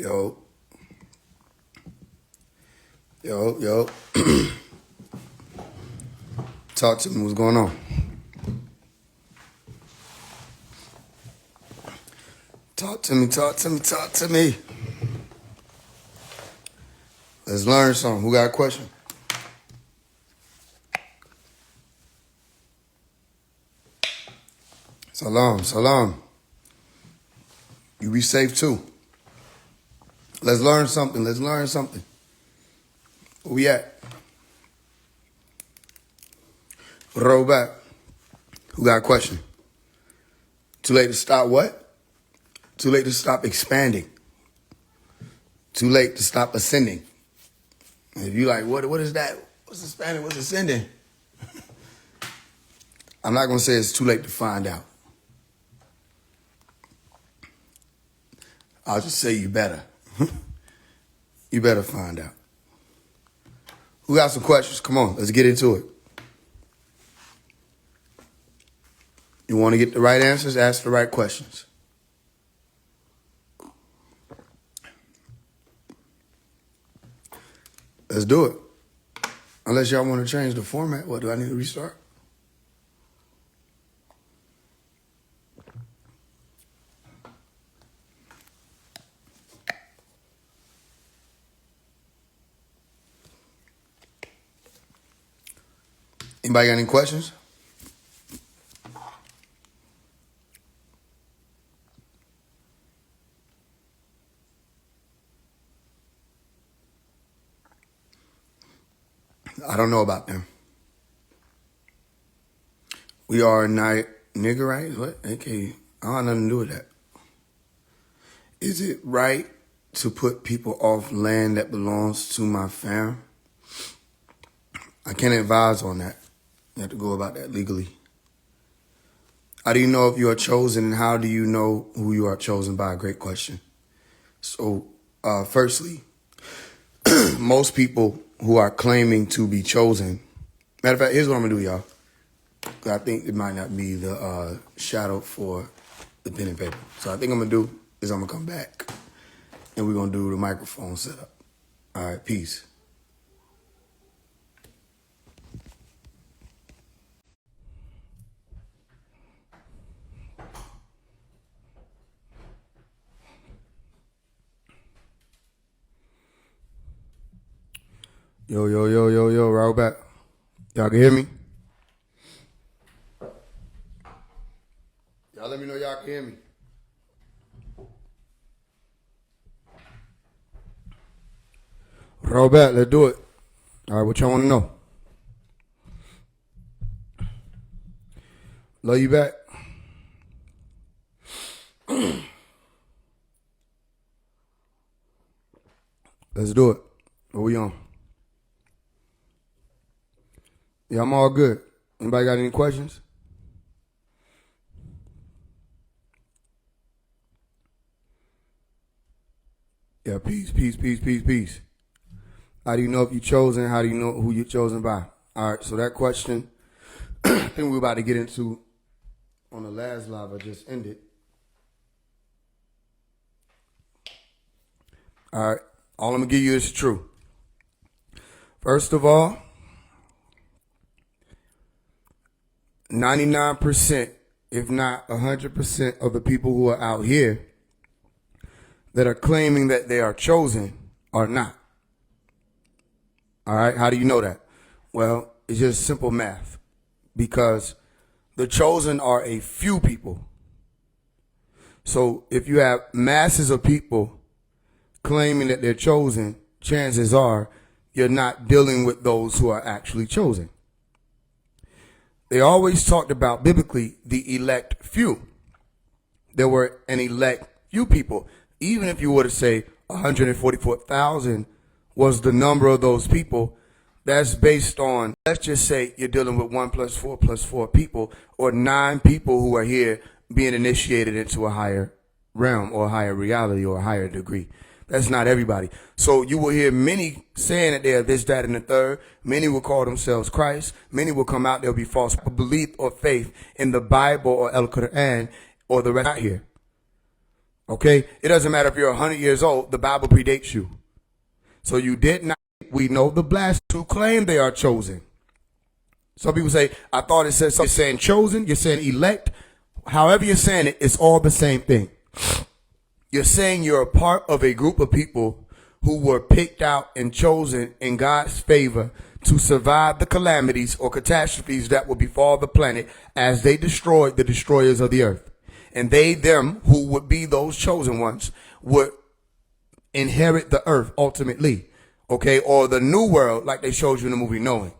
Yo. Yo. Talk to me. What's going on? Talk to me. Let's learn something. Who got a question? Salam. You be safe too. Let's learn something. Where we at? Roll back. Who got a question? Too late to stop what? Too late to stop expanding. Too late to stop ascending. If you like, what is that? What's expanding? What's ascending? I'm not going to say it's too late to find out. I'll just say you better. You better find out. Who got some questions? Come on, let's get into it. You want to get the right answers? Ask the right questions. Let's do it. Unless y'all want to change the format. What, do I need to restart? Anybody got any questions? I don't know about them. We are nigger, right? What? Okay, I don't have nothing to do with that. Is it right to put people off land that belongs to my fam? I can't advise on that. You have to go about that legally. How do you know if you are chosen, and how do you know who you are chosen by? Great question. So, firstly, most people who are claiming to be chosen, matter of fact, here's what I'm going to do, y'all. I think it might not be the shadow for the pen and paper. So I think I'm going to do is I'm going to come back, and we're going to do the microphone setup. All right, peace. Yo, right back. Y'all can hear me? Y'all let me know y'all can hear me. Roll back, let's do it. All right, what y'all want to know? Love you back. Let's do it. What we on? Yeah, I'm all good. Anybody got any questions? Yeah, peace. How do you know if you're chosen? How do you know who you're chosen by? All right, so that question, I think we're about to get into on the last live I just ended. All right, all I'm going to give you is true. First of all, 99%, if not 100% of the people who are out here that are claiming that they are chosen are not. All right, how do you know that? Well, it's just simple math, because the chosen are a few people. So if you have masses of people claiming that they're chosen, chances are you're not dealing with those who are actually chosen. They always talked about, biblically, the elect few. There were an elect few people. Even if you were to say 144,000 was the number of those people, that's based on, let's just say you're dealing with 1 + 4 + 4 people, or 9 people who are here being initiated into a higher realm or a higher reality or a higher degree. That's not everybody. So you will hear many saying that they are this, that, and the third. Many will call themselves Christ. Many will come out. There'll be false belief or faith in the Bible or El Quran or the rest out here. Okay? It doesn't matter if you're 100 years old. The Bible predates you. So you did not. We know the blasphemers who claim they are chosen. Some people say, I thought it said something. You're saying chosen. You're saying elect. However you're saying it, it's all the same thing. You're saying you're a part of a group of people who were picked out and chosen in God's favor to survive the calamities or catastrophes that will befall the planet as they destroyed the destroyers of the earth. And they, them, who would be those chosen ones, would inherit the earth ultimately, okay, or the new world like they showed you in the movie Knowing.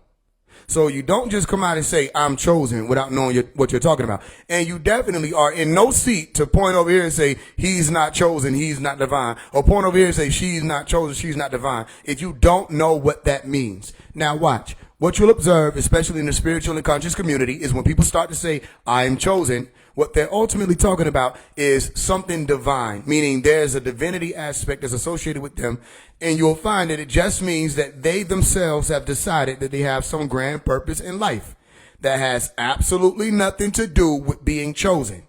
So you don't just come out and say, I'm chosen without knowing what you're talking about. And you definitely are in no seat to point over here and say, he's not chosen, he's not divine. Or point over here and say, she's not chosen, she's not divine. If you don't know what that means. Now watch. What you'll observe, especially in the spiritual and conscious community, is when people start to say, I am chosen, what they're ultimately talking about is something divine, meaning there's a divinity aspect that's associated with them. And you'll find that it just means that they themselves have decided that they have some grand purpose in life that has absolutely nothing to do with being chosen.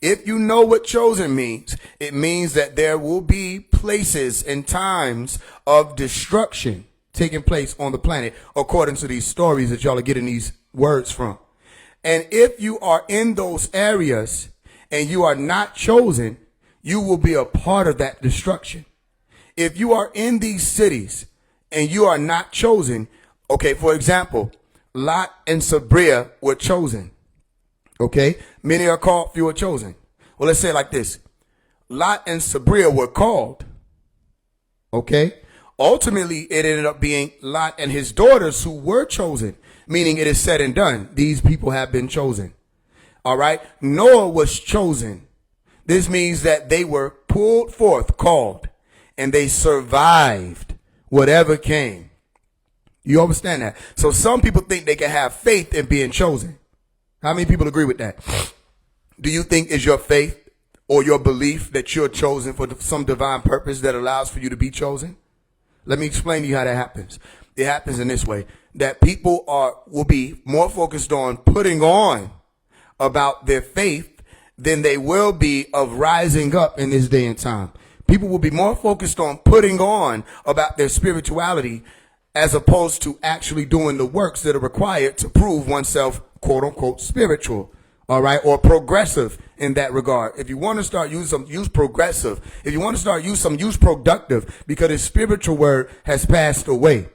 If you know what chosen means, it means that there will be places and times of destruction taking place on the planet according to these stories that y'all are getting these words from. And if you are in those areas and you are not chosen, you will be a part of that destruction. If you are in these cities and you are not chosen, okay, for example, Lot and Sabria were chosen. Okay, many are called, few are chosen. Well, let's say it like this. Lot and Sabria were called. Okay, ultimately it ended up being Lot and his daughters who were chosen, meaning it is said and done. These people have been chosen. All right, Noah was chosen. This means that they were pulled forth, called, and they survived whatever came. You understand that? So some people think they can have faith in being chosen. How many people agree with that? Do you think is your faith or your belief that you're chosen for some divine purpose that allows for you to be chosen? Let me explain to you how that happens. It happens in this way, that people will be more focused on putting on about their faith than they will be of rising up in this day and time. People will be more focused on putting on about their spirituality as opposed to actually doing the works that are required to prove oneself, quote unquote, spiritual, all right, or progressive in that regard. If you want to start use progressive. If you want to start use productive, because the spiritual word has passed away.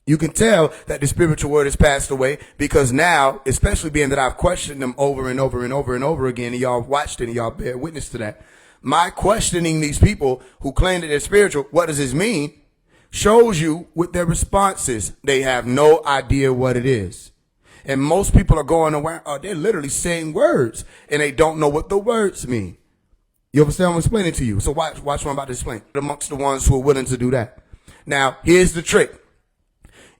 You can tell that the spiritual word has passed away because now, especially being that I've questioned them over and over and over and over again, and y'all watched it and y'all bear witness to that. My questioning these people who claim that they're spiritual, what does this mean, shows you with their responses. They have no idea what it is. And most people are going around, they're literally saying words and they don't know what the words mean. You understand what I'm explaining to you? So watch what I'm about to explain. Amongst the ones who are willing to do that. Now, here's the trick.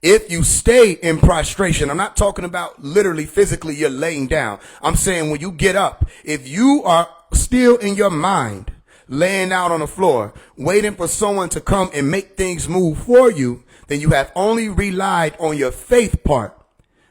If you stay in prostration, I'm not talking about literally physically you're laying down. I'm saying when you get up, if you are still in your mind, laying out on the floor, waiting for someone to come and make things move for you, then you have only relied on your faith part.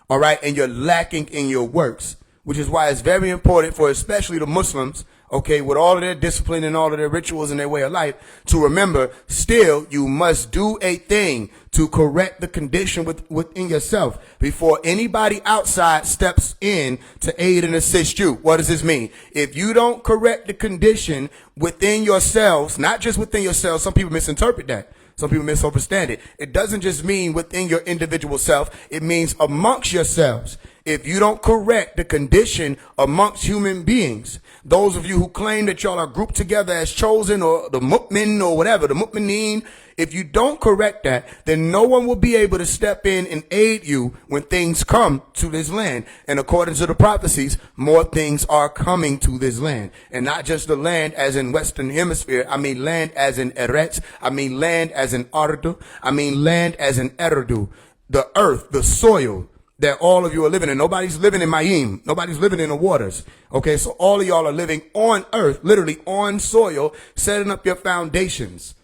All right. And you're lacking in your works, which is why it's very important for especially the Muslims, okay, with all of their discipline and all of their rituals and their way of life, to remember still you must do a thing to correct the condition within yourself before anybody outside steps in to aid and assist you. What does this mean? If you don't correct the condition within yourselves, not just within yourselves, some people misinterpret that. Some people misunderstand it. It doesn't just mean within your individual self. It means amongst yourselves. If you don't correct the condition amongst human beings, those of you who claim that y'all are grouped together as chosen or the mu'min or whatever, the mu'mineen, if you don't correct that, then no one will be able to step in and aid you when things come to this land. And according to the prophecies, more things are coming to this land. And not just the land as in Western Hemisphere. I mean land as in Eretz. I mean land as in Ardu. I mean land as in Eredu. The earth, the soil that all of you are living in. Nobody's living in Mayim. Nobody's living in the waters. Okay, so all of y'all are living on earth, literally on soil, setting up your foundations.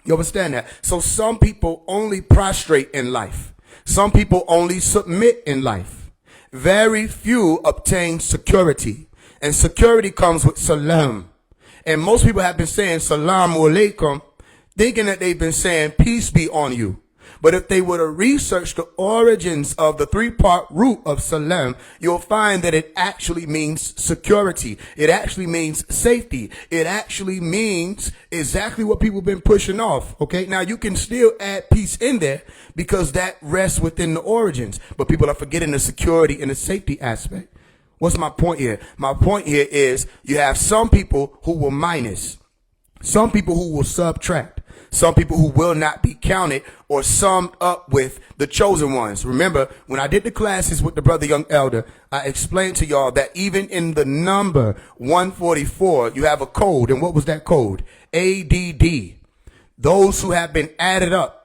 You understand that? So some people only prostrate in life. Some people only submit in life. Very few obtain security. And security comes with salam. And most people have been saying Salaam Alaikum, thinking that they've been saying peace be on you. But if they were to research the origins of the three-part root of salam, you'll find that it actually means security. It actually means safety. It actually means exactly what people have been pushing off. Okay, now you can still add peace in there because that rests within the origins. But people are forgetting the security and the safety aspect. What's my point here? My point here is you have some people who will minus, some people who will subtract, some people who will not be counted or summed up with the chosen ones. Remember, when I did the classes with the brother Young Elder, I explained to y'all that even in the number 144, you have a code. And what was that code? ADD. Those who have been added up.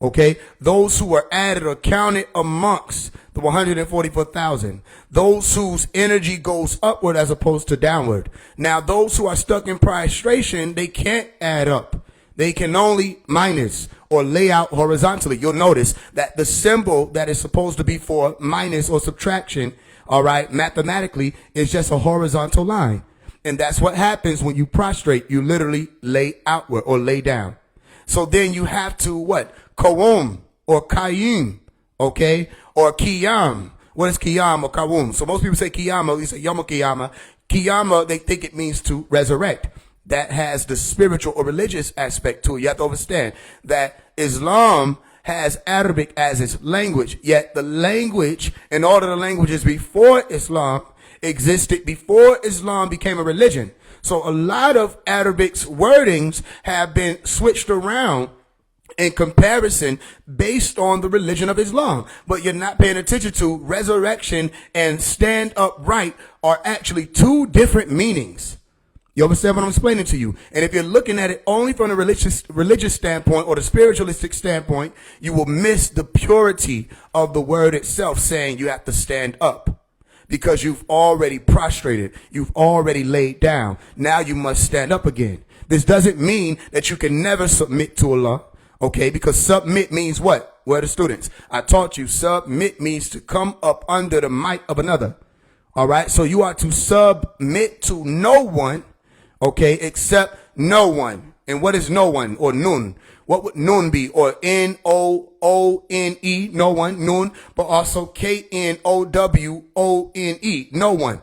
Okay, those who are added or counted amongst the 144,000, those whose energy goes upward as opposed to downward. Now, those who are stuck in prostration, they can't add up. They can only minus or lay out horizontally. You'll notice that the symbol that is supposed to be for minus or subtraction, all right, mathematically is just a horizontal line. And that's what happens when you prostrate. You literally lay outward or lay down. So then you have to what? Kawum or Kayim, okay? Or Kiyam. What is Kiyam or Kawum? So most people say Kiyama, you say Yom Kiyama. Kiyama, they think it means to resurrect. That has the spiritual or religious aspect to it. You have to understand that Islam has Arabic as its language, yet the language and all of the languages before Islam existed before Islam became a religion. So a lot of Arabic's wordings have been switched around in comparison based on the religion of Islam. But you're not paying attention to resurrection and stand upright are actually two different meanings. You understand what I'm explaining to you? And if you're looking at it only from a religious standpoint or the spiritualistic standpoint, you will miss the purity of the word itself saying you have to stand up because you've already prostrated. You've already laid down. Now you must stand up again. This doesn't mean that you can never submit to Allah. Okay, because submit means what? Where are the students? I taught you submit means to come up under the might of another. All right, so you are to submit to no one, okay, except no one. And what is no one or nun? What would nun be? Or N-O-O-N-E, no one, nun, but also K-N-O-W-O-N-E, no one.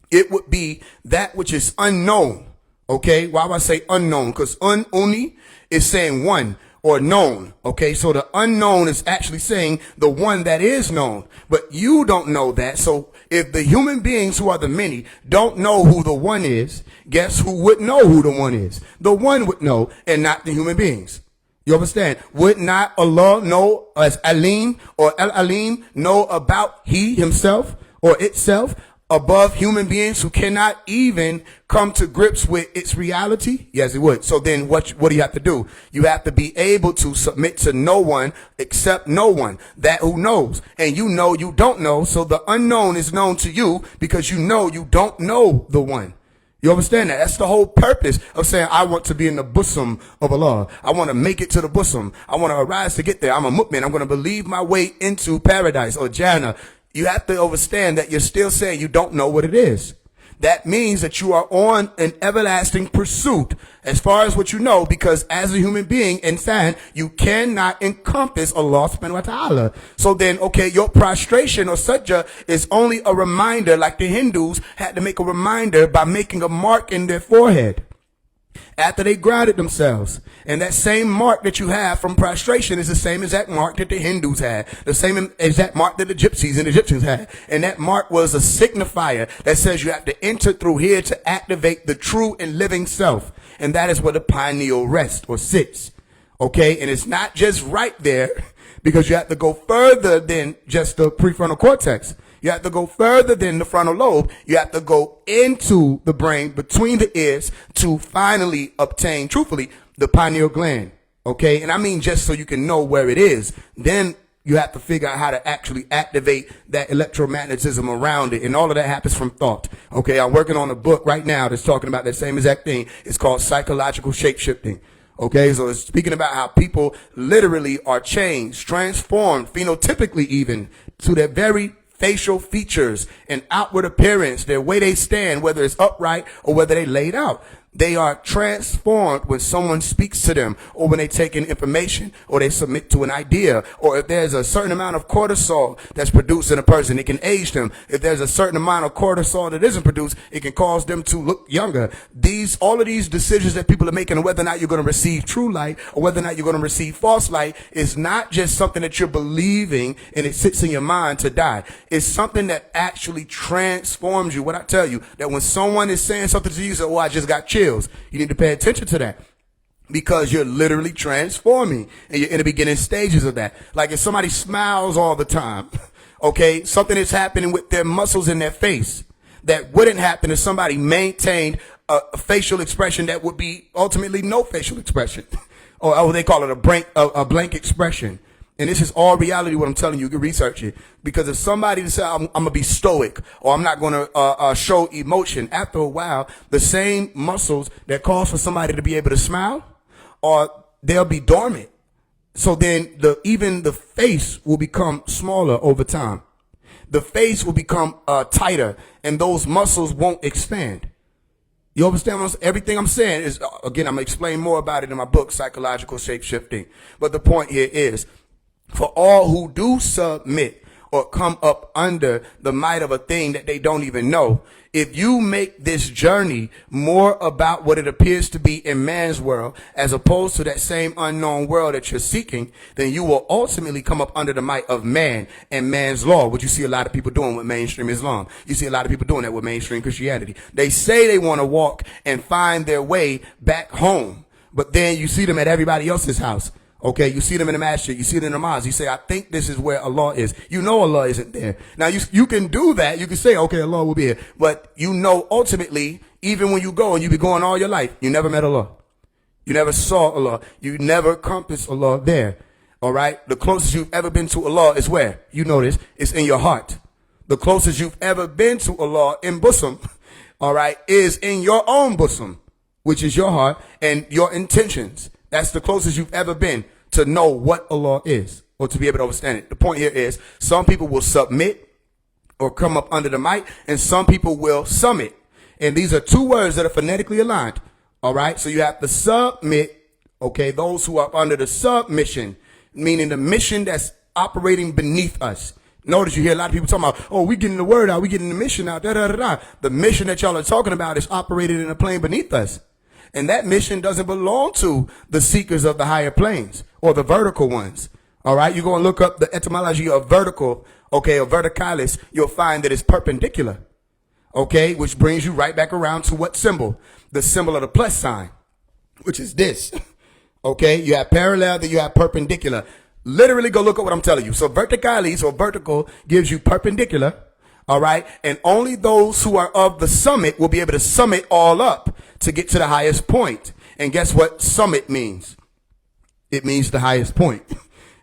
It would be that which is unknown. Okay, why would I say unknown? Because uni is saying one. Or known. Okay, so the unknown is actually saying the one that is known, but you don't know that. So if the human beings who are the many don't know who the one is, guess who would know who the one is? The one would know, and not the human beings. You understand? Would not Allah know as Alim or El Alim know about he himself or itself above human beings who cannot even come to grips with its reality? Yes, it would. So then what do you have to do? You have to be able to submit to no one except no one, that who knows. And you know you don't know, so the unknown is known to you because you know you don't know the one. You understand that? That's the whole purpose of saying, I want to be in the bosom of Allah. I want to make it to the bosom. I want to arise to get there. I'm a mu'min. I'm going to believe my way into paradise or Jannah. You have to understand that you're still saying you don't know what it is. That means that you are on an everlasting pursuit as far as what you know, because as a human being, insan, you cannot encompass Allah subhanahu wa ta'ala. So then, okay, your prostration or sajda is only a reminder, like the Hindus had to make a reminder by making a mark in their forehead after they grounded themselves. And that same mark that you have from prostration is the same exact mark that the Hindus had, the same exact mark that the Gypsies and Egyptians had. And that mark was a signifier that says you have to enter through here to activate the true and living self. And that is where the pineal rests or sits. Okay, and it's not just right there, because you have to go further than just the prefrontal cortex. You have to go further than the frontal lobe. You have to go into the brain between the ears to finally obtain, truthfully, the pineal gland. Okay, and I mean just so you can know where it is. Then you have to figure out how to actually activate that electromagnetism around it. And all of that happens from thought. Okay, I'm working on a book right now that's talking about that same exact thing. It's called Psychological Shapeshifting. Okay, so it's speaking about how people literally are changed, transformed, phenotypically even, to their very facial features and outward appearance, their way they stand, whether it's upright or whether they laid out. They are transformed when someone speaks to them, or when they take in information, or they submit to an idea, or if there's a certain amount of cortisol that's produced in a person, it can age them. If there's a certain amount of cortisol that isn't produced, it can cause them to look younger. All of these decisions that people are making, on whether or not you're going to receive true light or whether or not you're going to receive false light, is not just something that you're believing and it sits in your mind to die. It's something that actually transforms you. What I tell you, that when someone is saying something to you, you say, oh, I just got chills. You need to pay attention to that, because you're literally transforming and you're in the beginning stages of that. Like if somebody smiles all the time, okay, something is happening with their muscles in their face that wouldn't happen if somebody maintained a facial expression that would be ultimately no facial expression, or they call it a blank expression. And this is all reality, what I'm telling you. You can research it. Because if somebody says, I'm going to be stoic, or I'm not going to show emotion, after a while, the same muscles that cause for somebody to be able to smile, or they'll be dormant. So then even the face will become smaller over time. The face will become tighter, and those muscles won't expand. You understand everything I'm saying? Is again, I'm going to explain more about it in my book, Psychological Shape-Shifting. But the point here is, for all who do submit or come up under the might of a thing that they don't even know, if you make this journey more about what it appears to be in man's world as opposed to that same unknown world that you're seeking, then you will ultimately come up under the might of man and man's law, which you see a lot of people doing with mainstream Islam. You see a lot of people doing that with mainstream Christianity. They say they want to walk and find their way back home, but then you see them at everybody else's house. Okay, you see them in the masjid, you see them in the mosque, you say, I think this is where Allah is. You know Allah isn't there. Now, you can do that. You can say, okay, Allah will be here. But you know, ultimately, even when you go and you be going all your life, you never met Allah. You never saw Allah. You never compassed Allah there. All right? The closest you've ever been to Allah is where? You know this. It's in your heart. The closest you've ever been to Allah in bosom, all right, is in your own bosom, which is your heart and your intentions. That's the closest you've ever been to know what Allah is, or to be able to understand it. The point here is, some people will submit or come up under the might, and some people will summit. And these are two words that are phonetically aligned. All right. So you have to submit. Okay. Those who are under the submission, meaning the mission that's operating beneath us. Notice you hear a lot of people talking about, oh, we getting the word out. We getting the mission out. Da, da, da, da. The mission that y'all are talking about is operated in a plane beneath us. And that mission doesn't belong to the seekers of the higher planes or the vertical ones. All right. You go and look up the etymology of vertical, okay, or verticalis. You'll find that it's perpendicular. Okay. Which brings you right back around to what symbol? The symbol of the plus sign, which is this. Okay. You have parallel, then you have perpendicular. Literally go look at what I'm telling you. So verticalis, or vertical, gives you perpendicular. All right. And only those who are of the summit will be able to summit all up to get to the highest point. And guess what summit means? It means the highest point.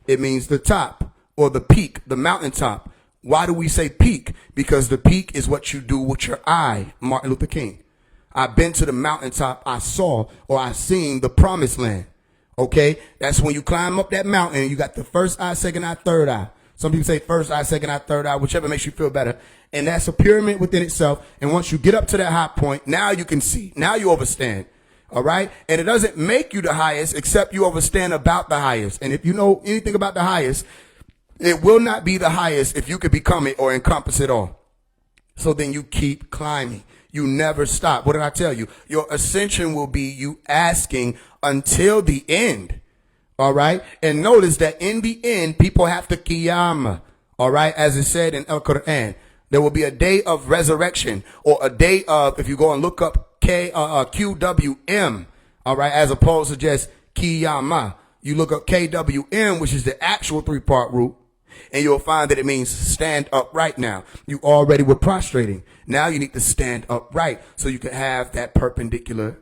It means the top, or the peak, the mountaintop. Why do we say peak? Because the peak is what you do with your eye, Martin Luther King. I've been to the mountaintop. I saw, or I seen the promised land. Okay. That's when you climb up that mountain and you got the first eye, second eye, third eye. Some people say first eye, second eye, third eye, whichever makes you feel better. And that's a pyramid within itself. And once you get up to that high point, now you can see. Now you overstand. All right. And it doesn't make you the highest except you overstand about the highest. And if you know anything about the highest, it will not be the highest if you could become it or encompass it all. So then you keep climbing. You never stop. What did I tell you? Your ascension will be you asking until the end. All right. And notice that in the end, people have to qiyamah. All right. As it said in Al-Quran, there will be a day of resurrection, or a day of, if you go and look up QWM. All right. As opposed to just qiyamah. You look up KWM, which is the actual 3-part root, and you'll find that it means stand upright now. You already were prostrating. Now you need to stand upright so you can have that perpendicular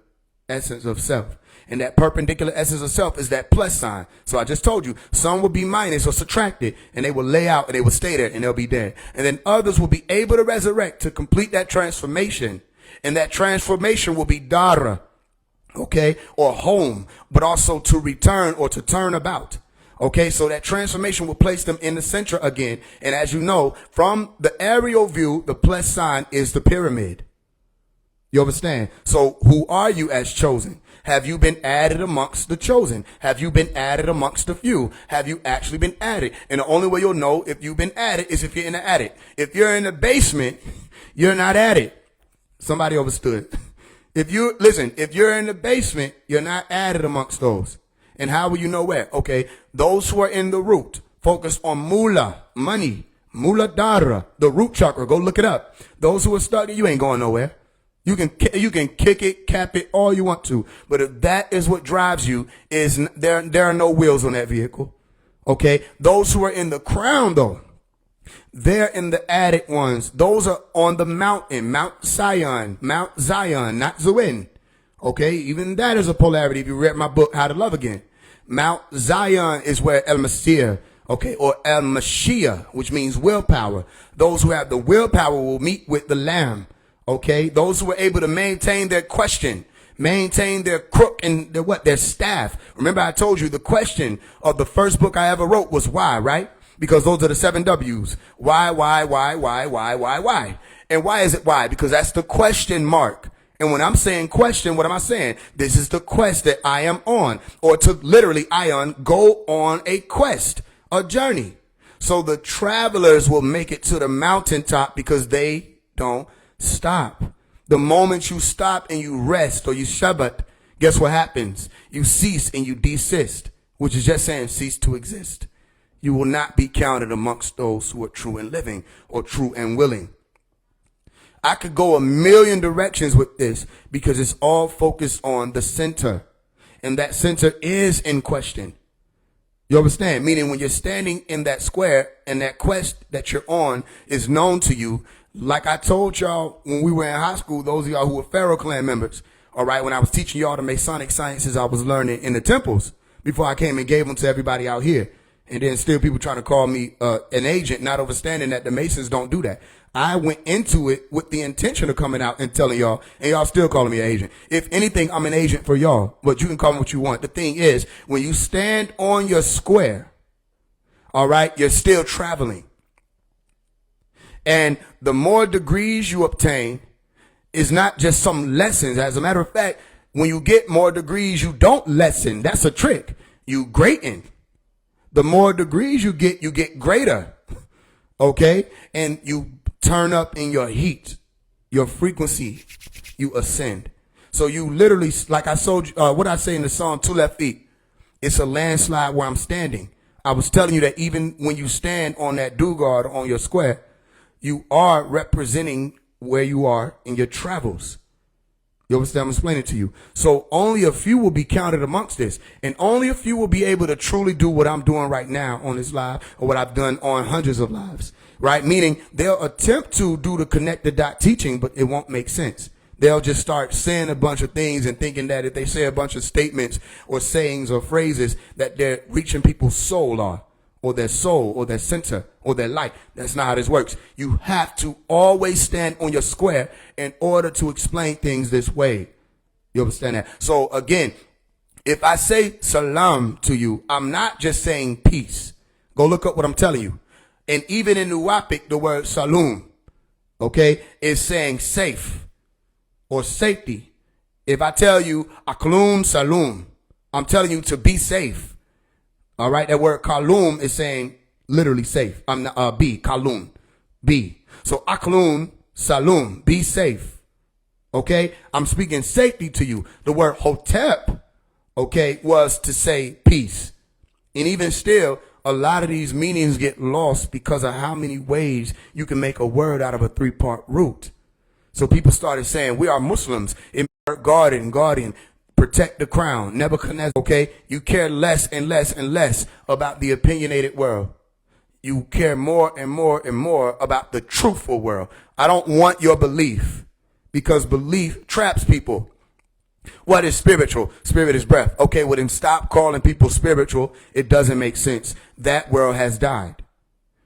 essence of self. And that perpendicular essence of self is that plus sign. So I just told you, some will be minus or subtracted, and they will lay out and they will stay there and they'll be dead. And then others will be able to resurrect to complete that transformation. And that transformation will be dara, okay, or home, but also to return or to turn about. Okay, so that transformation will place them in the center again. And as you know, from the aerial view, the plus sign is the pyramid. You understand? So who are you as chosen? Have you been added amongst the chosen? Have you been added amongst the few? Have you actually been added? And the only way you'll know if you've been added is if you're in the attic. If you're in the basement, you're not added. Somebody understood. If you're in the basement, you're not added amongst those. And how will you know where? Okay, those who are in the root, focus on mula, money, muladhara, the root chakra. Go look it up. Those who are stuck, you ain't going nowhere. You can kick it, cap it, all you want to. But if that is what drives you, there are no wheels on that vehicle. Okay, those who are in the crown though, they're in the added ones. Those are on the mountain, Mount Zion, not Zawin. Okay, even that is a polarity. If you read my book, How to Love Again, Mount Zion is where El Masir, okay, or El Mashiach, which means willpower. Those who have the willpower will meet with the Lamb. Okay, those who are able to maintain their question, maintain their crook and their staff. Remember, I told you the question of the first book I ever wrote was why, right? Because those are the 7 W's. Why? And why is it why? Because that's the question mark. And when I'm saying question, what am I saying? This is the quest that I am on. Or to literally, Ion, go on a quest, a journey. So the travelers will make it to the mountaintop because they don't stop. The moment you stop and you rest or you Shabbat, guess what happens? You cease and you desist, which is just saying cease to exist. You will not be counted amongst those who are true and living or true and willing. I could go a million directions with this because it's all focused on the center. And that center is in question. You understand? Meaning when you're standing in that square and that quest that you're on is known to you. Like I told y'all when we were in high school, those of y'all who were Pharaoh clan members, all right, when I was teaching y'all the Masonic sciences I was learning in the temples before I came and gave them to everybody out here. And then still people trying to call me an agent, not understanding that the Masons don't do that. I went into it with the intention of coming out and telling y'all, and y'all still calling me an agent. If anything, I'm an agent for y'all, but you can call me what you want. The thing is, when you stand on your square, all right, you're still traveling. And the more degrees you obtain is not just some lessons. As a matter of fact, when you get more degrees, you don't lessen. That's a trick. You greaten. The more degrees you get greater. Okay? And you turn up in your heat, your frequency, you ascend. So you literally, like I told you, what I say in the song, 2 Left Feet, it's a landslide where I'm standing. I was telling you that even when you stand on that Dugard on your square, you are representing where you are in your travels. You understand? I'm explaining to you. So only a few will be counted amongst this. And only a few will be able to truly do what I'm doing right now on this live or what I've done on hundreds of lives. Right? Meaning they'll attempt to do the connect the dot teaching, but it won't make sense. They'll just start saying a bunch of things and thinking that if they say a bunch of statements or sayings or phrases that they're reaching people's soul or their soul or their center or their light. That's not how this works. You have to always stand on your square in order to explain things this way. You understand that? So again, if I say salam to you, I'm not just saying peace. Go look up what I'm telling you. And even in Nuwapic, the word saloon, okay, is saying safe or safety. If I tell you aklum saloon, I'm telling you to be safe. All right, that word kalum is saying literally safe. I'm not be kalum, be. So aklum salum, be safe. Okay, I'm speaking safety to you. The word hotep, okay, was to say peace. And even still, a lot of these meanings get lost because of how many ways you can make a word out of a 3-part root. So people started saying we are Muslims. In guardian. Protect the crown, Nebuchadnezzar, okay? You care less and less and less about the opinionated world. You care more and more and more about the truthful world. I don't want your belief because belief traps people. What is spiritual? Spirit is breath. Okay, well then stop calling people spiritual. It doesn't make sense. That world has died.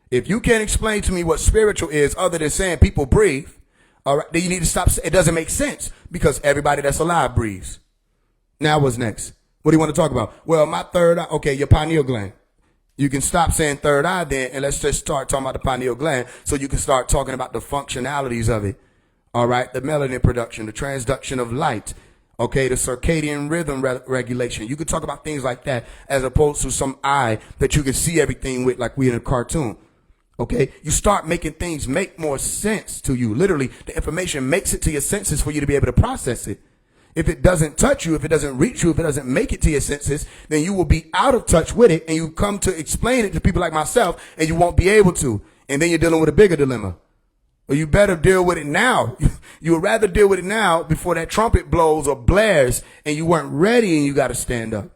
If you can't explain to me what spiritual is other than saying people breathe, all right, then you need to stop. It doesn't make sense because everybody that's alive breathes. Now what's next? What do you want to talk about? Well, my third eye, okay, your pineal gland. You can stop saying third eye then, and let's just start talking about the pineal gland so you can start talking about the functionalities of it. All right, the melanin production, the transduction of light, okay, the circadian rhythm regulation. You could talk about things like that as opposed to some eye that you can see everything with like we in a cartoon. Okay, you start making things make more sense to you. Literally, the information makes it to your senses for you to be able to process it. If it doesn't touch you, if it doesn't reach you, if it doesn't make it to your senses, then you will be out of touch with it, and you come to explain it to people like myself, and you won't be able to. And then you're dealing with a bigger dilemma. Well, you better deal with it now. You would rather deal with it now before that trumpet blows or blares and you weren't ready and you got to stand up.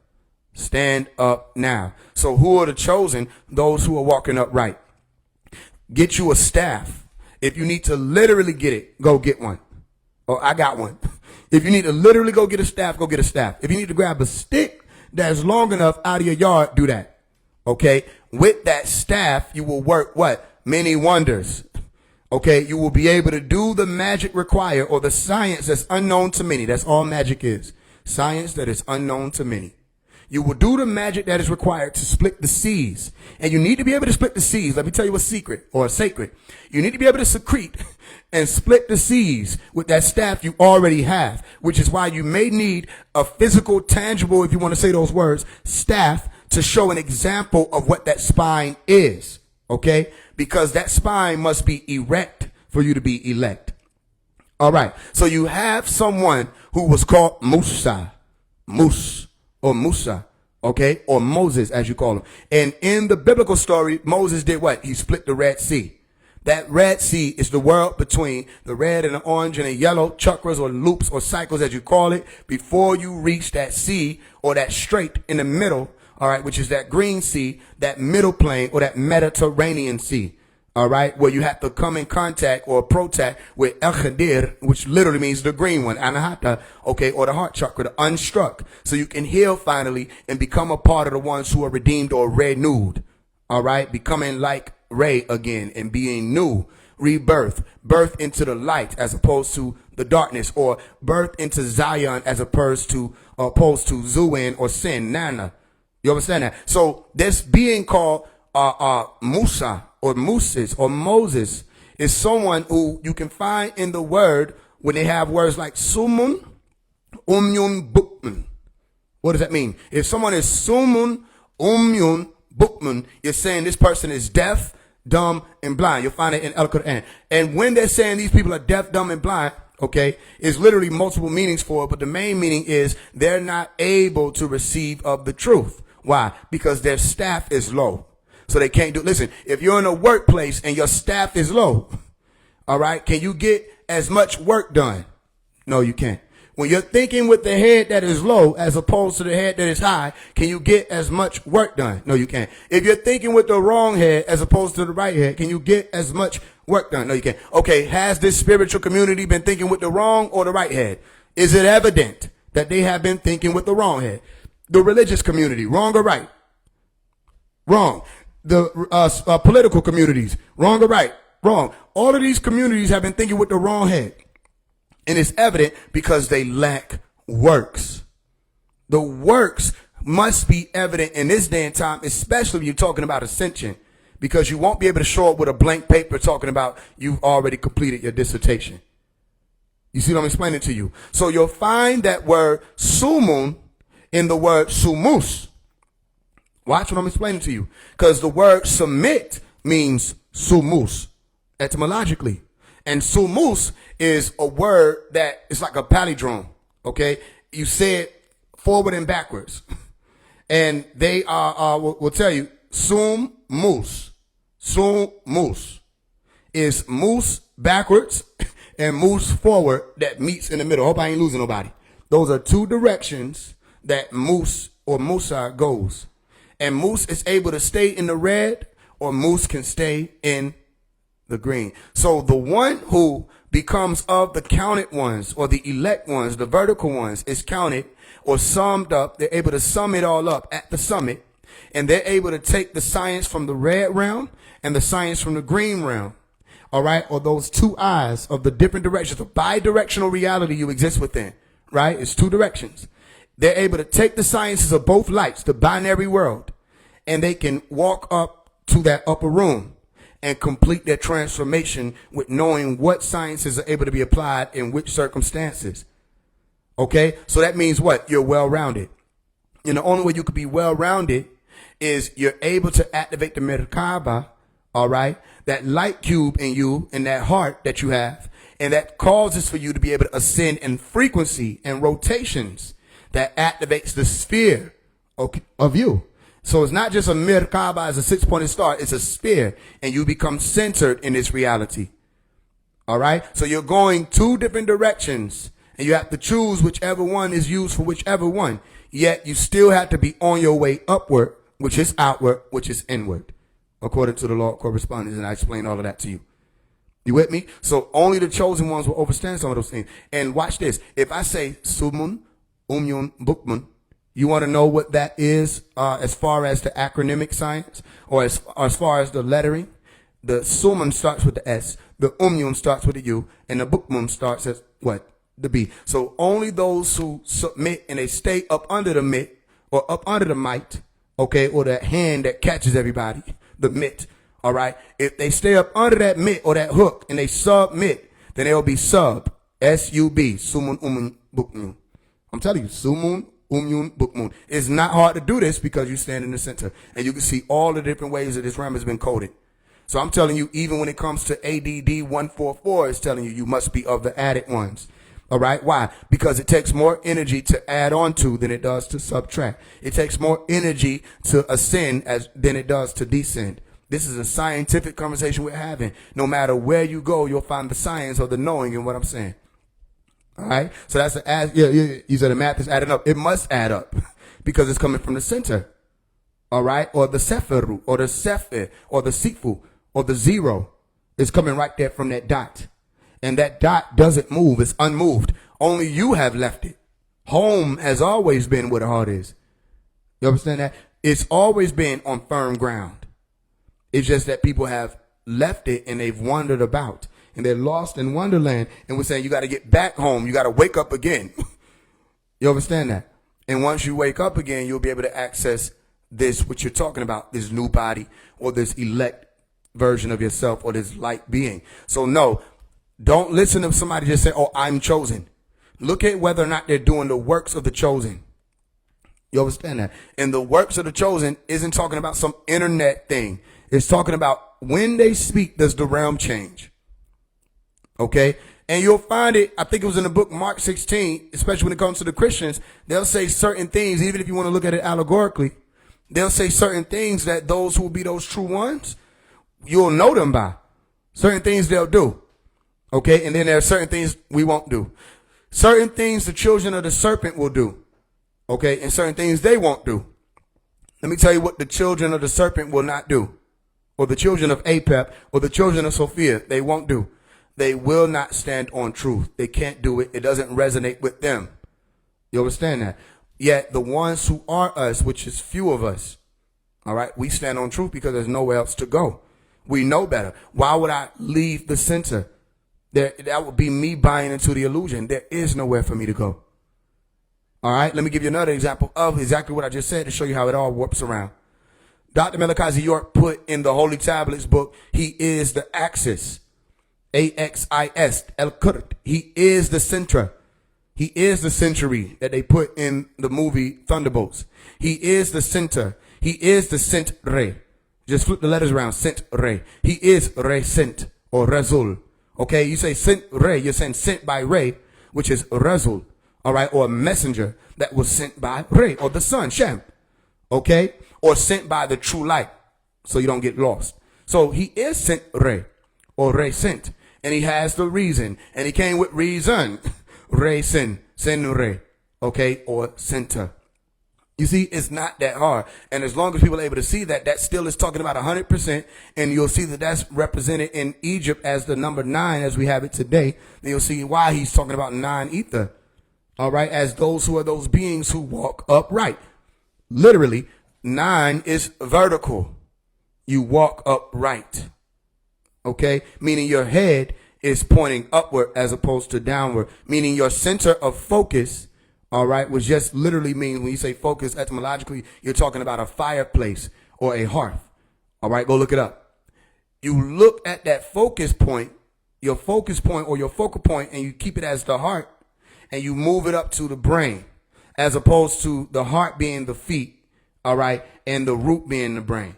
Stand up now. So who are the chosen? Those who are walking upright. Get you a staff. If you need to literally get it, go get one. Oh, I got one. If you need to literally go get a staff, go get a staff. If you need to grab a stick that's long enough out of your yard, do that. Okay? With that staff, you will work what? Many wonders. Okay? You will be able to do the magic required or the science that's unknown to many. That's all magic is. Science that is unknown to many. You will do the magic that is required to split the seas. And you need to be able to split the seas. Let me tell you a secret or a sacred. You need to be able to secrete and split the seas with that staff you already have, which is why you may need a physical, tangible, if you want to say those words, staff to show an example of what that spine is. Okay? Because that spine must be erect for you to be elect. All right. So you have someone who was called Musa, or Musa, okay, or Moses, as you call him. And in the biblical story, Moses did what? He split the Red Sea. That Red Sea is the world between the red and the orange and the yellow chakras or loops or cycles, as you call it, before you reach that sea or that strait in the middle, all right, which is that green sea, that middle plane or that Mediterranean Sea. All right, where you have to come in contact or protact with El Khadir, which literally means the green one, Anahata, okay, or the heart chakra, the unstruck. So you can heal finally and become a part of the ones who are redeemed or renewed. All right, becoming like Ray again and being new, rebirth, birth into the light as opposed to the darkness, or birth into Zion as opposed to Zuin or sin, Nana. You understand that? So this being called Musa or Moses is someone who you can find in the word when they have words like sumun, bukmun. What does that mean? If someone is sumun, bukmun, you're saying this person is deaf, dumb, and blind. You'll find it in El Quran. And when they're saying these people are deaf, dumb, and blind, okay, it's literally multiple meanings for it, but the main meaning is they're not able to receive of the truth. Why? Because their staff is low. So they can't do, listen, if you're in a workplace and your staff is low, all right, can you get as much work done? No, you can't. When you're thinking with the head that is low as opposed to the head that is high, can you get as much work done? No, you can't. If you're thinking with the wrong head as opposed to the right head, can you get as much work done? No, you can't. Okay, has this spiritual community been thinking with the wrong or the right head? Is it evident that they have been thinking with the wrong head? The religious community, wrong or right? Wrong. The political communities, wrong or right? Wrong. All of these communities have been thinking with the wrong head. And it's evident because they lack works. The works must be evident in this day and time, especially when you're talking about ascension, because you won't be able to show up with a blank paper talking about you've already completed your dissertation. You see what I'm explaining to you? So you'll find that word sumun in the word sumus. Watch what I'm explaining to you. Because the word submit means sumus, etymologically. And sumus is a word that is like a palindrome, okay? You say it forward and backwards. And they will tell you, sumus is moose backwards and moose forward that meets in the middle. Hope I ain't losing nobody. Those are two directions that moose or Musa goes. And moose is able to stay in the red, or moose can stay in the green. So the one who becomes of the counted ones or the elect ones, the vertical ones, is counted or summed up. They're able to sum it all up at the summit. And they're able to take the science from the red realm and the science from the green realm. All right. Or those two eyes of the different directions, the bi-directional reality you exist within. Right. It's two directions. They're able to take the sciences of both lights, the binary world, and they can walk up to that upper room and complete their transformation with knowing what sciences are able to be applied in which circumstances. Okay? So that means what? You're well-rounded. And the only way you could be well-rounded is you're able to activate the Merkaba, all right? That light cube in you and that heart that you have. And that causes for you to be able to ascend in frequency and rotations that activates the sphere of you. So it's not just a Merkaba as a 6-pointed star. It's a sphere. And you become centered in this reality. All right? So you're going 2 different directions. And you have to choose whichever one is used for whichever one. Yet you still have to be on your way upward, which is outward, which is inward, according to the law of correspondence. And I explained all of that to you. You with me? So only the chosen ones will understand some of those things. And watch this. If I say Sumun, Umyun, Bukmun, you want to know what that is as far as the acronymic science or as far as the lettering? The Sumun starts with the S, the Umyun starts with the U, and the Bukmun starts as what? The B. So only those who submit and they stay up under the mitt or up under the might, okay, or that hand that catches everybody, the mitt, all right? If they stay up under that mitt or that hook and they submit, then they'll be sub, S-U-B, Sumun, Umun, Bukmun. I'm telling you, Sumun, Umyun, Bukmun. It's not hard to do this because you stand in the center and you can see all the different ways that this realm has been coded. So I'm telling you, even when it comes to ADD 144, it's telling you, you must be of the added ones. All right. Why? Because it takes more energy to add on to than it does to subtract. It takes more energy to ascend than it does to descend. This is a scientific conversation we're having. No matter where you go, you'll find the science or the knowing in what I'm saying. All right. So that's you said the math is adding up. It must add up because it's coming from the center. All right. Or the seferu or the sefer or the sifu or the zero is coming right there from that dot. And that dot doesn't move. It's unmoved. Only you have left it. Home has always been where the heart is. You understand that? It's always been on firm ground. It's just that people have left it and they've wandered about. And they're lost in wonderland. And we're saying you got to get back home. You got to wake up again. You understand that? And once you wake up again, you'll be able to access this, what you're talking about, this new body or this elect version of yourself or this light being. So no. Don't listen to somebody just say, oh, I'm chosen. Look at whether or not they're doing the works of the chosen. You understand that? And the works of the chosen isn't talking about some internet thing. It's talking about when they speak, does the realm change? Okay? And you'll find it, I think it was in the book Mark 16, especially when it comes to the Christians, they'll say certain things, even if you want to look at it allegorically, they'll say certain things that those who will be those true ones, you'll know them by. Certain things they'll do. Okay, and then there are certain things we won't do. Certain things the children of the serpent will do. Okay, and certain things they won't do. Let me tell you what the children of the serpent will not do. Or the children of Apep, or the children of Sophia, they won't do. They will not stand on truth. They can't do it. It doesn't resonate with them. You understand that? Yet the ones who are us, which is few of us, all right, we stand on truth because there's nowhere else to go. We know better. Why would I leave the center? That would be me buying into the illusion. There is nowhere for me to go. All right. Let me give you another example of exactly what I just said to show you how it all warps around. Dr. Malachi York put in the Holy Tablets book, he is the axis. A-X-I-S. El-Kurt. He is the centra. He is the century that they put in the movie Thunderbolts. He is the center. He is the cent re. Just flip the letters around. Cent re. He is re cent or rezul. Okay, you say sent Ray, you're saying sent by Ray, which is Razul, all right, or a messenger that was sent by Ray, or the sun, Shem, okay, or sent by the true light, so you don't get lost. So he is sent Ray, or Ray sent, and he has the reason, and he came with reason, Ray sen Ray, okay, or center. You see, it's not that hard. And as long as people are able to see that, that still is talking about 100%. And you'll see that that's represented in Egypt as the number 9 as we have it today. Then you'll see why he's talking about 9 ether. All right. As those who are those beings who walk upright. Literally, 9 is vertical. You walk upright. Okay. Meaning your head is pointing upward as opposed to downward. Meaning your center of focus, all right, which just literally means when you say focus etymologically, you're talking about a fireplace or a hearth. All right, go look it up. you look at that focus point, your focus point or your focal point, and you keep it as the heart, and you move it up to the brain, as opposed to the heart being the feet, all right, and the root being the brain.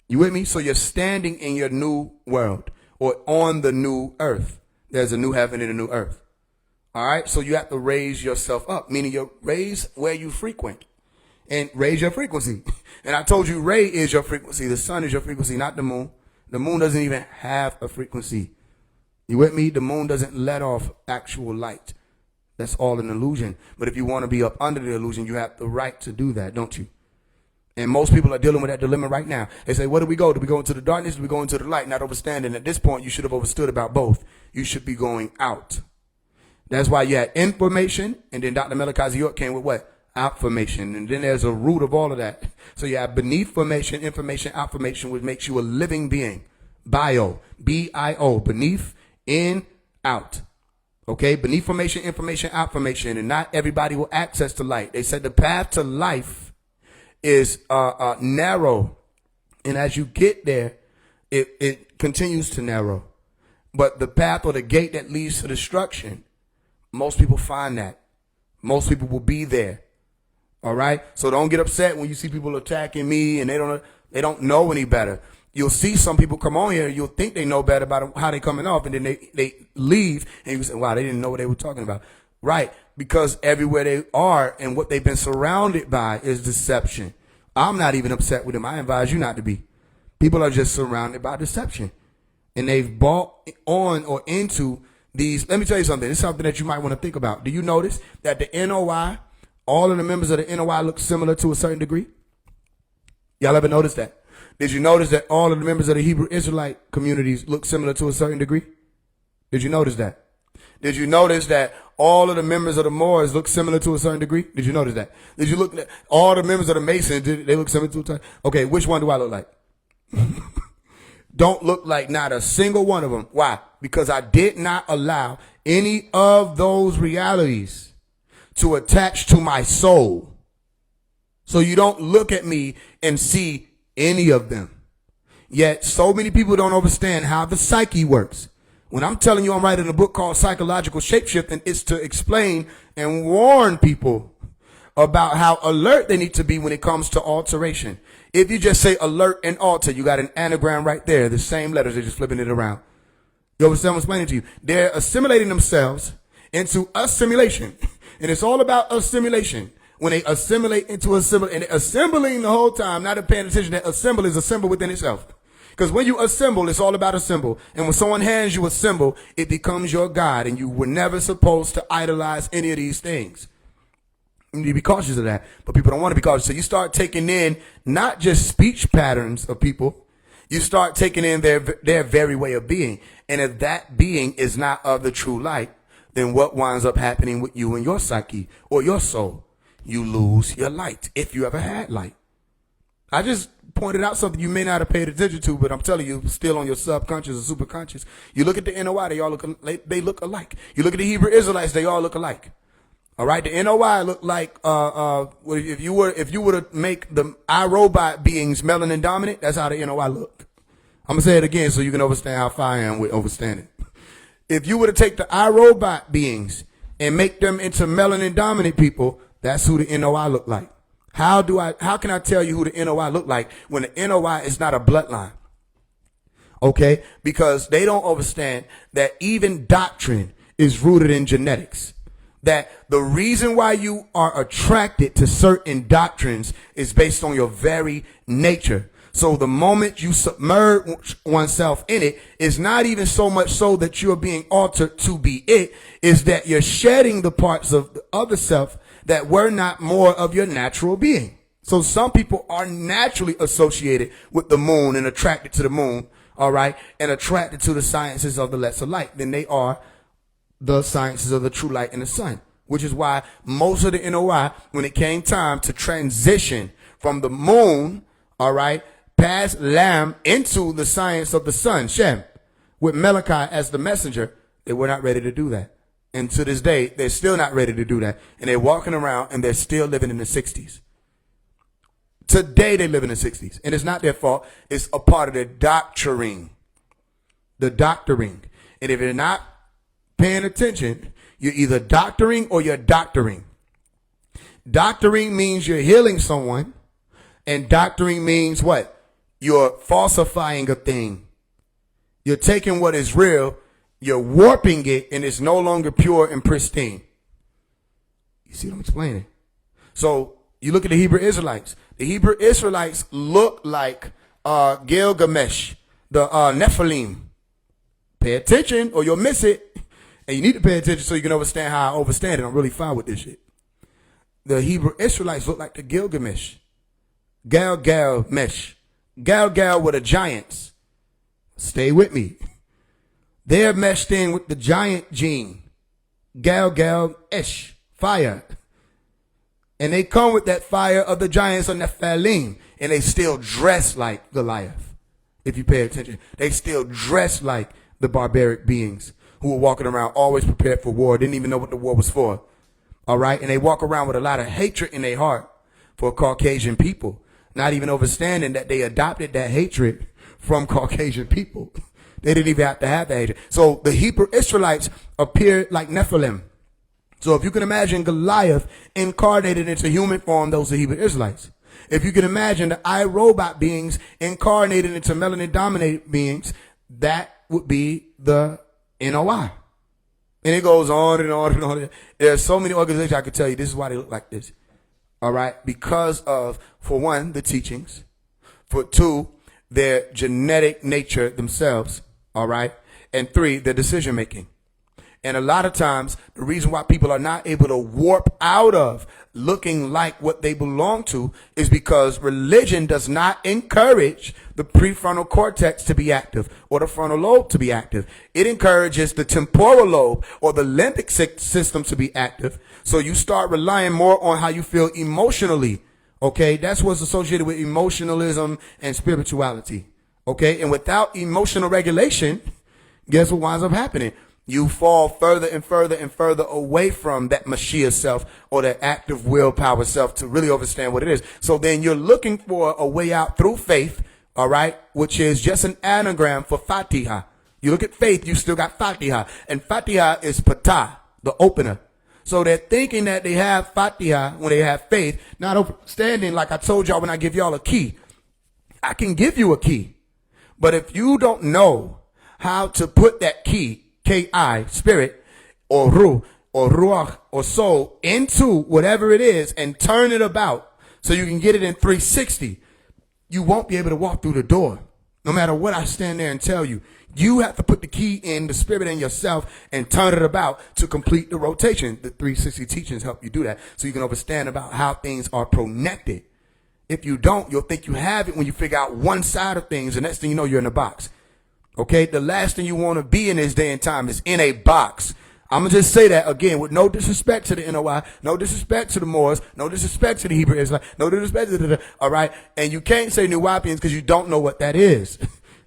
You with me? So you're standing in your new world, or on the new earth. There's a new heaven and a new earth. All right. So you have to raise yourself up, meaning you raise where you frequent and raise your frequency. And I told you, Ray is your frequency. The sun is your frequency, not the moon. The moon doesn't even have a frequency. You with me? The moon doesn't let off actual light. That's all an illusion. But if you want to be up under the illusion, you have the right to do that, don't you? And most people are dealing with that dilemma right now. They say, where do we go? Do we go into the darkness? Do we go into the light? Not understanding. At this point, you should have understood about both. You should be going out. That's why you had information, and then Dr. Malachi York came with what? Affirmation. And then there's a root of all of that. So you have beneath formation, information, affirmation, which makes you a living being. Bio, B-I-O, beneath, in, out. Okay, beneath formation, information, affirmation, and not everybody will access to light. They said the path to life is narrow, and as you get there, it continues to narrow. But the path or the gate that leads to destruction, most people find that. Most people will be there. All right. So don't get upset when you see people attacking me and they don't know any better. You'll see some people come on here, you'll think they know better about how they coming off, and then they leave, and you say, wow, they didn't know what they were talking about. Right. Because everywhere they are and what they've been surrounded by is deception. I'm not even upset with them. I advise you not to be. People are just surrounded by deception. And they've bought on or into these. Let me tell you something. It's something that you might want to think about. Do you notice that the NOI, all of the members of the NOI look similar to a certain degree? Y'all ever notice that? Did you notice that all of the members of the Hebrew Israelite communities look similar to a certain degree? Did you notice that? Did you notice that all of the members of the Moors look similar to a certain degree? Did you notice that? Did you look at all the members of the Masons? Did they look similar to a certain? Okay, which one do I look like? Don't look like not a single one of them. Why? Because I did not allow any of those realities to attach to my soul. So you don't look at me and see any of them. Yet so many people don't understand how the psyche works. When I'm telling you I'm writing a book called Psychological Shapeshifting, it's to explain and warn people about how alert they need to be when it comes to alteration. If you just say alert and alter, you got an anagram right there. The same letters, they're just flipping it around. You understand what I'm explaining to you? They're assimilating themselves into assimilation. And it's all about assimilation. When they assimilate into a symbol, and they're assembling the whole time, not paying attention that a symbol is a symbol within itself. Because when you assemble, it's all about a symbol. And when someone hands you a symbol, it becomes your God. And you were never supposed to idolize any of these things. You need to be cautious of that. But people don't want to be cautious. So you start taking in not just speech patterns of people. You start taking in their very way of being. And if that being is not of the true light, then what winds up happening with you and your psyche or your soul? You lose your light, if you ever had light. I just pointed out something you may not have paid attention to, but I'm telling you, still on your subconscious or superconscious. You look at the NOI, they look alike. You look at the Hebrew Israelites, they all look alike. All right, the NOI look like if you were to make the iRobot beings melanin dominant, that's how the NOI look. I'm gonna say it again so you can understand how far I am with understanding. If you were to take the iRobot beings and make them into melanin dominant people, that's who the NOI look like. How can I tell you who the NOI look like when the NOI is not a bloodline? Okay? Because they don't understand that even doctrine is rooted in genetics. That the reason why you are attracted to certain doctrines is based on your very nature. So the moment you submerge oneself in it, is not even so much so that you're being altered to be it, is that you're shedding the parts of the other self that were not more of your natural being. So some people are naturally associated with the moon and attracted to the moon, all right, and attracted to the sciences of the lesser light than they are the sciences of the true light and the sun, which is why most of the NOI, when it came time to transition from the moon, all right, past Lam into the science of the sun, Shem, with Malachi as the messenger, they were not ready to do that. And to this day, they're still not ready to do that. And they're walking around and they're still living in the 60s. Today they live in the 60s. And it's not their fault. It's a part of their doctoring. The doctoring. And if you're not paying attention, you're either doctoring or you're doctoring. Doctoring means you're healing someone. And doctoring means what? You're falsifying a thing. You're taking what is real, you're warping it, and it's no longer pure and pristine. You see what I'm explaining? So you look at the Hebrew Israelites. The Hebrew Israelites look like Gilgamesh, the Nephilim. Pay attention or you'll miss it. And you need to pay attention so you can understand how I understand it. I'm really fine with this shit. The Hebrew Israelites look like the Gilgamesh. Galgal-mesh. Galgal were the giants. Stay with me. They're meshed in with the giant gene. Galgal-esh. Fire. And they come with that fire of the giants of Nephilim. And they still dress like Goliath. If you pay attention. They still dress like the barbaric beings who were walking around always prepared for war. Didn't even know what the war was for. All right. And they walk around with a lot of hatred in their heart for Caucasian people. Not even understanding that they adopted that hatred from Caucasian people. They didn't even have to have that hatred. So the Hebrew Israelites appeared like Nephilim. So if you can imagine Goliath incarnated into human form, those are Hebrew Israelites. If you can imagine the iRobot beings incarnated into melanin-dominated beings, that would be the NOI. And it goes on and on and on. There's so many organizations I could tell you this is why they look like this. All right. Because of, for one, the teachings. For two, their genetic nature themselves. All right. And three, their decision making. And a lot of times, the reason why people are not able to warp out of looking like what they belong to is because religion does not encourage the prefrontal cortex to be active or the frontal lobe to be active. It encourages the temporal lobe or the limbic system to be active. So you start relying more on how you feel emotionally. Okay, that's what's associated with emotionalism and spirituality. Okay, and without emotional regulation, guess what winds up happening? You fall further and further and further away from that Mashiach self or that active willpower self to really understand what it is. So then you're looking for a way out through faith, all right, which is just an anagram for Fatiha. You look at faith, you still got Fatiha. And Fatiha is Patah, the opener. So they're thinking that they have Fatiha when they have faith, not understanding, like I told y'all when I give y'all a key. I can give you a key. But if you don't know how to put that key, K-I, spirit, or Ruh, or Ruach, or soul, into whatever it is and turn it about so you can get it in 360, you won't be able to walk through the door. No matter what I stand there and tell you, you have to put the key in the spirit in yourself and turn it about to complete the rotation. The 360 teachings help you do that so you can understand about how things are connected. If you don't, you'll think you have it when you figure out one side of things. The next thing you know, you're in a box. Okay, the last thing you want to be in this day and time is in a box. I'm going to just say that again with no disrespect to the NOI, no disrespect to the Moors, no disrespect to the Hebrew Israelites, no disrespect to the, all right? And you can't say New Wapians because you don't know what that is.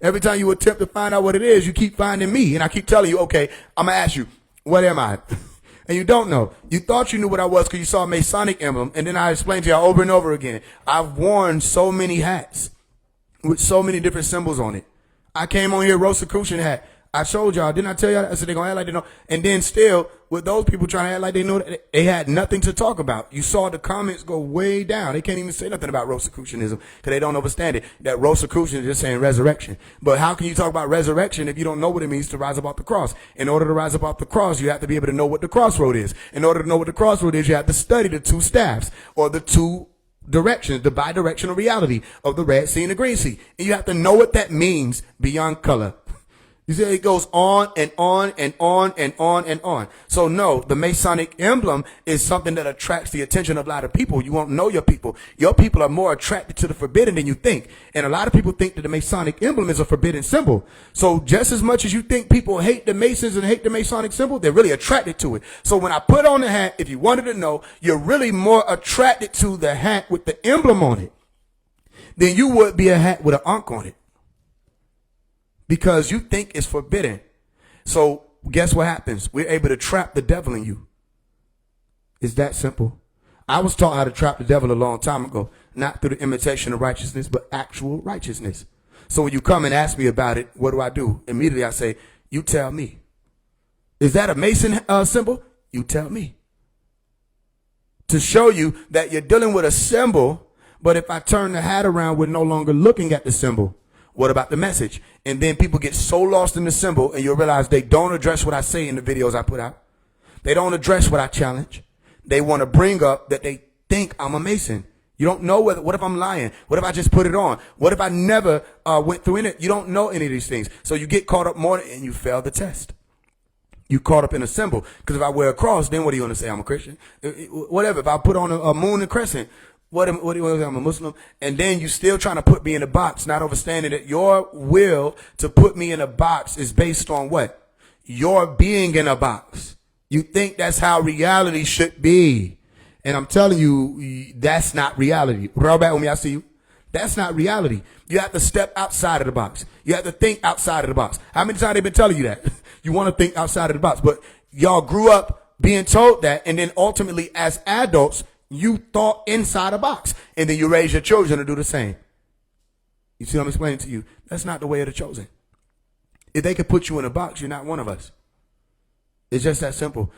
Every time you attempt to find out what it is, you keep finding me. And I keep telling you, okay, I'm going to ask you, what am I? And you don't know. You thought you knew what I was because you saw a Masonic emblem. And then I explained to you over and over again. I've worn so many hats with so many different symbols on it. I came on here, Rosicrucian hat. I showed y'all. Didn't I tell y'all that? I said they're going to act like they know. And then still, with those people trying to act like they know, that they had nothing to talk about. You saw the comments go way down. They can't even say nothing about Rosicrucianism because they don't understand it. That Rosicrucian is just saying resurrection. But how can you talk about resurrection if you don't know what it means to rise up off the cross? In order to rise up off the cross, you have to be able to know what the crossroad is. In order to know what the crossroad is, you have to study the two staffs or the two directions, the bidirectional reality of the Red Sea and the Green Sea. And you have to know what that means beyond color. You see, it goes on and on and on and on and on. So no, the Masonic emblem is something that attracts the attention of a lot of people. You won't know your people. Your people are more attracted to the forbidden than you think. And a lot of people think that the Masonic emblem is a forbidden symbol. So just as much as you think people hate the Masons and hate the Masonic symbol, they're really attracted to it. So when I put on the hat, if you wanted to know, you're really more attracted to the hat with the emblem on it than you would be a hat with an ankh on it. Because you think it's forbidden. So guess what happens? We're able to trap the devil in you. It's that simple. I was taught how to trap the devil a long time ago. not through the imitation of righteousness, but actual righteousness. So when you come and ask me about it, what do? Immediately I say, you tell me. Is that a Mason symbol? You tell me. To show you that you're dealing with a symbol, but if I turn the hat around, we're no longer looking at the symbol. What about the message? And then people get so lost in the symbol, and you'll realize they don't address what I say in the videos I put out. They don't address what I challenge. They want to bring up that they think I'm a Mason. You don't know what if I'm lying? What if I just put it on? What if I never went through it? You don't know any of these things. So you get caught up more and you fail the test. You caught up in a symbol. Because if I wear a cross, then what are you going to say? I'm a Christian? Whatever. If I put on a moon and crescent, what do you want to say? I'm a Muslim? And then you still trying to put me in a box, not understanding that your will to put me in a box is based on what? Your being in a box. You think that's how reality should be. And I'm telling you, that's not reality. Roll back with me, I see you. That's not reality. You have to step outside of the box. You have to think outside of the box. How many times they've been telling you that? You want to think outside of the box. But y'all grew up being told that, and then ultimately as adults, you thought inside a box. And then you raise your children to do the same. You see what I'm explaining to you? That's not the way of the chosen. If they could put you in a box, you're not one of us. It's just that simple.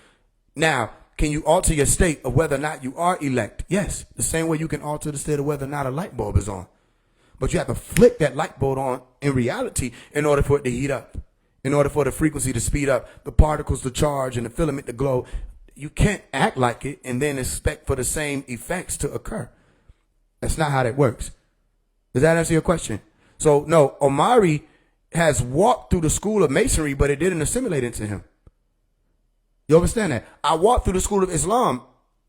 Now, can you alter your state of whether or not you are elect? Yes. The same way you can alter the state of whether or not a light bulb is on. But you have to flick that light bulb on in reality in order for it to heat up. In order for the frequency to speed up, the particles to charge and the filament to glow. You can't act like it and then expect for the same effects to occur. That's not how that works. Does that answer your question? So, no, Omari has walked through the school of masonry, but it didn't assimilate into him. You understand that? I walked through the school of Islam.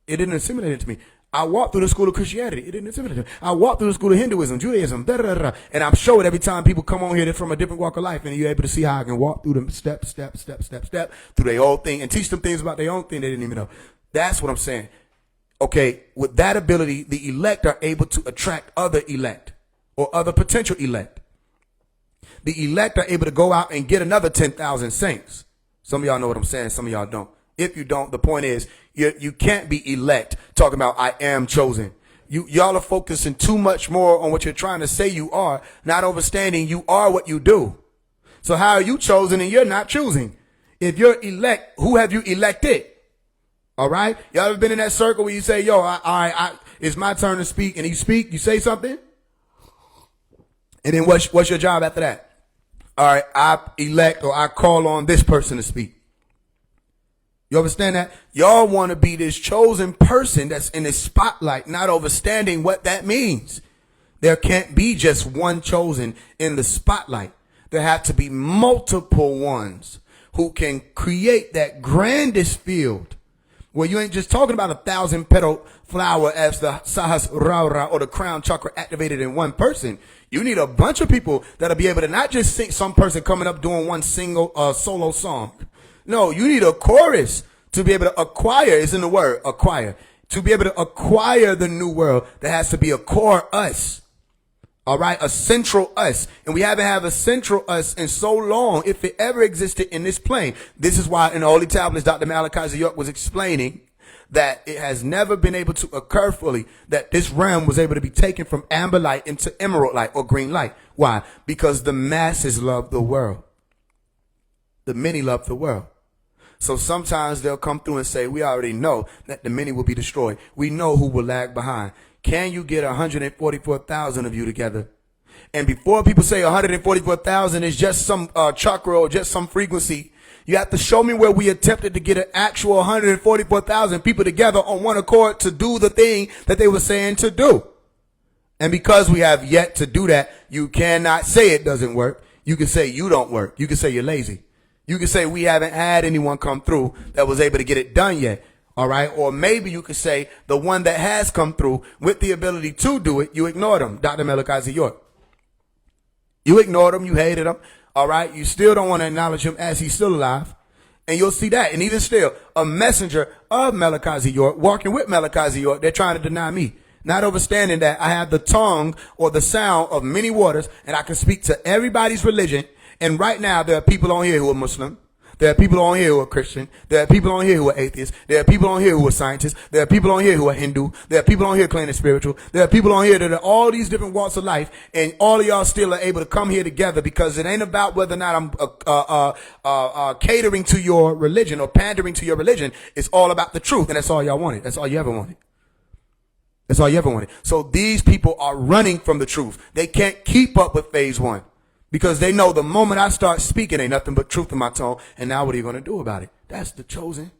It didn't assimilate into me. I walked through the school of Christianity. It didn't assimilate into me. I walked through the school of Hinduism, Judaism, and I'm sure every time people come on here, they're from a different walk of life, and you're able to see how I can walk through them step, through their whole thing and teach them things about their own thing they didn't even know. That's what I'm saying. Okay, with that ability, the elect are able to attract other elect or other potential elect. The elect are able to go out and get another 10,000 saints. Some of y'all know what I'm saying. Some of y'all don't. If you don't, the point is you can't be elect talking about I am chosen. Y'all are focusing too much more on what you're trying to say you are, not understanding you are what you do. So how are you chosen and you're not choosing? If you're elect, who have you elected? All right. Y'all ever been in that circle where you say, yo, it's my turn to speak, and you speak, you say something. And then what's your job after that? All right, I elect or I call on this person to speak. You understand that? Y'all want to be this chosen person that's in the spotlight, not understanding what that means. There can't be just one chosen in the spotlight. There have to be multiple ones who can create that grandest field where you ain't just talking about 1,000 petal flower as the Sahasrara or the crown chakra activated in one person. You need a bunch of people that'll be able to not just sing some person coming up doing one single solo song. No, you need a chorus to be able to acquire, is in the word, acquire. To be able to acquire the new world, there has to be a core us. All right, a central us. And we haven't had a central us in so long, if it ever existed in this plane. This is why in the Holy Tablets, Dr. Malachi York was explaining that it has never been able to occur fully, that this realm was able to be taken from amber light into emerald light or green light. Why? Because the masses love the world. The many love the world. So sometimes they'll come through and say, we already know that the many will be destroyed. We know who will lag behind. Can you get 144,000 of you together? And before people say 144,000 is just some chakra or just some frequency, you have to show me where we attempted to get an actual 144,000 people together on one accord to do the thing that they were saying to do. And because we have yet to do that, you cannot say it doesn't work. You can say you don't work. You can say you're lazy. You can say we haven't had anyone come through that was able to get it done yet. All right. Or maybe you could say the one that has come through with the ability to do it, you ignored them. Dr. Malachi York. You ignored him. You hated him. All right. You still don't want to acknowledge him as he's still alive. And you'll see that. And even still, a messenger of Malachi York, walking with Malachi York, they're trying to deny me. Not understanding that I have the tongue or the sound of many waters and I can speak to everybody's religion. And right now, there are people on here who are Muslim. There are people on here who are Christian. There are people on here who are atheists. There are people on here who are scientists. There are people on here who are Hindu. There are people on here claiming spiritual. There are people on here that are all these different walks of life, and all of y'all still are able to come here together because it ain't about whether or not I'm catering to your religion or pandering to your religion. It's all about the truth, and that's all y'all wanted. That's all you ever wanted. That's all you ever wanted. So these people are running from the truth. They can't keep up with Faise One. Because they know the moment I start speaking, ain't nothing but truth in my tone. And now what are you going to do about it? That's the chosen.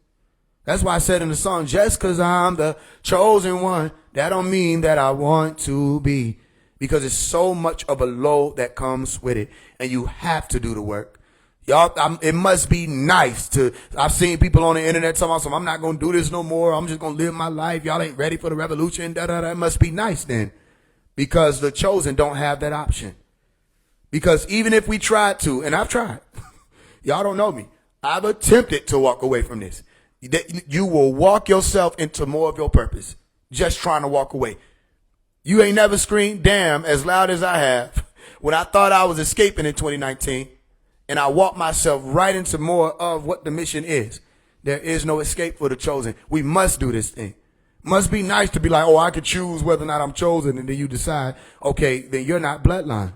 That's why I said in the song, just because I'm the chosen one, that don't mean that I want to be. Because it's so much of a load that comes with it. And you have to do the work. Y'all, it must be nice to, I've seen people on the internet talking about, I'm not going to do this no more. I'm just going to live my life. Y'all ain't ready for the revolution. It must be nice then. Because the chosen don't have that option. Because even if we tried to, and I've tried, y'all don't know me, I've attempted to walk away from this. You will walk yourself into more of your purpose just trying to walk away. You ain't never screamed damn as loud as I have when I thought I was escaping in 2019, and I walked myself right into more of what the mission is. There is no escape for the chosen. We must do this thing. Must be nice to be like, oh, I could choose whether or not I'm chosen, and then you decide, okay, then you're not bloodline.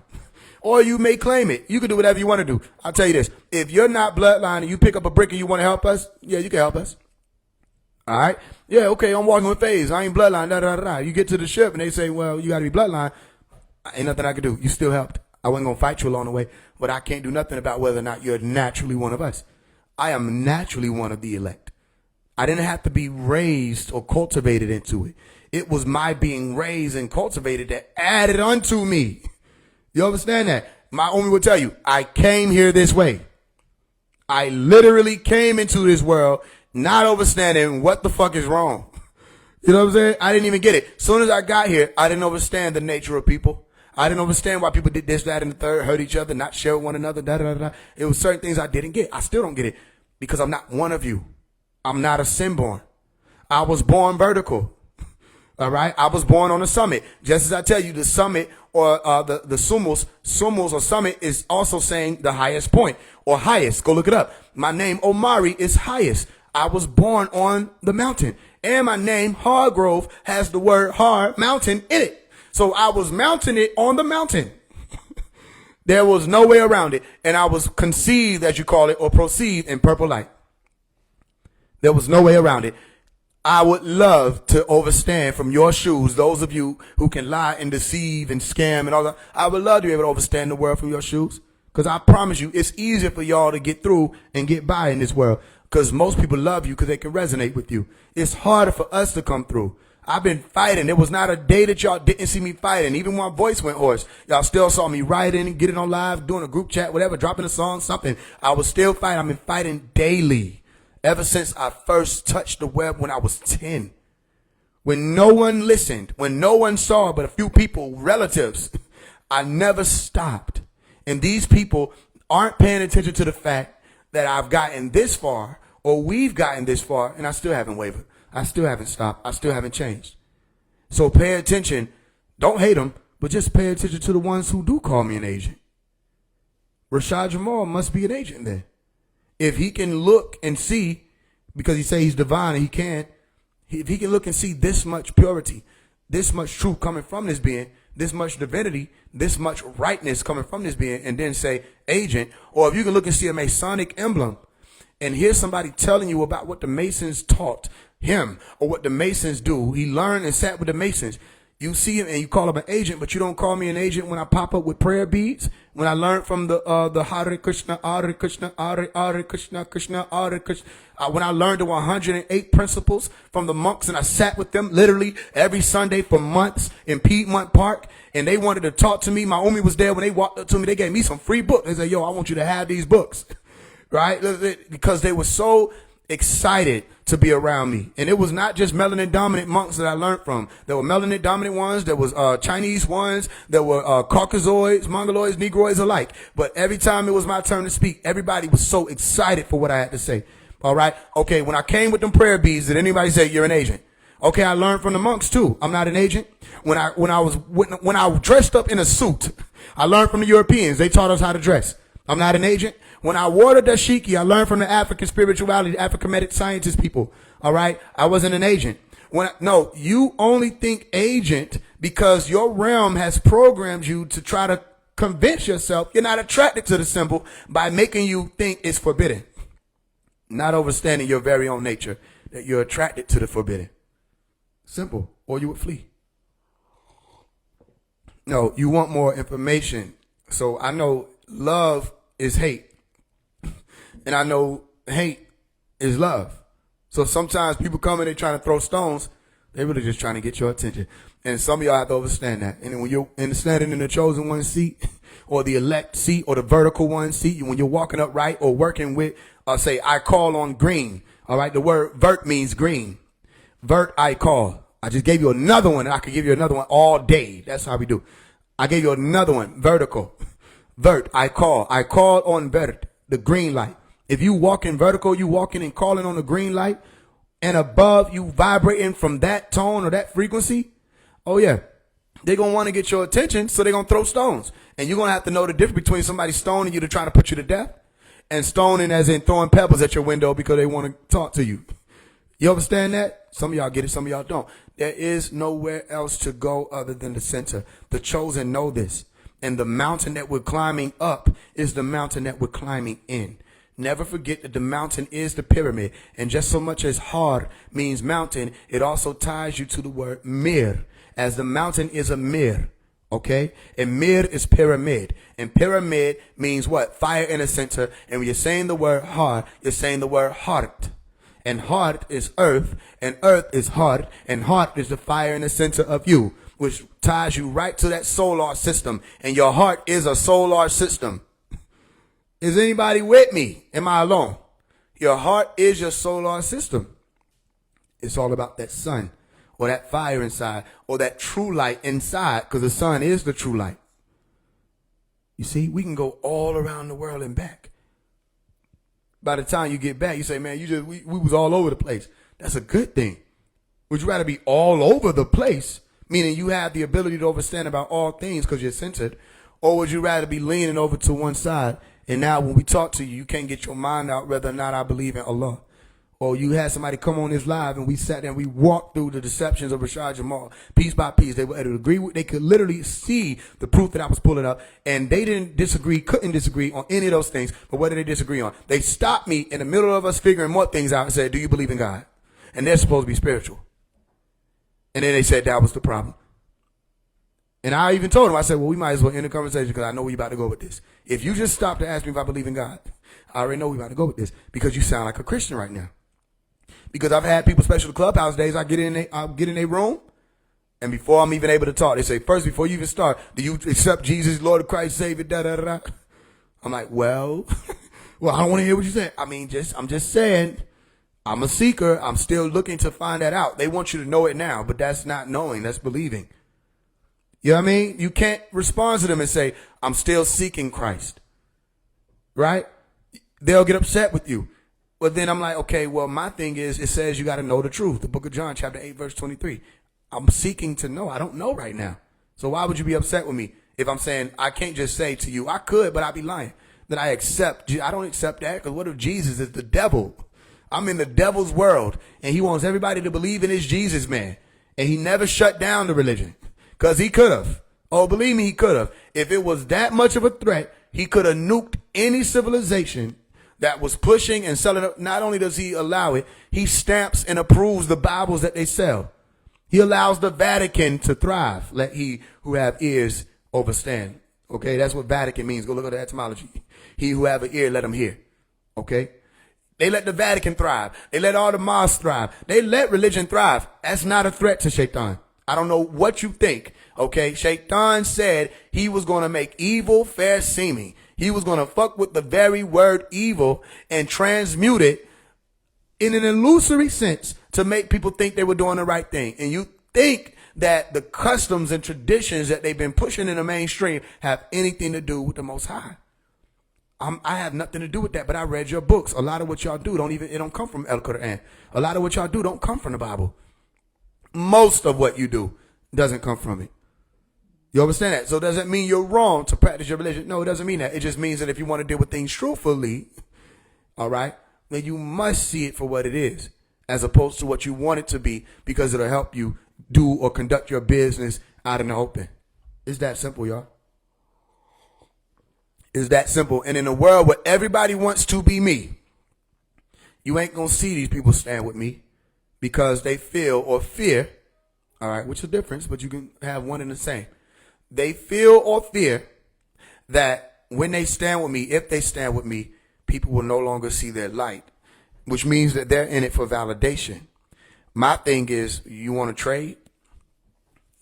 Or you may claim it. You can do whatever you want to do. I'll tell you this. If you're not bloodline and you pick up a brick and you want to help us, yeah, you can help us. All right? Yeah, okay, I'm walking with Faise. I ain't bloodline. Da, da, da, da. You get to the ship and they say, well, you got to be bloodline. Ain't nothing I can do. You still helped. I wasn't going to fight you along the way, but I can't do nothing about whether or not you're naturally one of us. I am naturally one of the elect. I didn't have to be raised or cultivated into it. It was my being raised and cultivated that added unto me. You understand that? My Omi will tell you, I came here this way. I literally came into this world not understanding what the fuck is wrong. You know what I'm saying? I didn't even get it. As soon as I got here, I didn't understand the nature of people. I didn't understand why people did this, that, and the third, hurt each other, not share with one another, da, da, da, da. It was certain things I didn't get. I still don't get it because I'm not one of you. I'm not a sin-born. I was born vertical. All right. I was born on a summit. Just as I tell you, the summit or the sumos or summit is also saying the highest point or highest. Go look it up. My name, Omari, is highest. I was born on the mountain. And my name, Hargrove, has the word hard mountain in it. So I was mounting it on the mountain. There was no way around it. And I was conceived, as you call it, or proceed in purple light. There was no way around it. I would love to overstand from your shoes, those of you who can lie and deceive and scam and all that. I would love to be able to overstand the world from your shoes. Because I promise you, it's easier for y'all to get through and get by in this world. Because most people love you because they can resonate with you. It's harder for us to come through. I've been fighting. There was not a day that y'all didn't see me fighting. Even when my voice went hoarse, y'all still saw me writing, getting on live, doing a group chat, whatever, dropping a song, something. I was still fighting. I've been fighting daily. Ever since I first touched the web when I was 10. When no one listened, when no one saw but a few people, relatives, I never stopped. And these people aren't paying attention to the fact that I've gotten this far or we've gotten this far and I still haven't wavered. I still haven't stopped. I still haven't changed. So pay attention. Don't hate them, but just pay attention to the ones who do call me an agent. Rashad Jamal must be an agent then. If he can look and see, because he say he's divine and he can, if he can look and see this much purity, this much truth coming from this being, this much divinity, this much rightness coming from this being, and then say agent, or if you can look and see a Masonic emblem and hear somebody telling you about what the Masons taught him or what the Masons do, he learned and sat with the Masons. You see him and you call him an agent, but you don't call me an agent when I pop up with prayer beads. When I learned from the Hare Krishna, Hare Krishna, Hare Krishna, Krishna, Hare Krishna. When I learned the 108 principles from the monks and I sat with them literally every Sunday for months in Piedmont Park. And they wanted to talk to me. My Omi was there when they walked up to me. They gave me some free books. They said, yo, I want you to have these books. Right? Because they were so excited to be around me. And it was not just melanin dominant monks that I learned from. There were melanin dominant ones. There was Chinese ones. There were Caucasoids, Mongoloids, Negroids alike. But every time it was my turn to speak, everybody was so excited for what I had to say. All right. Okay. When I came with them prayer beads, did anybody say you're an agent? Okay. I learned from the monks too. I'm not an agent. When I dressed up in a suit, I learned from the Europeans. They taught us how to dress. I'm not an agent. When I watered dashiki, I learned from the African spirituality, African medic scientist people. All right. I wasn't an agent. No, you only think agent because your realm has programmed you to try to convince yourself you're not attracted to the symbol by making you think it's forbidden. Not understanding your very own nature, that you're attracted to the forbidden. Simple. Or you would flee. No, you want more information. So I know love is hate. And I know hate is love. So sometimes people come in and trying to throw stones. They're really just trying to get your attention. And some of y'all have to understand that. And when you're standing in the chosen one seat or the elect seat or the vertical one seat, when you're walking upright or working with, say, I call on green. All right. The word vert means green. Vert, I call. I just gave you another one, and I could give you another one all day. That's how we do. I gave you another one, vertical. Vert, I call. I call on vert, the green light. If you walk in vertical, you walking and calling on the green light, and above you vibrating from that tone or that frequency, oh yeah, they're going to want to get your attention, so they're going to throw stones. And you're going to have to know the difference between somebody stoning you to try to put you to death and stoning as in throwing pebbles at your window because they want to talk to you. You understand that? Some of y'all get it, some of y'all don't. There is nowhere else to go other than the center. The chosen know this. And the mountain that we're climbing up is the mountain that we're climbing in. Never forget that the mountain is the pyramid. And just so much as har means mountain, it also ties you to the word mir, as the mountain is a mir. Okay? And mir is pyramid. And pyramid means what? Fire in the center. And when you're saying the word har, you're saying the word heart. And heart is earth, and earth is heart, and heart is the fire in the center of you, which ties you right to that solar system. And your heart is a solar system. Is anybody with me? Am I alone? Your heart is your solar system. It's all about that sun, or that fire inside, or that true light inside, because the sun is the true light. You see, we can go all around the world and back. By the time you get back, you say, man, we was all over the place. That's a good thing. Would you rather be all over the place, meaning you have the ability to understand about all things because you're centered, or would you rather be leaning over to one side, and now when we talk to you, you can't get your mind out whether or not I believe in Allah? Or you had somebody come on this live and we sat there and we walked through the deceptions of Rashad Jamal piece by piece. They would agree with, they could literally see the proof that I was pulling up, and they couldn't disagree on any of those things. But what did they disagree on? They stopped me in the middle of us figuring more things out and said, do you believe in God? And they're supposed to be spiritual. And then they said that was the problem. And I even told them, I said, well, we might as well end the conversation because I know we're about to go with this. If you just stop to ask me if I believe in God, I already know we're about to go with this because you sound like a Christian right now. Because I've had people, especially the clubhouse days, I get in their room, and before I'm even able to talk, they say, first, before you even start, do you accept Jesus, Lord of Christ, Savior, da-da-da-da? I'm like, well, I don't want to hear what you say. I mean, I'm just saying, I'm a seeker. I'm still looking to find that out. They want you to know it now, but that's not knowing. That's believing. You know what I mean? You can't respond to them and say, I'm still seeking Christ. Right? They'll get upset with you. But then I'm like, okay, well, my thing is, it says you got to know the truth. The book of John, chapter 8, verse 23. I'm seeking to know. I don't know right now. So why would you be upset with me if I'm saying I can't just say to you, I could, but I'd be lying, that I accept. I don't accept that, because what if Jesus is the devil? I'm in the devil's world, and he wants everybody to believe in his Jesus, man. And he never shut down the religion, because he could have. Oh, believe me, he could have. If it was that much of a threat, he could have nuked any civilization that was pushing and selling it. Not only does he allow it, he stamps and approves the Bibles that they sell. He allows the Vatican to thrive. Let he who have ears overstand. Okay, that's what Vatican means. Go look at the etymology. He who have an ear, let him hear. Okay, they let the Vatican thrive. They let all the mosques thrive. They let religion thrive. That's not a threat to Shaitan. I don't know what you think. Okay, Shaitan said he was going to make evil fair seeming. He was going to fuck with the very word evil and transmute it in an illusory sense to make people think they were doing the right thing. And you think that the customs and traditions that they've been pushing in the mainstream have anything to do with the Most High. I have nothing to do with that, but I read your books. A lot of what y'all do it don't come from El Quran. A lot of what y'all do don't come from the Bible. Most of what you do doesn't come from it. You understand that? So it doesn't mean you're wrong to practice your religion. No, it doesn't mean that. It just means that if you want to deal with things truthfully, all right, then you must see it for what it is, as opposed to what you want it to be, because it'll help you do or conduct your business out in the open. It's that simple, y'all. It's that simple. And in a world where everybody wants to be me, you ain't going to see these people stand with me because they feel or fear, all right, which is a difference, but you can have one and the same. They feel or fear that when they stand with me, if they stand with me, people will no longer see their light, which means that they're in it for validation. My thing is, you want to trade?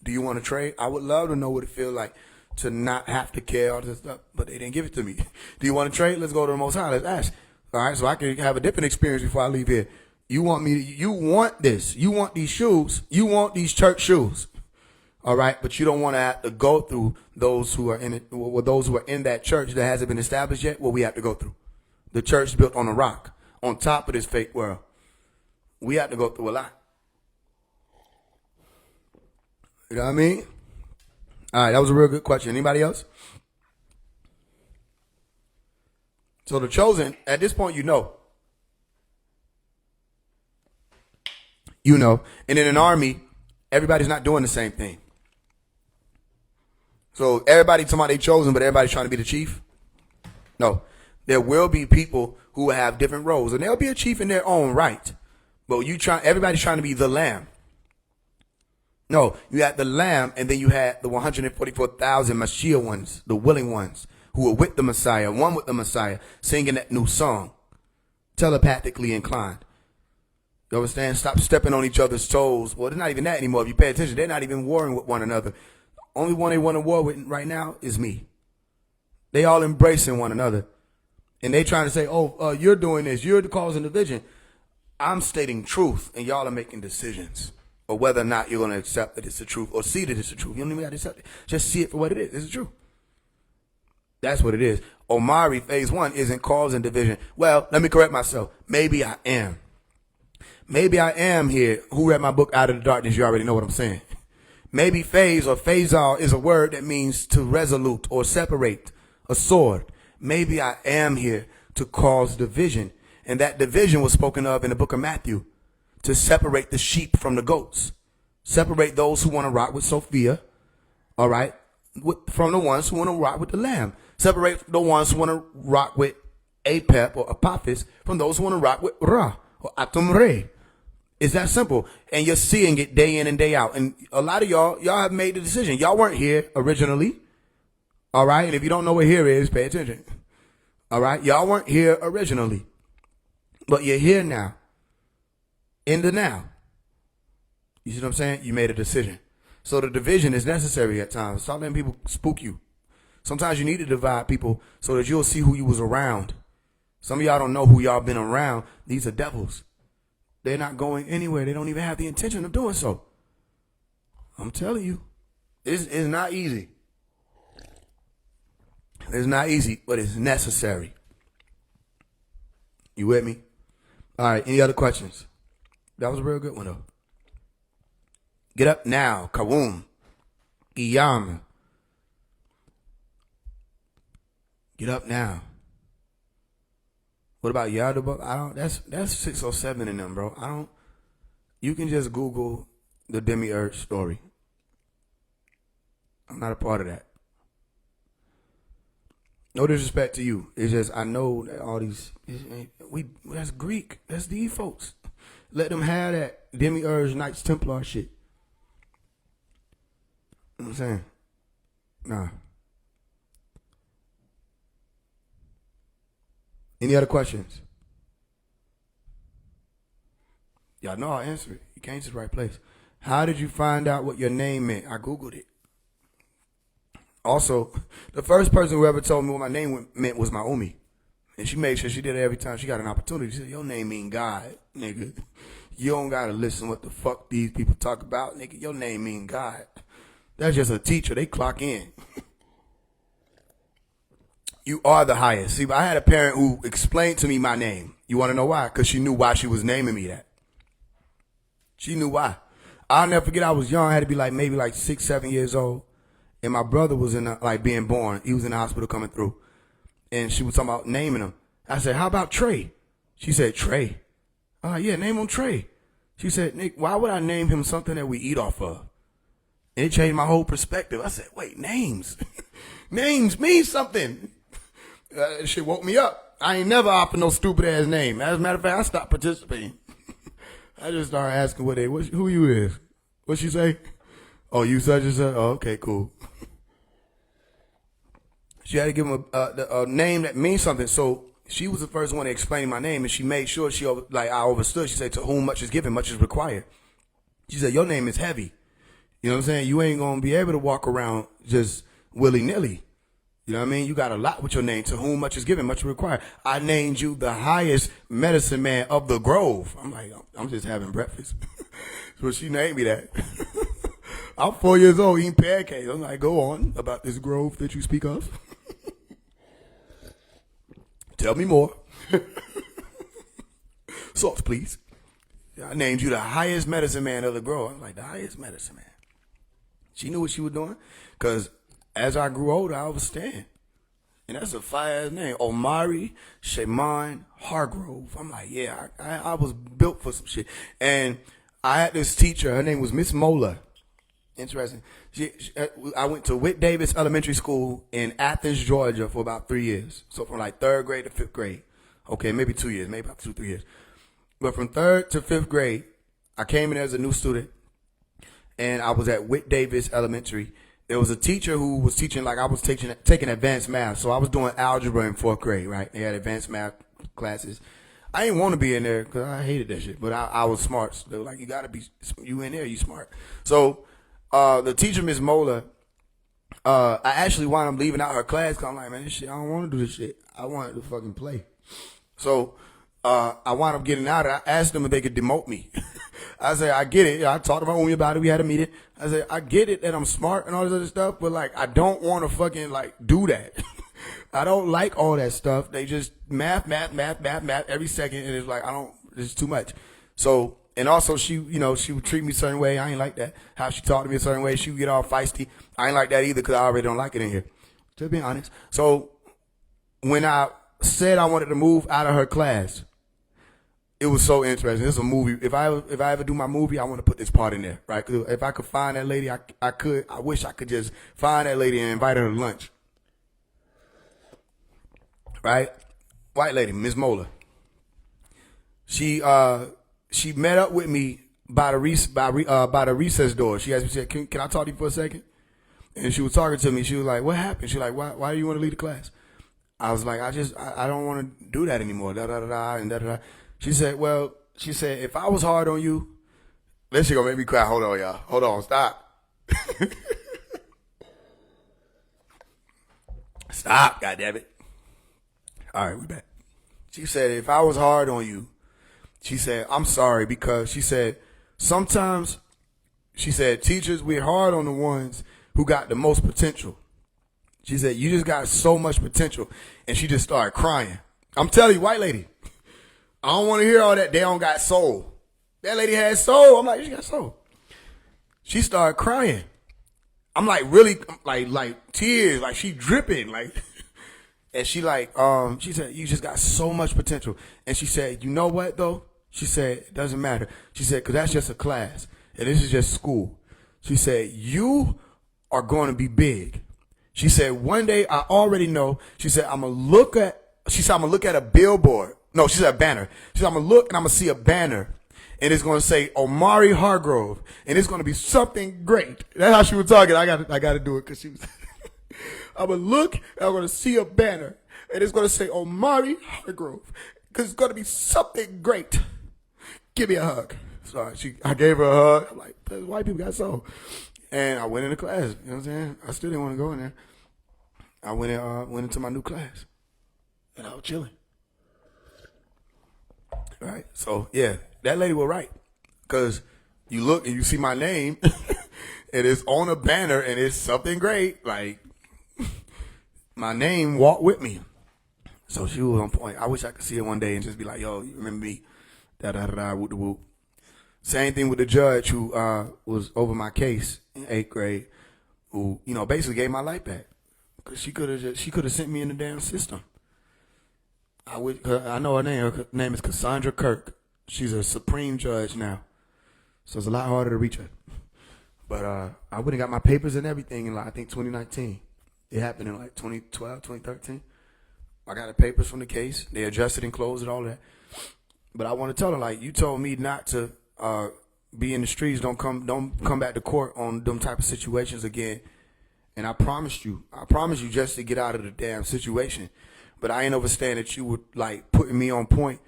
Do you want to trade? I would love to know what it feels like to not have to care all this stuff, but they didn't give it to me. Do you want to trade? Let's go to the Most High. Let's ask. All right, so I can have a different experience before I leave here. You want this. You want these shoes. You want these church shoes. All right, but you don't want to have to go through those who are in it, or those who are in that church that hasn't been established yet. What we have to go through. The church built on a rock, on top of this fake world. We have to go through a lot. You know what I mean? All right, that was a real good question. Anybody else? So the chosen, at this point, you know. You know. And in an army, everybody's not doing the same thing. So everybody talking about they chosen, but everybody's trying to be the chief? No. There will be people who have different roles, and they'll be a chief in their own right. But everybody's trying to be the lamb. No, you had the lamb, and then you had the 144,000 Mashiach ones, the willing ones, who were with the Messiah, one with the Messiah, singing that new song, telepathically inclined. You understand? Stop stepping on each other's toes. Well, it's not even that anymore. If you pay attention, they're not even warring with one another. Only one they want to war with right now is me. They all embracing one another. And they trying to say, you're doing this. You're causing division. I'm stating truth, and y'all are making decisions. Or whether or not you're going to accept that it's the truth or see that it's the truth. You don't even got to accept it. Just see it for what it is. It's the truth. That's what it is. Omari, Faise One, isn't causing division. Well, let me correct myself. Maybe I am. Maybe I am here. Who read my book, Out of the Darkness? You already know what I'm saying. Maybe phase or phasal is a word that means to resolute or separate, a sword. Maybe I am here to cause division. And that division was spoken of in the book of Matthew, to separate the sheep from the goats. Separate those who want to rock with Sophia, all right, from the ones who want to rock with the lamb. Separate the ones who want to rock with Apep or Apophis from those who want to rock with Ra or Atum Re. It's that simple. And you're seeing it day in and day out. And a lot of y'all have made the decision. Y'all weren't here originally. All right. And if you don't know what here is, pay attention. All right. Y'all weren't here originally, but you're here now. In the now. You see what I'm saying? You made a decision. So the division is necessary at times. Stop letting people spook you. Sometimes you need to divide people so that you'll see who you was around. Some of y'all don't know who y'all been around. These are devils. They're not going anywhere. They don't even have the intention of doing so. I'm telling you, it's not easy. It's not easy, but it's necessary. You with me? All right. Any other questions? That was a real good one, though. Get up now. Kawum. Iyam. Get up now. What about Yardabuk? That's 607 in them, bro. You can just Google the Demiurge story. I'm not a part of that. No disrespect to you. It's just, I know that all these, that's Greek. That's these folks. Let them have that Demiurge Knights Templar shit. You know what I'm saying? Nah. Any other questions? Y'all know I'll answer it. You came to the right place. How did you find out what your name meant? I Googled it. Also, the first person who ever told me what my name meant was my Umi. And she made sure she did it every time she got an opportunity. She said, your name mean God, nigga. You don't got to listen what the fuck these people talk about, nigga. Your name mean God. That's just a teacher. They clock in. You are the highest. See, I had a parent who explained to me my name. You want to know why? Because she knew why she was naming me that. She knew why. I'll never forget, I was young. I had to be maybe 6, 7 years old. and my brother was in like being born. He was in the hospital coming through, and she was talking about naming him. I said, "How about Trey?" She said, "Trey." Yeah, name him Trey. She said, "Nick, why would I name him something that we eat off of?" And it changed my whole perspective. I said, "Wait, names, names mean something." Shit woke me up. I ain't never opted no stupid ass name. As a matter of fact, I stopped participating. I just started asking who you is. What she say? Oh, you such and such? Oh, okay, cool. She had to give him a name that means something. So she was the first one to explain my name, and she made sure I understood. She said, "To whom much is given, much is required." She said, "Your name is heavy. You know what I'm saying? You ain't gonna be able to walk around just willy nilly. You know what I mean? You got a lot with your name. To whom much is given, much is required. I named you the highest medicine man of the Grove." I'm like, I'm just having breakfast. So she named me that. I'm 4 years old eating pancakes. I'm like, "Go on about this grove that you speak of. Tell me more." Sauce, please. I named you the highest medicine man of the Grove. I was like, the highest medicine man. She knew what she was doing, because as I grew older, I was staying. And that's a fire-ass name. Omari Shaman Hargrove. I'm like, yeah, I was built for some shit. And I had this teacher. Her name was Miss Mola. Interesting. I went to Whit Davis Elementary School in Athens, Georgia for about 3 years. So from like 3rd grade to 5th grade. Okay, maybe 2 years, maybe about 2-3 years. But from 3rd to 5th grade, I came in as a new student, and I was at Whit Davis Elementary. There was a teacher who was teaching, like I was taking advanced math. So I was doing algebra in 4th grade, right? They had advanced math classes. I didn't want to be in there because I hated that shit, but I was smart. So they were like, you in there, you smart. So the teacher, Miss Mola, I actually wound up leaving out her class because I'm like, man, this shit, I don't want to do this shit. I wanted to fucking play. So I wound up getting out. I asked them if they could demote me. I said, I get it. I talked to my homie about it. We had a meeting. I said, I get it that I'm smart and all this other stuff, but like, I don't want to fucking like do that. I don't like all that stuff. They just math every second, and it's like, it's too much. So, and also she would treat me a certain way. I ain't like that. How she talked to me a certain way. She would get all feisty. I ain't like that either because I already don't like it in here, to be honest. So when I said I wanted to move out of her class, it was so interesting. It's a movie. If I ever do my movie, I want to put this part in there, right? 'Cause if I could find that lady, I could. I wish I could just find that lady and invite her to lunch. Right? White lady, Miss Mola. She met up with me by the recess door. She asked me, she said, can I talk to you for a second? And she was talking to me. She was like, "What happened?" She was like, why do you want to leave the class? I was like, I don't want to do that anymore. Da da da da and da da da. She said, if I was hard on you, this shit gonna make me cry. Hold on, y'all. Hold on, stop. Stop, goddammit. All right, we back. She said, if I was hard on you, she said, I'm sorry, because she said, sometimes, she said, teachers, we're hard on the ones who got the most potential. She said, you just got so much potential. And she just started crying. I'm telling you, white lady, I don't want to hear all that. They don't got soul. That lady had soul. I'm like, she got soul. She started crying. I'm like, really, like tears, like she dripping, like, and she like, she said, you just got so much potential. And she said, you know what though? She said, it doesn't matter. She said, cause that's just a class and this is just school. She said, you are going to be big. She said, one day I already know. She said, I'm gonna look at a billboard. No, she said a banner. She said, I'm gonna look and I'm gonna see a banner. And it's gonna say Omari Hargrove. And it's gonna be something great. That's how she was talking. I gotta do it because she was I'm gonna look and I'm gonna see a banner. And it's gonna say Omari Hargrove. Because it's gonna be something great. Give me a hug. So I gave her a hug. I'm like, white people got soul. And I went into class. You know what I'm saying? I still didn't want to go in there. I went into my new class. And I was chilling. Right? So, yeah, that lady was right. Because you look and you see my name, and it's on a banner, and it's something great. Like, my name walked with me. So she was on point. I wish I could see her one day and just be like, yo, you remember me? Da-da-da-da, whoop-de-whoop. Same thing with the judge who was over my case in 8th grade. who, basically gave my life back. Cause she could have sent me in the damn system. I know her name. Her name is Cassandra Kirk. She's a Supreme Judge now, so it's a lot harder to reach her. But I went and got my papers and everything in I think 2019. It happened in 2012, 2013. I got the papers from the case. They adjusted and closed it, all that. But I want to tell her, you told me not to be in the streets. Don't come back to court on them type of situations again. And I promised you just to get out of the damn situation. But I ain't understand that you were putting me on point,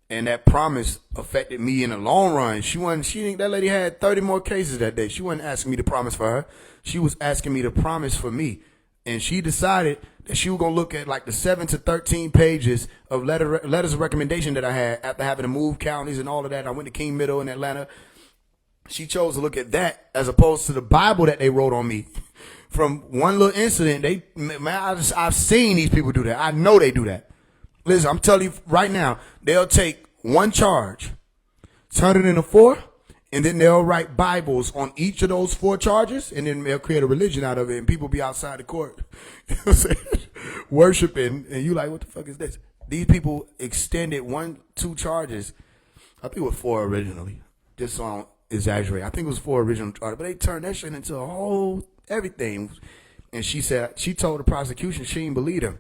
and that promise affected me in the long run. That lady had 30 more cases that day. She wasn't asking me to promise for her. She was asking me to promise for me. And she decided that she was going to look at the 7 to 13 pages of letters of recommendation that I had after having to move counties and all of that. I went to King Middle in Atlanta. She chose to look at that as opposed to the Bible that they wrote on me. From one little incident, I've seen these people do that. I know they do that. Listen, I'm telling you right now, they'll take one charge, turn it into 4, and then they'll write Bibles on each of those 4 charges, and then they'll create a religion out of it, and people be outside the court, worshiping, and you what the fuck is this? These people extended 2 charges. I think it was 4 originally, just so I don't exaggerate. I think it was 4 original charges, but they turned that shit into a whole everything. And she told the prosecution she didn't believe him.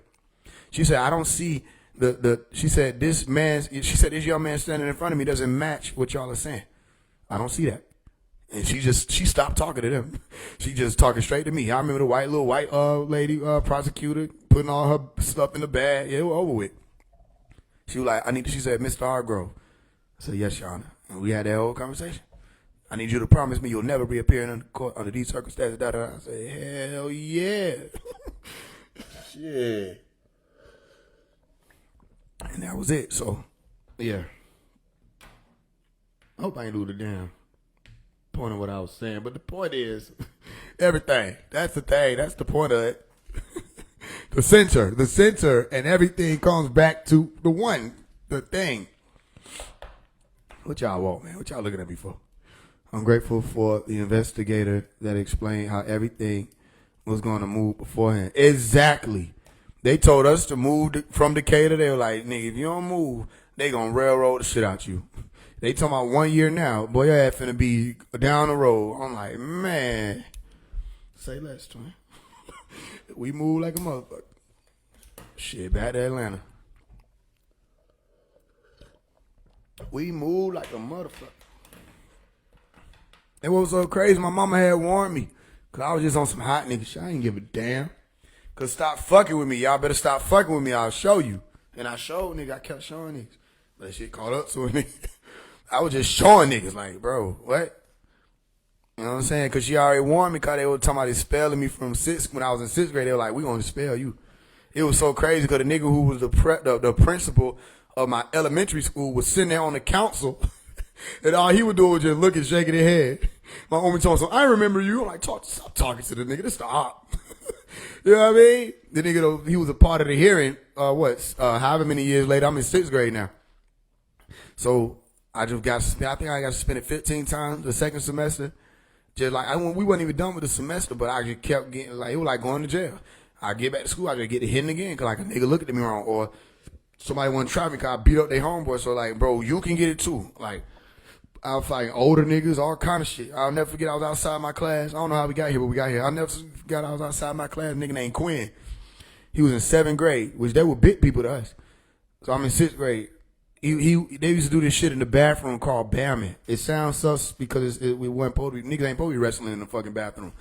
She said, I don't see she said, this young man standing in front of me doesn't match what y'all are saying. I don't see that. And she stopped talking to them. She just talking straight to me. I remember the little white lady prosecutor putting all her stuff in the bag. Yeah, it was over with. She was she said, Mr. Hargrove. I said, yes, Your Honor. And we had that whole conversation. I need you to promise me you'll never be appearing in court under these circumstances. I said, hell yeah. Shit. And that was it. So, yeah. I hope I ain't lose the damn point of what I was saying. But the point is, everything. That's the thing. That's the point of it. The center, and everything comes back to the thing. What y'all want, man? What y'all looking at me for? I'm grateful for the investigator that explained how everything was going to move beforehand. Exactly. They told us to move from Decatur. They were like, nigga, if you don't move, they going to railroad the shit out you. They talking about 1 year now. Boy, your ass finna be down the road. I'm like, man. Say less, twin. We move like a motherfucker. Shit, back to Atlanta. We move like a motherfucker. And what was so crazy, my mama had warned me. Because I was just on some hot nigga shit. I didn't give a damn. Because stop fucking with me. Y'all better stop fucking with me. I'll show you. And I showed niggas. I kept showing niggas. But that shit caught up to a nigga. I was just showing niggas bro, what? You know what I'm saying? Because she already warned me because they were talking about expelling me from when I was in 6th grade. They were like, we going to expel you. It was so crazy because the nigga who was the principal of my elementary school was sitting there on the council. And all he would do was just look and shaking his head. My homie told me, I remember you. I'm like, stop talking to the nigga. This the op. You know what I mean? The nigga, he was a part of the hearing, however many years later. I'm in 6th grade now. So I think I got suspended 15 times the second semester. Just we wasn't even done with the semester, but I just kept getting, it was like going to jail. I get back to school, I just get hit again because a nigga looked at me wrong, or somebody want to try me because I beat up their homeboy. So bro, you can get it too. I was fighting older niggas, all kind of shit. I'll never forget I was outside my class. I don't know how we got here, but we got here. I'll never forget I was outside my class, a nigga named Quinn. He was in 7th grade, which they were big people to us. So I'm in 6th grade. They used to do this shit in the bathroom called bamming. It sounds sus because we weren't supposed to be, niggas ain't supposed to be wrestling in the fucking bathroom.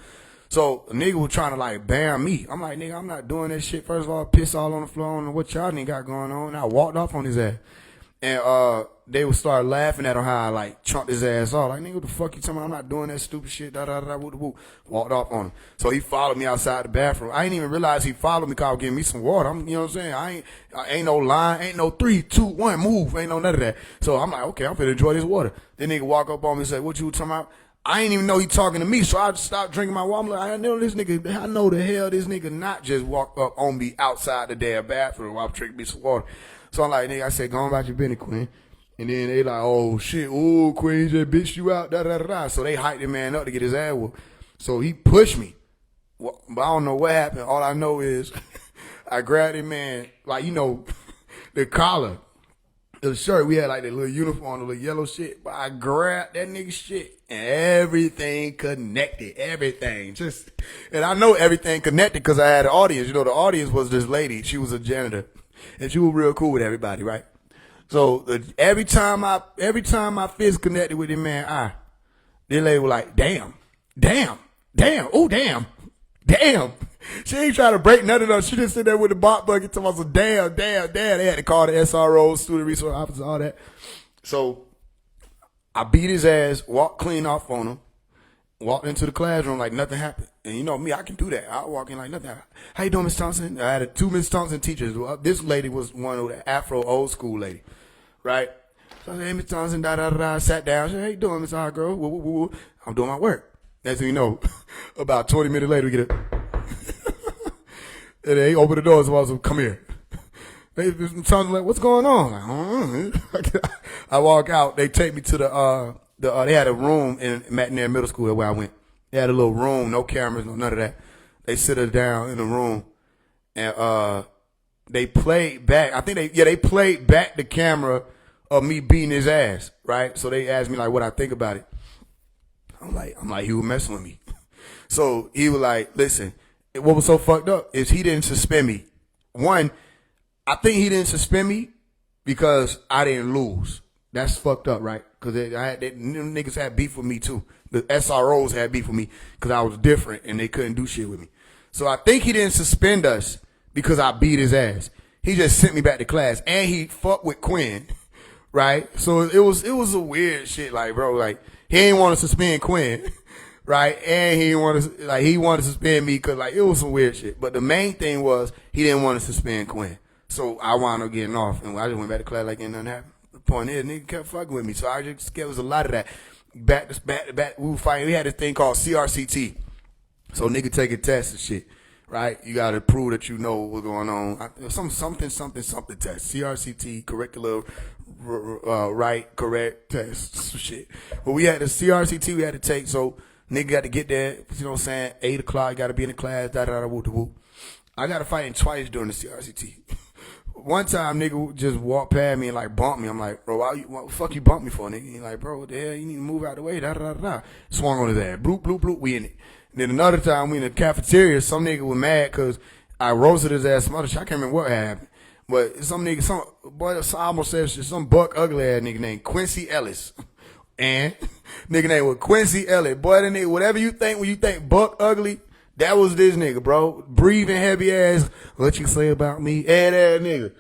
So a nigga was trying to bam me. I'm like, nigga, I'm not doing that shit. First of all, piss all on the floor. I don't know what y'all nigga got going on. And I walked off on his ass. And they would start laughing at him how I trumped his ass off. Like, nigga, what the fuck you talking about? I'm not doing that stupid shit. Woo. Walked off on him. So he followed me outside the bathroom. I didn't even realize he followed me because I was getting me some water. You know what I'm saying? I ain't no line, ain't no 3, 2, 1, move. Ain't no none of that. So I'm like, okay, I'm finna enjoy this water. Then nigga walk up on me and say, what you talking about? I ain't even know he talking to me, so I just stopped drinking my water. I'm like, I know the hell this nigga not just walk up on me outside the damn bathroom while I'm drinking me some water. So I'm like, nigga, I said, go on about your business, Quinn. And then they like, oh shit, oh Quinn just bitched you out, da da da da. So they hyped the man up to get his ass whooped. So he pushed me. But I don't know what happened. All I know is I grabbed him, man, like, the collar, the shirt. We had like the little uniform, the little yellow shit. But I grabbed that nigga shit and everything connected. Everything. And I know everything connected because I had an audience. The audience was this lady. She was a janitor. And she was real cool with everybody, right? So every time my fist connected with him, man, this lady was like, damn, oh damn. She ain't trying to break nothing up. She just sit there with the bot bucket talking about some damn. They had to call the SRO, student resource officer, all that. So I beat his ass, walked clean off on him, walked into the classroom like nothing happened. And you know me, I can do that. I walk in like nothing happened. How you doing, Miss Thompson? I had two Miss Thompson teachers. This lady was one of the Afro old school lady, right? So I said, hey, Miss Thompson, da. Sat down. She said, how you doing, Miss Hard Girl? Woo, woo, woo. I'm doing my work. Next thing you know, about 20 minutes later, we get a... and they open the doors and I was like, come here. They sounded like, what's going on? I walk out. They take me to they had a room in Matinee Middle School where I went. They had a little room, no cameras, no none of that. They sit us down in the room and they played back. I think they played back the camera of me beating his ass, right? So they asked me like what I think about it. I'm like, he was messing with me. So he was like, listen, what was so fucked up is he didn't suspend me. One, I think he didn't suspend me because I didn't lose. That's fucked up, right? Because niggas had beef with me too. The SROs had beef with me because I was different and they couldn't do shit with me. So I think he didn't suspend us because I beat his ass. He just sent me back to class and he fucked with Quinn, right? So it was a weird shit, like, bro, like, he ain't want to suspend Quinn, right? And he wanted to suspend me because like it was some weird shit. But the main thing was he didn't want to suspend Quinn. So I wound up getting off and I just went back to class like ain't nothing happened. The point is, nigga kept fucking with me. So I just there was a lot of that. Back to back, we were fighting. We had this thing called CRCT. So nigga taking tests and shit, right? You gotta prove that you know what's going on. Something test. CRCT, curricular right, correct test, shit. But we had the CRCT we had to take, so nigga got to get there, you know what I'm saying, 8 o'clock, got to be in the class, whoop. I got to fight him twice during the CRCT. One time, nigga just walked past me and like bumped me. I'm like, bro, what the fuck you bumped me for, nigga? He like, bro, what the hell, you need to move out the way, Swung on his ass, bloop, we in it. And then another time, we in the cafeteria, some nigga was mad because I roasted his ass some other shit. I can't remember what happened. But some I almost said shit, some buck ugly ass nigga named Quincy Ellis. And nigga named was Quincy Ellis. Boy, that nigga, whatever you think when you think buck ugly, that was this nigga, bro. Breathing heavy ass. What you say about me? Head ass nigga.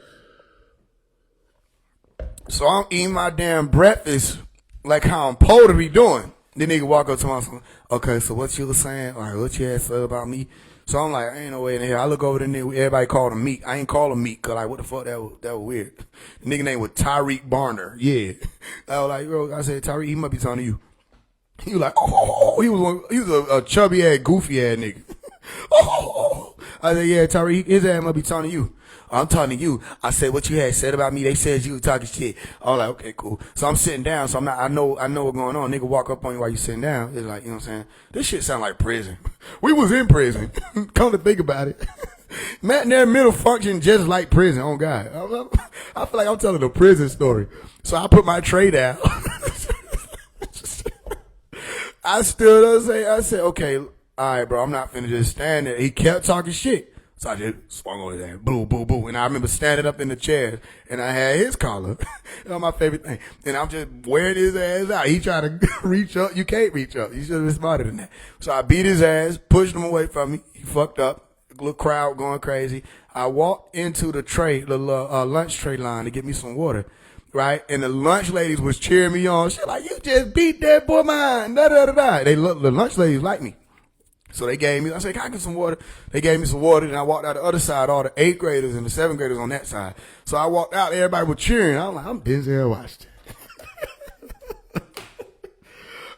So I'm eating my damn breakfast like how I'm supposed to be doing. The nigga walk up to me, okay, so what you was saying? All right, what you had to say about me? So I'm like, ain't no way in here. I look over the nigga, everybody called him Meek. I ain't call him Meek, cause like, what the fuck, that was weird. The nigga name was Tyreek Barner. Yeah. I was like, bro, I said, Tyreek, he must be talking to you. He was like, oh, he was a chubby ass, goofy ass nigga. Oh, I said, yeah, Tyreek, his ass must be talking to you. I'm talking to you. I said, what you had said about me, they said you was talking shit. I was like, okay, cool. So I'm sitting down, so I know what's going on. Nigga walk up on you while you sitting down. It's like, you know what I'm saying? This shit sound like prison. We was in prison. Come to think about it. Matinee Middle functioned just like prison, oh God. I feel like I'm telling a prison story. So I put my tray down. I stood up and I said, okay, all right, bro, I'm not finna just stand there. He kept talking shit. So I just swung on his ass, boo. And I remember standing up in the chair, and I had his collar. That was my favorite thing. And I'm just wearing his ass out. He tried to reach up. You can't reach up. You should have been smarter than that. So I beat his ass, pushed him away from me. He fucked up. A little crowd going crazy. I walked into the lunch tray line to get me some water, right? And the lunch ladies was cheering me on. She like, you just beat that boy mine. The lunch ladies like me. So they gave me, I said, can I get some water? They gave me some water, and I walked out the other side, all the 8th graders and the 7th graders on that side. So I walked out, everybody was cheering. I'm like, I'm Denzel Washington.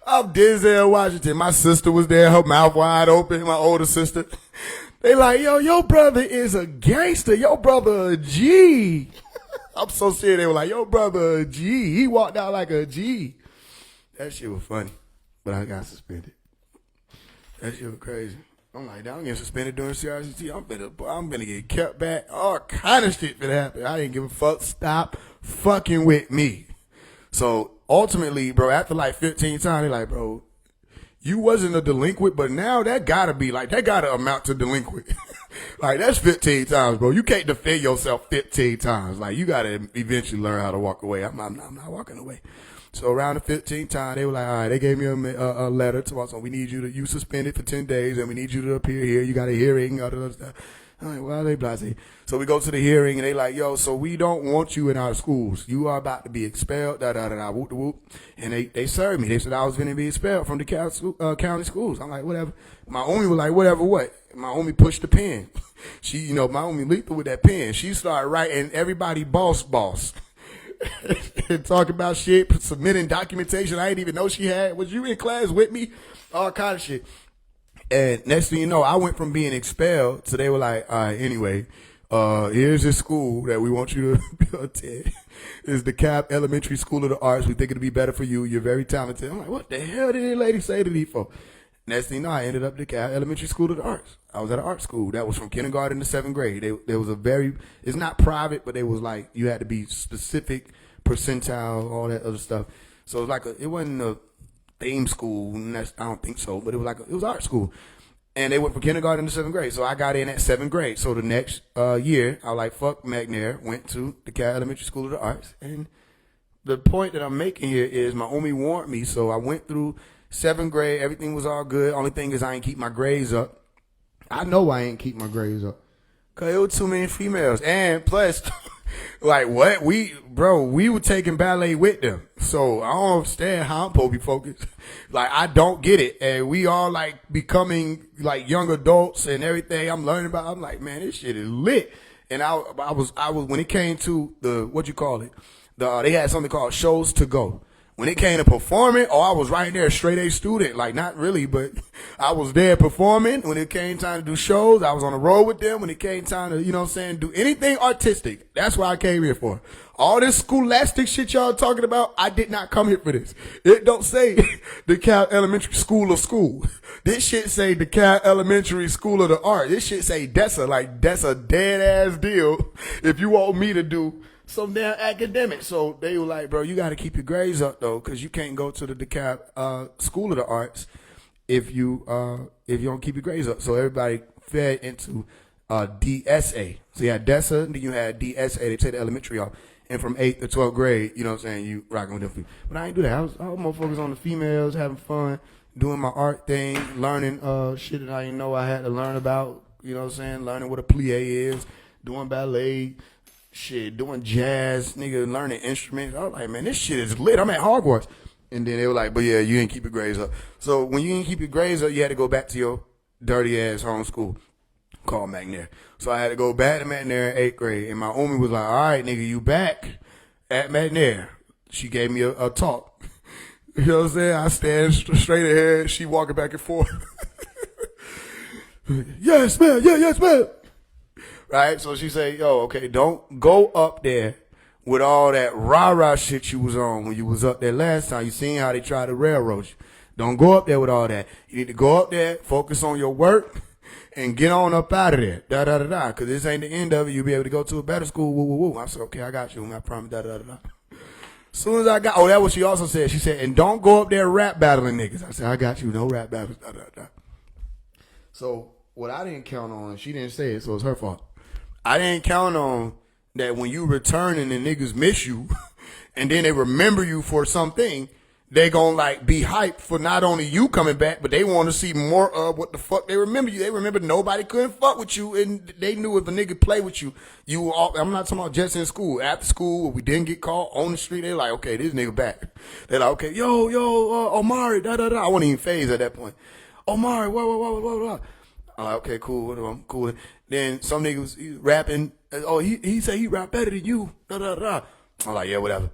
I'm Denzel Washington. My sister was there, her mouth wide open, my older sister. They like, yo, your brother is a gangster. Your brother a G. I'm so serious. They were like, your brother a G. He walked out like a G. That shit was funny, but I got suspended. That shit was crazy. I'm like, I'm getting suspended during CRCT. I'm gonna get kept back. All kind of shit finna happen. I didn't give a fuck. Stop fucking with me. So ultimately, bro, after like 15 times, they're like, bro, you wasn't a delinquent, but now that gotta amount to delinquent. Like, that's 15 times, bro. You can't defend yourself 15 times. Like, you gotta eventually learn how to walk away. I'm not walking away. So around the 15th time, they were like, all right, they gave me a letter to us. So we need you suspended for 10 days and we need you to appear here. You got a hearing. All that stuff. I'm like, well, they blasé. So we go to the hearing and they like, yo, so we don't want you in our schools. You are about to be expelled, whoop, whoop. And they served me. They said I was going to be expelled from the county schools. I'm like, whatever. My homie was like, whatever what? My homie pushed the pen. She, my homie lethal with that pen. She started writing everybody boss. And talking about shit, submitting documentation I didn't even know she had. Was you in class with me? All kind of shit. And next thing you know, I went from being expelled to they were like, all right, anyway, here's this school that we want you to attend. It's the Cap Elementary School of the Arts. We think it'll be better for you. You're very talented. I'm like, what the hell did this lady say to me for? Next thing you know, I ended up at the Cap Elementary School of the Arts. I was at an art school. That was from kindergarten to 7th grade. There was it's not private, but it was like, you had to be specific, percentile, all that other stuff. So it was like it wasn't a theme school. I don't think so, but it was art school. And they went from kindergarten to 7th grade. So I got in at 7th grade. So the next year, I was like, fuck McNair, went to the Cap Elementary School of the Arts. And the point that I'm making here is my homie warned me. So I went through 7th grade. Everything was all good. Only thing is I ain't keep my grades up. I know I ain't keep my grades up. Because there were too many females. And plus, like what? We were taking ballet with them. So I don't understand how I'm supposed to be focused. Like, I don't get it. And we all like becoming like young adults and everything I'm learning about. I'm like, man, this shit is lit. And I was when it came to they had something called shows to go. When it came to performing, I was right there, straight A student. Like, not really, but I was there performing. When it came time to do shows, I was on the road with them. When it came time to, do anything artistic, that's what I came here for. All this scholastic shit y'all talking about, I did not come here for this. It don't say the Cal Elementary School of School. This shit say the Cal Elementary School of the Art. This shit say DESA, like that's a dead ass deal if you want me to do some damn academic. So they were like, bro, you got to keep your grades up though, because you can't go to the DeKalb School of the Arts if you don't keep your grades up. So everybody fed into DSA. So you had DESA, then you had DSA. They take the elementary off, and from 8th to 12th grade, you know what I'm saying, you rocking with them people. But I ain't do that. I was more focused on the females, having fun, doing my art thing, learning shit that I didn't know I had to learn about. You know what I'm saying, learning what a plie is, doing ballet. Shit, doing jazz, nigga, learning instruments. I was like, man, this shit is lit. I'm at Hogwarts. And then they were like, but yeah, you didn't keep your grades up. So when you didn't keep your grades up, you had to go back to your dirty ass home school called McNair. So I had to go back to McNair in 8th grade. And my homie was like, all right, nigga, you back at McNair. She gave me a talk. You know what I'm saying? I stand straight ahead. She walking back and forth. Yes, man. Yeah, yes, man. Right? So she said, yo, okay, don't go up there with all that rah-rah shit you was on when you was up there last time. You seen how they tried to railroad you. Don't go up there with all that. You need to go up there, focus on your work, and get on up out of there. Da-da-da-da. Because this ain't the end of it. You'll be able to go to a better school. Woo, woo, woo. I said, okay, I got you. I promise. Da-da-da-da. As soon as I got, that's what she also said. She said, and don't go up there rap battling niggas. I said, I got you. No rap battles. Da-da-da. So what I didn't count on, she didn't say it, so it's her fault. I didn't count on that when you returning and niggas miss you and then they remember you for something, they gonna like be hyped for not only you coming back, but they want to see more of what the fuck they remember you. They remember nobody couldn't fuck with you, and they knew if a nigga play with you, you all, I'm not talking about just in school. After school, we didn't get caught on the street, they like, okay, this nigga back. They're like, okay, yo, Omari, da-da-da. I wasn't even phased at that point. Omari, whoa. I'm like, okay, cool, I'm cool. Then some niggas rapping, he said he rap better than you, da-da-da. I'm like, yeah, whatever.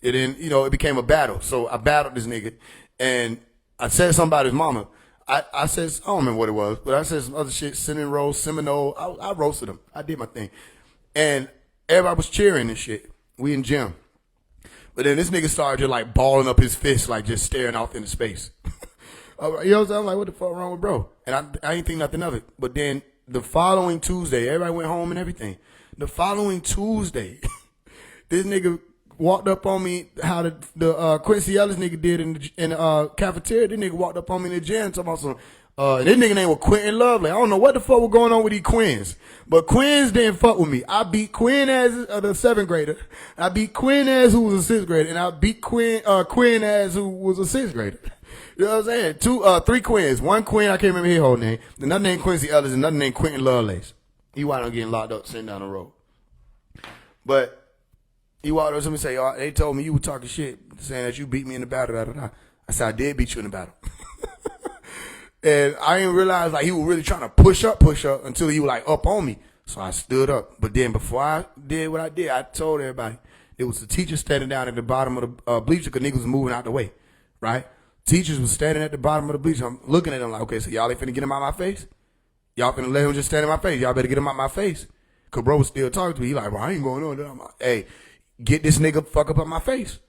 And then, it became a battle. So I battled this nigga, and I said something about his mama. I said, I don't remember what it was, but I said some other shit, cinnamon roll, Seminole. I roasted him. I did my thing. And everybody was cheering and shit. We in gym. But then this nigga started just like balling up his fist, like just staring off into space. You know what I'm saying? I'm like, what the fuck wrong with bro? And I ain't think nothing of it. But then the following Tuesday, everybody went home and everything. The following Tuesday, this nigga walked up on me how the Quincy Ellis nigga did in the cafeteria. This nigga walked up on me in the gym talking about some. This nigga name was Quentin Lovely. I don't know what the fuck was going on with these Quins. But Quins didn't fuck with me. I beat Quinn as the 7th grader. I beat Quinn as who was a 6th grader. And I beat Quinn as who was a 6th grader. You know what I'm saying? 3 Quins. One Quinn, I can't remember his whole name. Another name Quincy Ellis. Another name Quentin Lovelace. He wound up getting locked up sitting down the road. But he walked up to me and said, "Yo, they told me you were talking shit, saying that you beat me in the battle." Da, da, da. I said, "I did beat you in the battle." And I didn't realize like he was really trying to push up until he was like up on me. So I stood up. But then before I did what I did, I told everybody it was the teacher standing down at the bottom of the bleacher because niggas was moving out the way, right? Teachers was standing at the bottom of the bleacher. I'm looking at them like, okay, so y'all ain't finna get him out my face? Y'all finna let him just stand in my face? Y'all better get him out my face. Cause bro was still talking to me. He like, bro, I ain't going on there. I'm like, hey, get this nigga fuck up on my face.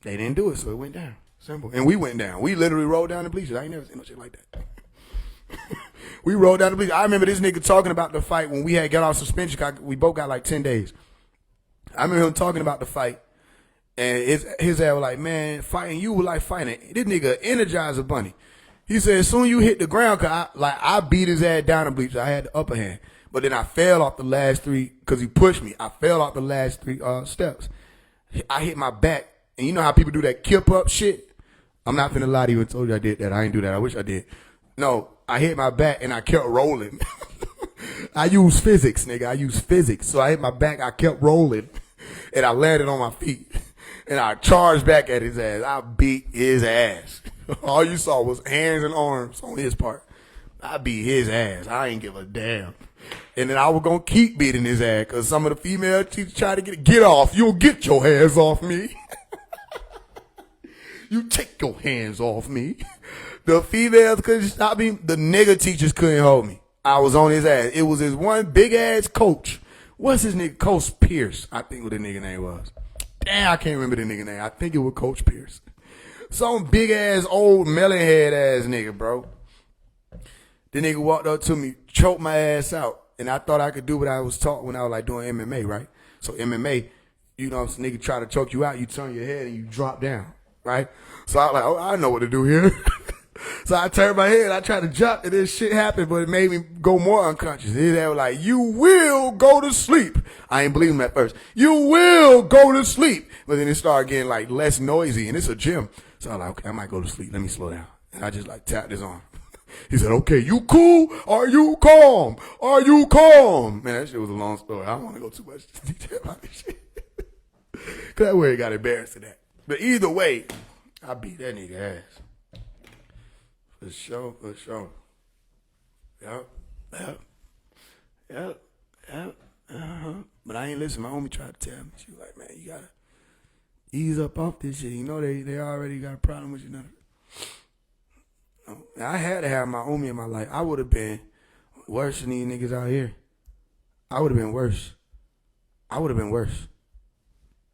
They didn't do it, so it went down. Simple. And we went down. We literally rolled down the bleachers. I ain't never seen no shit like that. We rolled down the bleachers. I remember this nigga talking about the fight when we had got off suspension. We both got like 10 days. I remember him talking about the fight. And his ass was like, man, fighting you was like fighting. This nigga Energizer Bunny. He said, as soon as you hit the ground, cause I beat his ass down the bleachers. I had the upper hand. But then I fell off the last 3, cause he pushed me. I fell off the last 3 steps. I hit my back. And you know how people do that kip up shit? I'm not finna lie to you and told you I did that. I ain't do that. I wish I did. No, I hit my back and I kept rolling. I use physics, nigga. I use physics. So I hit my back, I kept rolling, and I landed on my feet. And I charged back at his ass. I beat his ass. All you saw was hands and arms on his part. I beat his ass. I ain't give a damn. And then I was going to keep beating his ass because some of the female teachers tried to get off. You'll get your hands off me. You take your hands off me. The females couldn't stop me. The nigga teachers couldn't hold me. I was on his ass. It was his one big ass coach. What's his nigga? Coach Pierce, I think what the nigga name was. Damn, I can't remember the nigga name. I think it was Coach Pierce. Some big ass old melon head ass nigga, bro. The nigga walked up to me, choked my ass out, and I thought I could do what I was taught when I was like doing MMA, right? So MMA, you know, this nigga try to choke you out, you turn your head and you drop down. Right? So I was like, oh, I know what to do here. So I turned my head, I tried to jump, and this shit happened, but it made me go more unconscious. His dad was like, you will go to sleep. I ain't believe him at first. You will go to sleep. But then it started getting like less noisy, and it's a gym. So I was like, okay, I might go to sleep. Let me slow down. And I just like tapped his arm. He said, okay, you cool? Are you calm? Are you calm? Man, that shit was a long story. I don't want to go too much detail about this shit. Cause that way it got embarrassed to that. But either way, I beat that nigga ass. For sure, for sure. Yep. But I ain't listen. My homie tried to tell me. She was like, man, you gotta ease up off this shit. You know they already got a problem with you now. I had to have my homie in my life. I would have been worse than these niggas out here. I would have been worse.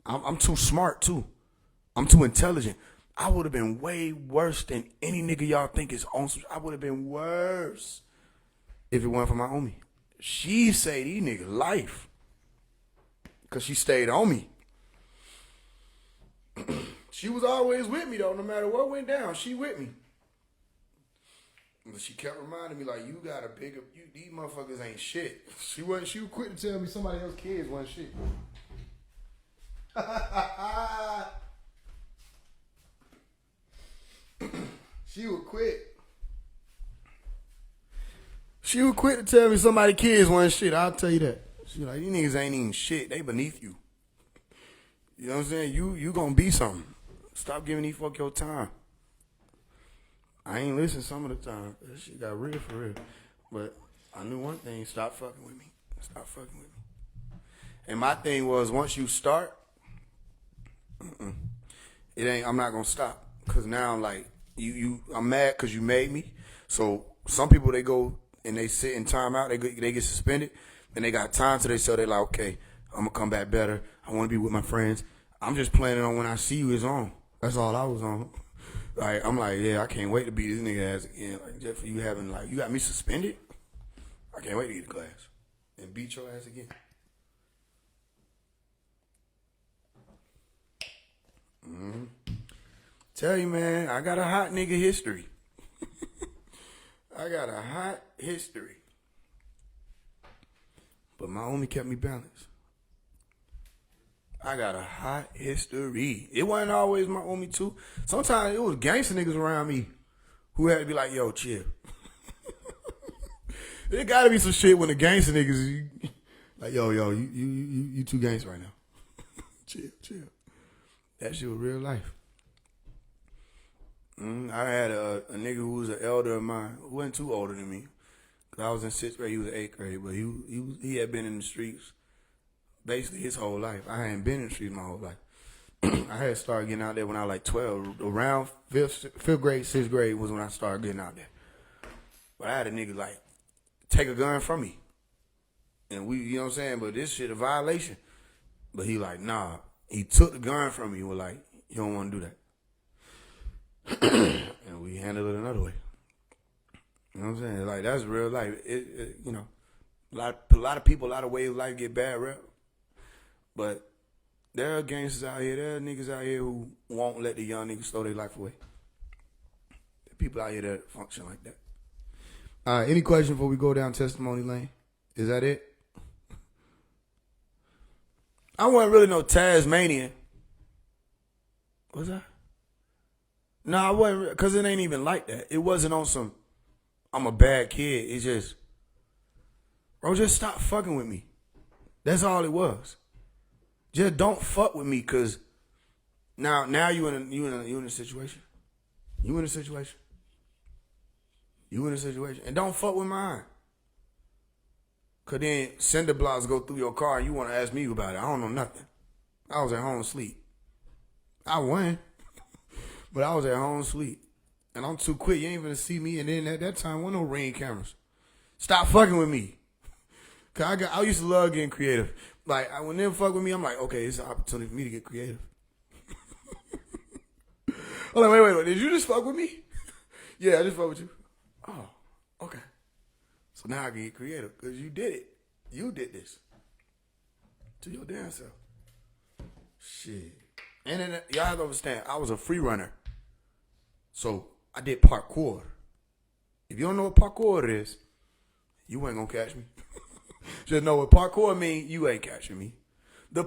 I'm too smart too. I'm too intelligent. I would have been way worse than any nigga y'all think is on. I would have been worse if it weren't for my homie. She saved these niggas life because she stayed on me. She was always with me though. No matter what went down, she with me. But she kept reminding me like, you got a bigger. These motherfuckers ain't shit. She was quick to tell me somebody else's kids wasn't shit. She would quit. She would quit to tell me somebody's kids wasn't shit. I'll tell you that. She like, these niggas ain't even shit. They beneath you. You know what I'm saying? You gonna be something. Stop giving these fuck your time. I ain't listen some of the time. That shit got real for real. But I knew one thing. Stop fucking with me. Stop fucking with me. And my thing was, once you start, I'm not gonna stop. Cause now I'm like, I'm mad cause you made me. So some people, they go and they sit in timeout, they get suspended, and they got time to themselves. They're like, okay, I'm gonna come back better. I wanna be with my friends. I'm just planning on when I see you is on. That's all I was on. Like, I'm like, yeah, I can't wait to beat this nigga ass again. Like, just for you having, like, you got me suspended? I can't wait to get the class and beat your ass again. Tell you, man, I got a hot nigga history. I got a hot history. But my homie kept me balanced. I got a hot history. It wasn't always my homie too. Sometimes it was gangster niggas around me who had to be like, yo, chill. There gotta be some shit when the gangster niggas like, yo, you too gangster right now. Chill. That shit was real life. I had a nigga who was an elder of mine, who wasn't too older than me. Cause I was in 6th grade, he was in 8th grade, but he had been in the streets basically his whole life. I hadn't been in the streets my whole life. I had started getting out there when I was like 12. Around 5th grade, 6th grade was when I started getting out there. But I had a nigga like take a gun from me. And we, you know what I'm saying? But this shit a violation. But he like, nah. He took the gun from me. He was like, you don't want to do that. And we handled it another way. You know what I'm saying? Like, that's real life. You know, a lot of people, a lot of ways of life get bad rep. But there are gangsters out here, there are niggas out here who won't let the young niggas throw their life away. There are people out here that function like that. All right, any questions before we go down testimony lane? Is that it? I wasn't really no Tasmanian. Was I? No, I wasn't, because it ain't even like that. It wasn't on some, I'm a bad kid. It's just, bro, just stop fucking with me. That's all it was. Just don't fuck with me, because now you in a situation. You in a situation. And don't fuck with mine. Because then cinder blocks go through your car and you want to ask me about it. I don't know nothing. I was at home asleep. I won. But I was at home asleep. And I'm too quick. You ain't gonna see me. And then at that time, wasn't no Ring cameras. Stop fucking with me. Cause I used to love getting creative. Like, when they fuck with me, I'm like, okay, it's an opportunity for me to get creative. I'm like, wait. Did you just fuck with me? Yeah, I just fuck with you. Oh, okay. So now I can get creative. Because you did it. You did this. To your damn self. Shit. And then y'all have to understand, I was a free runner. So I did parkour. If you don't know what parkour is, you ain't gonna catch me. Just know what parkour mean, you ain't catching me. The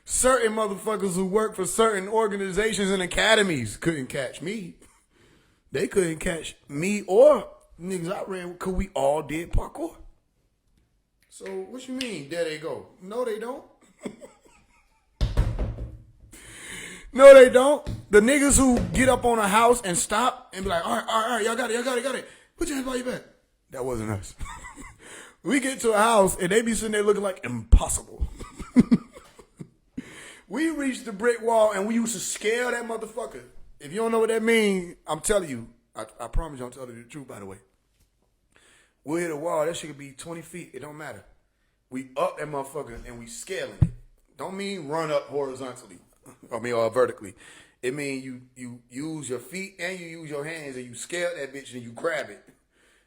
certain motherfuckers who work for certain organizations and academies couldn't catch me. They couldn't catch me or niggas I ran with, because we all did parkour. So what you mean, there they go? No, they don't. No, they don't. The niggas who get up on a house and stop and be like, all right, y'all got it. Put your hands by your back. That wasn't us. We get to a house and they be sitting there looking like impossible. We reached the brick wall and we used to scale that motherfucker. If you don't know what that means, I'm telling you. I promise you I'm telling you the truth, by the way. We hit a wall. That shit could be 20 feet. It don't matter. We up that motherfucker and we scaling it. Don't mean run up horizontally. Or vertically. It means you use your feet and you use your hands and you scale that bitch and you grab it.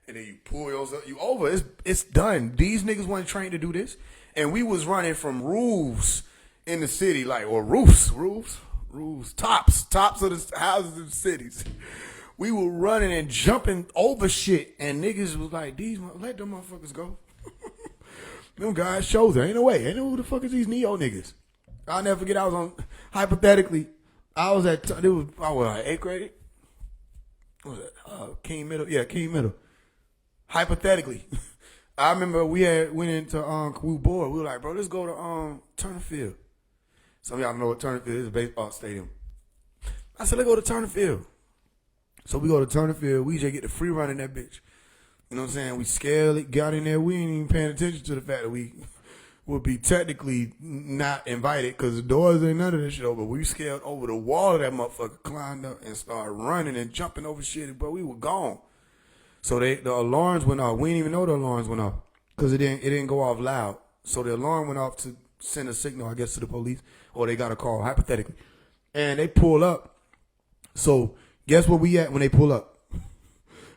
And then you pull yourself, you over. It's done. These niggas weren't trained to do this. And we was running from roofs in the city, like, or roofs, tops of the houses in the cities. We were running and jumping over shit. And niggas was like, let them motherfuckers go. Them guys shows there. Ain't no way. Ain't no who the fuck is these Neo niggas. I'll never forget, I was on, hypothetically, I was at 8th grade. What was that? King Middle. Yeah, King Middle. Hypothetically. I remember we went into, we bored. We were like, bro, let's go to, Turner Field. Some of y'all know what Turner Field is, a baseball stadium. I said, let's go to Turner Field. So we go to Turner Field. We just get the free run in that bitch. You know what I'm saying? We scaled it, got in there. We ain't even paying attention to the fact that we would be technically not invited because the doors ain't none of that shit over. We scaled over the wall of that motherfucker, climbed up and started running and jumping over shit, but we were gone. So the alarms went off. We didn't even know the alarms went off because it didn't go off loud. So the alarm went off to send a signal, I guess, to the police, or they got a call, hypothetically. and they pull up. So guess where we at when they pull up?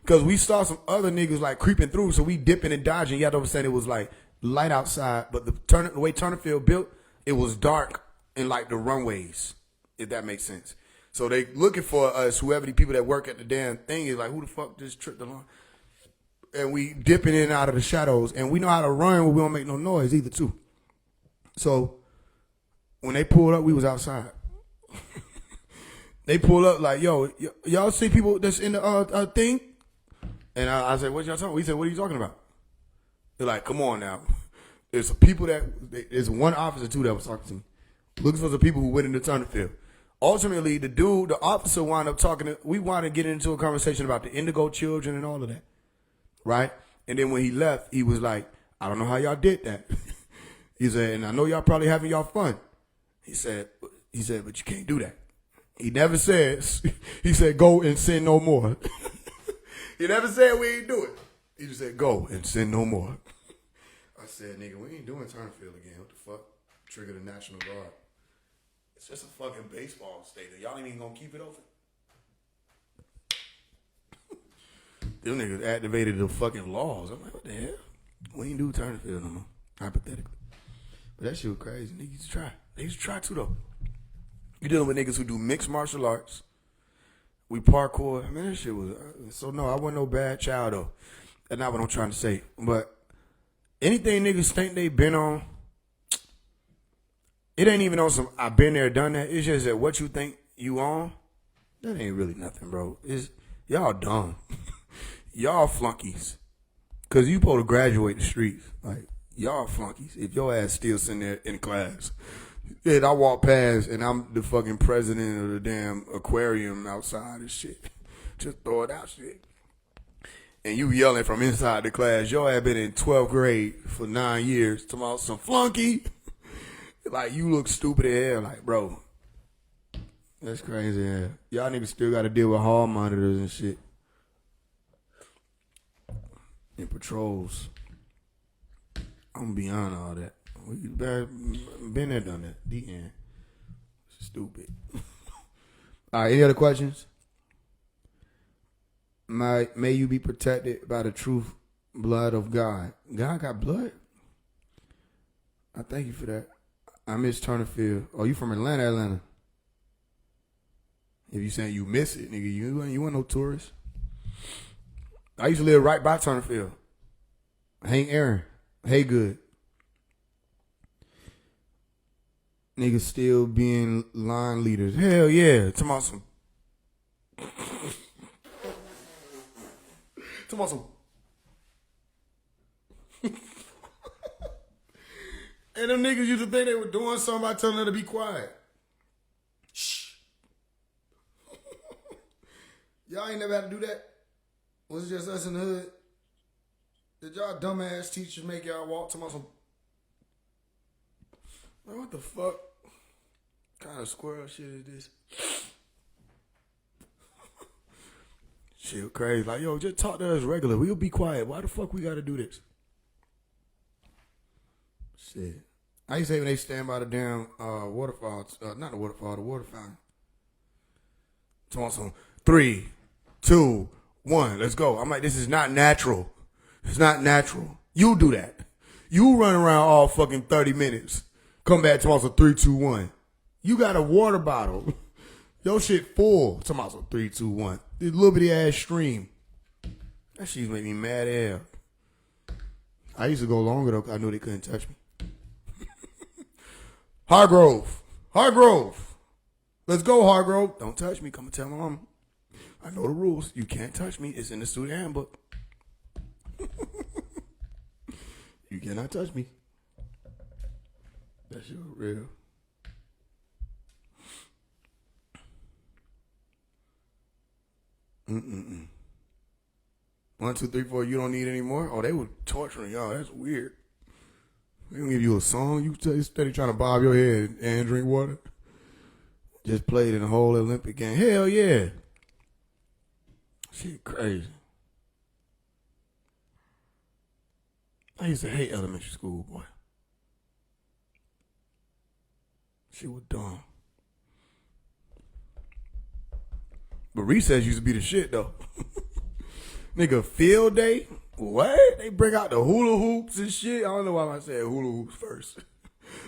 Because we saw some other niggas like creeping through, so we dipping and dodging. You have to understand it was like light outside, but the way Turnerfield built, it was dark in like the runways, if that makes sense. So they looking for us, whoever the people that work at the damn thing is like, who the fuck just tripped along? And we dipping in and out of the shadows, and we know how to run when we don't make no noise either too. So when they pulled up, we was outside. They pulled up like, yo, y'all see people that's in the thing? And I said, what y'all talking about? He said, what are you talking about? They're like, come on now. There's people there's one officer too that was talking to me. Looking for the people who went into Turnerfield. Ultimately, the officer wound up we wound up getting into a conversation about the Indigo children and all of that. Right? And then when he left, he was like, I don't know how y'all did that. He said, and I know y'all probably having y'all fun. He said, but you can't do that. He never says, he said, go and sin no more. He never said we ain't do it. He just said, go and sin no more. I said, nigga, we ain't doing Turnerfield again. What the fuck? Trigger the National Guard. It's just a fucking baseball stadium. Y'all ain't even gonna keep it open. Them niggas activated the fucking laws. I'm like, what the hell? We ain't do Turnerfield no more. Hypothetically. But that shit was crazy. Niggas used to try. They used to try too though. You dealing with niggas who do mixed martial arts. We parkour. I mean, that shit was... So no, I wasn't no bad child though. That's not what I'm trying to say. But anything niggas think they been on, it ain't even on some, I been there, done that. It's just that what you think you on, that ain't really nothing, bro. Y'all dumb. Y'all flunkies. Because you supposed to graduate the streets. Like, y'all flunkies. If your ass still sitting there in class. And I walk past and I'm the fucking president of the damn aquarium outside and shit. Just throw it out shit. And you yelling from inside the class. Your ass been in 12th grade for 9 years. Talking about some flunky. Like, you look stupid as hell. Like, bro. That's crazy, yeah. Y'all niggas still got to deal with hall monitors and shit. And patrols. I'm beyond all that. We been there, done that. The end. Stupid. All right, any other questions? May you be protected by the truth blood of God. God got blood? I thank you for that. I miss Turnerfield. Oh, you from Atlanta? If you saying you miss it, nigga, you ain't no tourist. I used to live right by Turnerfield. Hank Aaron. Hey, good. Niggas still being line leaders. Hell yeah. Talking about some. And them niggas used to think they were doing something by telling them to be quiet. Shh. Y'all ain't never had to do that? Was it just us in the hood? Did y'all dumbass teachers make y'all walk to my some... What the fuck? Kind of squirrel shit is this? Shit crazy. Like, yo, just talk to us regular. We'll be quiet. Why the fuck we gotta do this? Shit. I used to say when they stand by the damn waterfall, not the waterfall, the water fountain. Talking 3, 2, 1, let's go. I'm like, this is not natural. It's not natural. You do that. You run around all fucking 30 minutes. Come back to some 3, 2, 1. You got a water bottle. Your shit full. Talking about some 3, 2, 1. This little bitty ass stream. That shit make me mad as hell. I used to go longer though, 'cause I knew they couldn't touch me. Hargrove. Let's go, Hargrove. Don't touch me. Come and tell my mom. I know the rules. You can't touch me. It's in the student handbook. You cannot touch me. That shit was real. Mm-mm-mm. 1, 2, 3, 4. You don't need any more? Oh, they were torturing y'all. That's weird. They gonna give you a song. You steady trying to bob your head and drink water. Just played in the whole Olympic game. Hell yeah. Shit crazy. I used to hate elementary school, boy. Shit was dumb. But recess used to be the shit though. Nigga, field day? What? They bring out the hula hoops and shit. I don't know why I said hula hoops first.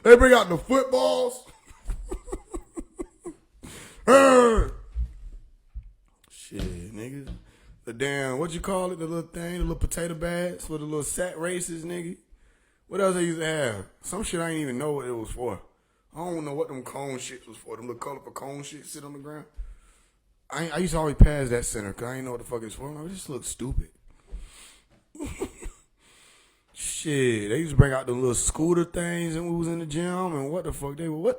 They bring out the footballs. Shit, nigga. The damn, what you call it? The little thing, the little potato bags with the little sack races, nigga. What else they used to have? Some shit I didn't even know what it was for. I don't know what them cone shits was for. Them little colorful cone shit sit on the ground. I used to always pass that center because I didn't know what the fuck it's for. I just look stupid. Shit, they used to bring out the little scooter things and we was in the gym and what the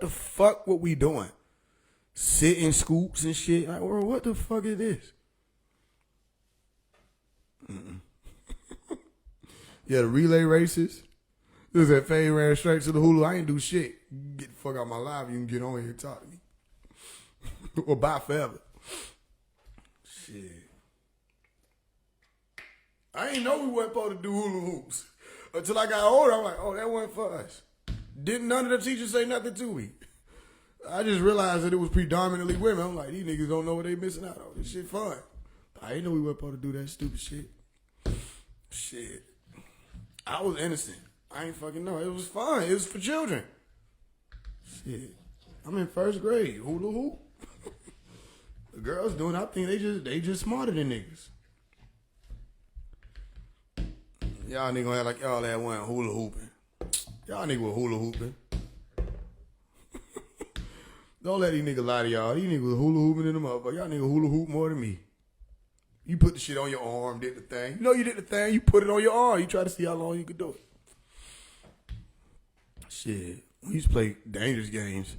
fuck were we doing? Sitting scoops and shit. Like, well, what the fuck is this? Yeah, the relay races. This that Faye ran straight to the hula. I ain't do shit. Get the fuck out of my life. You can get on here and talk to me. Or bye forever. Shit. I ain't know we wasn't supposed to do hula hoops. Until I got older, I'm like, oh, that wasn't for us. Didn't none of the teachers say nothing to me. I just realized that it was predominantly women. I'm like, these niggas don't know what they missing out on. This shit fun. I didn't know we weren't supposed to do that stupid shit. Shit. I was innocent. I ain't fucking know. It was fun. It was for children. Shit. I'm in first grade. Hula hoop. The girls doing, I think they just smarter than niggas. Y'all niggas gonna act like y'all had one hula hooping. Y'all niggas were hula hooping. Don't let these niggas lie to y'all. These niggas was hula hooping in the motherfucker. Y'all niggas hula hoop more than me. You put the shit on your arm, did the thing. You know you did the thing. You put it on your arm. You try to see how long you could do it. Shit. We used to play dangerous games.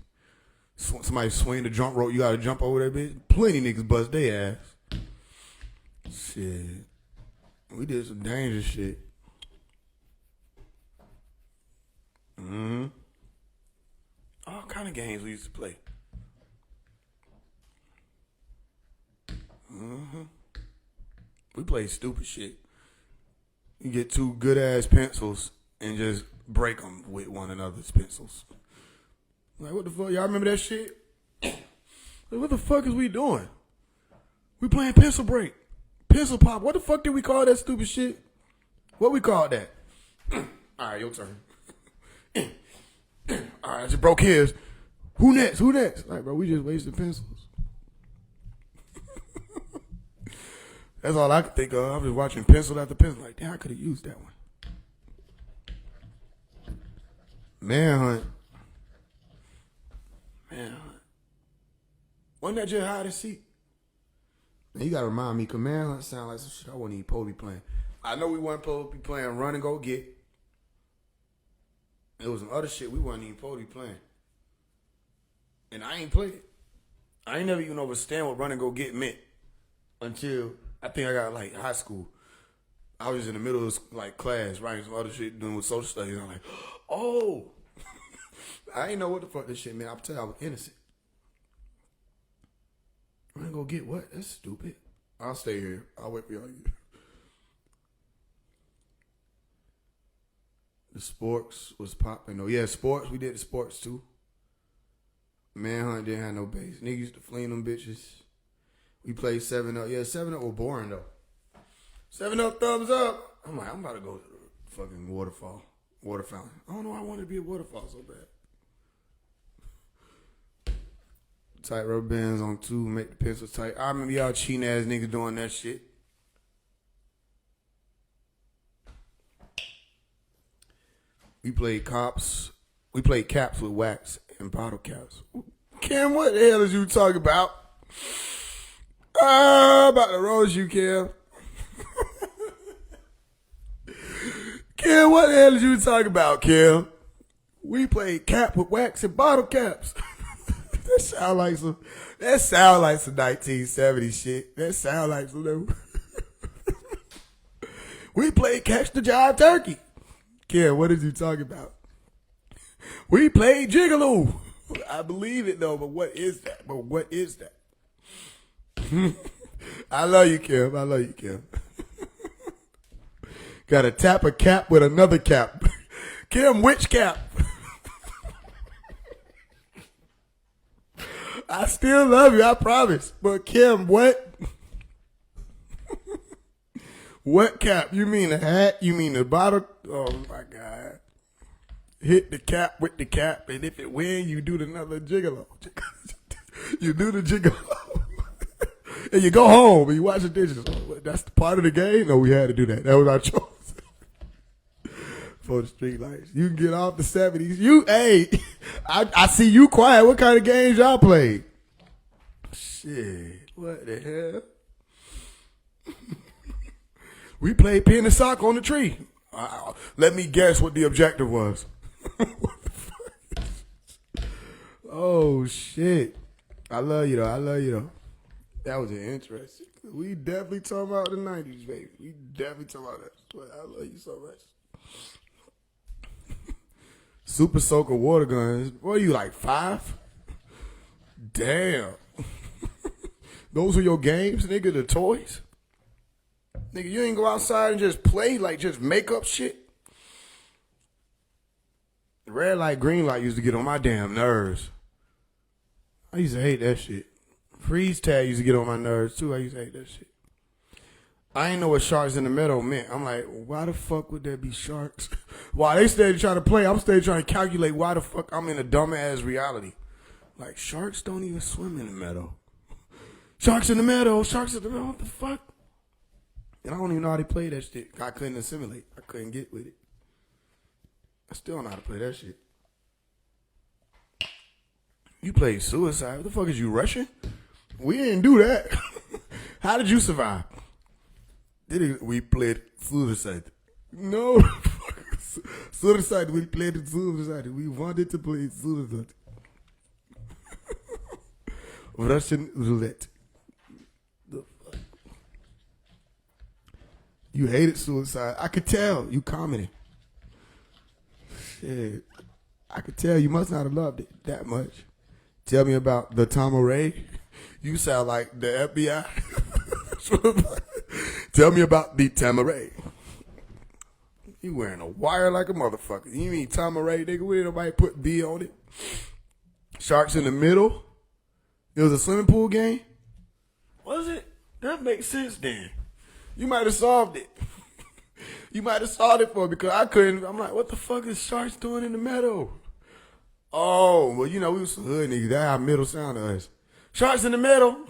Somebody swing the jump rope. You gotta jump over that bitch. Plenty niggas bust their ass. Shit. We did some dangerous shit. Mm-hmm. All kind of games we used to play. Mm-hmm. We played stupid shit. You get two good ass pencils and just break them with one another's pencils. Like, what the fuck? Y'all remember that shit? Like, what the fuck is we doing? We playing pencil break. Pencil pop. What the fuck did we call that stupid shit? What we call that? All right, your turn. All right, I just broke his. Who next? Like, bro, we just wasted pencils. That's all I could think of. I was watching pencil after pencil. Like, damn, I could have used that one. Manhunt. Wasn't that just hide and seek? You gotta remind me, cause manhunt sound like some shit I wasn't even supposed to be playing. I know we weren't supposed to be playing run and go get. There was some other shit we wasn't even supposed to be playing. And I ain't played it. I ain't never even understand what run and go get meant until I think I got like high school. I was in the middle of like class writing some other shit doing with social studies. And I'm like, oh. I ain't know what the fuck this shit meant. I'll tell you I was innocent. Run and go get what? That's stupid. I'll stay here. I'll wait for y'all. The sports was popping. Oh yeah, sports. We did the sports too. Manhunt didn't have no base. Niggas used to fling them bitches. We played 7-Up. Yeah, 7-Up was boring though. 7-Up thumbs up. I'm like, I'm about to go to the fucking water fountain. I don't know why I wanted to be a waterfall so bad. Tight rubber bands on 2, make the pencils tight. I remember y'all cheating ass niggas doing that shit. We played cops. We played caps with wax and bottle caps. Kim, what the hell is you talking about? About to roast you, Kim. Kim, what the hell is you talking about, Kim? We played cap with wax and bottle caps. That sound like some 1970s shit. That sound like some. We played catch the jive turkey. Kim, what is you talking about? We played Giggaloo. I believe it though, but what is that? I love you, Kim. Gotta tap a cap with another cap. Kim, which cap? I still love you, I promise. But Kim, what? What cap? You mean the hat? You mean the bottle? Oh my God. Hit the cap with the cap, and if it win, you do another gigolo. You do the gigolo. And you go home and you watch the dishes. That's the part of the game? No, we had to do that. That was our choice. For the street lights. You can get off the 70s. I see you quiet. What kind of games y'all played? Shit. What the hell? We played pin and sock on the tree. Let me guess what the objective was. What the fuck? Oh, shit. I love you, though. That was interesting. We definitely talking about the 90s, baby. We definitely talking about that. But I love you so much. Super Soaker water guns. What are you, like 5? Damn. Those are your games, nigga, the toys? Nigga, you ain't go outside and just play, like just make up shit? Red light, green light used to get on my damn nerves. I used to hate that shit. Freeze tag used to get on my nerves too. I used to hate that shit. I ain't know what sharks in the meadow meant. I'm like, why the fuck would there be sharks? While they stayed trying to play, I'm still trying to calculate why the fuck I'm in a dumbass reality. Like, sharks don't even swim in the meadow. Sharks in the meadow, sharks in the meadow, what the fuck? And I don't even know how they play that shit. I couldn't assimilate. I couldn't get with it. I still don't know how to play that shit. You played suicide. What the fuck is you, Russian? We didn't do that. How did you survive? We played suicide. No. Suicide. We played suicide. We wanted to play suicide. Russian roulette. The fuck? You hated suicide. I could tell. You commented. Shit. I could tell you must not have loved it that much. Tell me about the Tom Ray. You sound like the FBI. Tell me about the Tamaray. You wearing a wire like a motherfucker. You mean Tamaray, nigga? We ain't nobody put B on it. Sharks in the middle. It was a swimming pool game. Was it? That makes sense then. You might have solved it. You might have solved it for me because I couldn't. I'm like, what the fuck is sharks doing in the meadow? Oh, well, you know, we was some hood niggas. That's how middle sound to us. Sharks in the middle.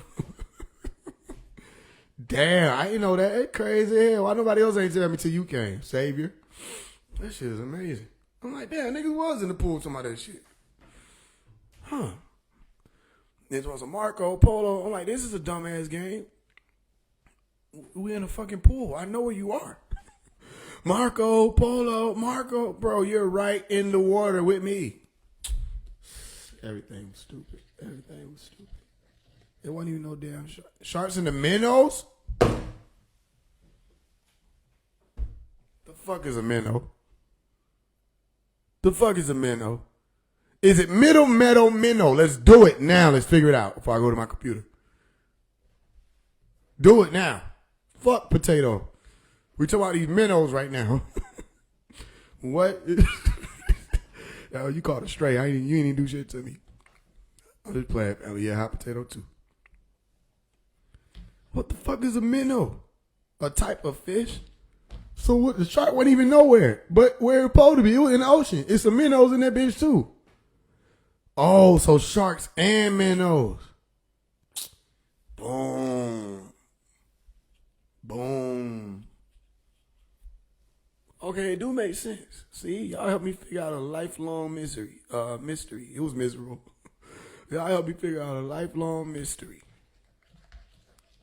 Damn, I didn't know that. It's crazy as hell. Why nobody else ain't tell me till you came, Savior? That shit is amazing. I'm like, damn, niggas was in the pool talking about that shit. Huh. This was a Marco Polo. I'm like, this is a dumbass game. We in a fucking pool. I know where you are. Marco Polo, Marco. Bro, you're right in the water with me. Everything was stupid. Everything was stupid. It wasn't even no damn shark. Sharks in the minnows? The fuck is a minnow? The fuck is a minnow? Is it middle, meadow, minnow? Let's do it now. Let's figure it out before I go to my computer. Do it now. Fuck potato. We talking about these minnows right now. What? Oh, you called it stray. You ain't even do shit to me. I'm just playing. Oh, yeah, hot potato too. What the fuck is a minnow? A type of fish? So what? The shark wasn't even nowhere, but where it's supposed to be. It was in the ocean. It's some minnows in that bitch too. Oh, so sharks and minnows. Boom. Boom. Okay, it do make sense. See, y'all helped me figure out a lifelong mystery. It was miserable. Y'all helped me figure out a lifelong mystery.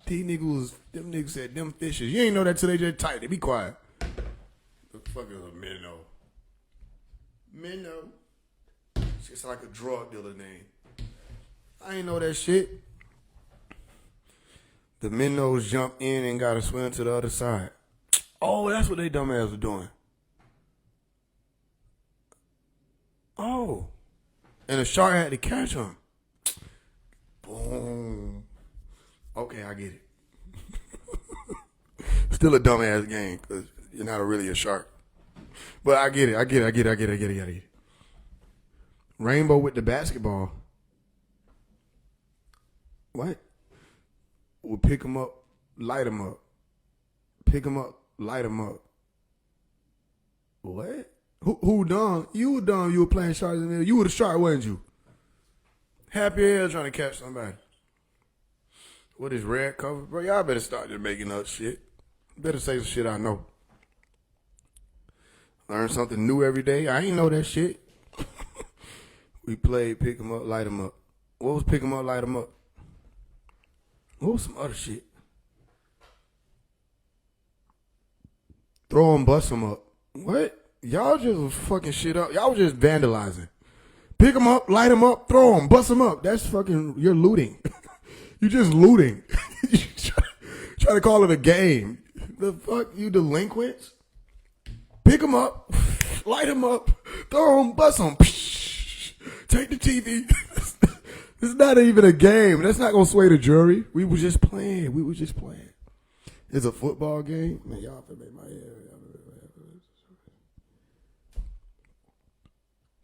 Them niggas said them fishes. You ain't know that till they just tight. They be quiet. The fuck is a minnow? Minnow. It's like a drug dealer name. I ain't know that shit. The minnows jump in and gotta swim to the other side. Oh, that's what they dumbass are doing. Oh. And the shark had to catch them. Boom. Okay, I get it. Still a dumbass game because you're not really a shark. But I get it. Rainbow with the basketball. What? We'll pick them up, light them up. Pick them up, light them up. What? Who done? You were done. You were playing sharks in there. You were the shark, wasn't you? Happy hell trying to catch somebody. What is red cover? Bro, y'all better start just making up shit. Better say some shit I know. Learn something new every day. I ain't know that shit. We played pick 'em up, light 'em up. What was pick 'em up, light 'em up? What was some other shit? Throw 'em, bust 'em up. What? Y'all just was fucking shit up. Y'all was just vandalizing. Pick 'em up, light 'em up, throw 'em, bust 'em up. That's fucking, you're looting. You just looting. You try to call it a game. The fuck, you delinquents? Pick 'em up, light 'em up, throw 'em, bust 'em. Take the TV. It's not even a game. That's not gonna sway the jury. We were just playing. It's a football game. Man, y'all finna make my head.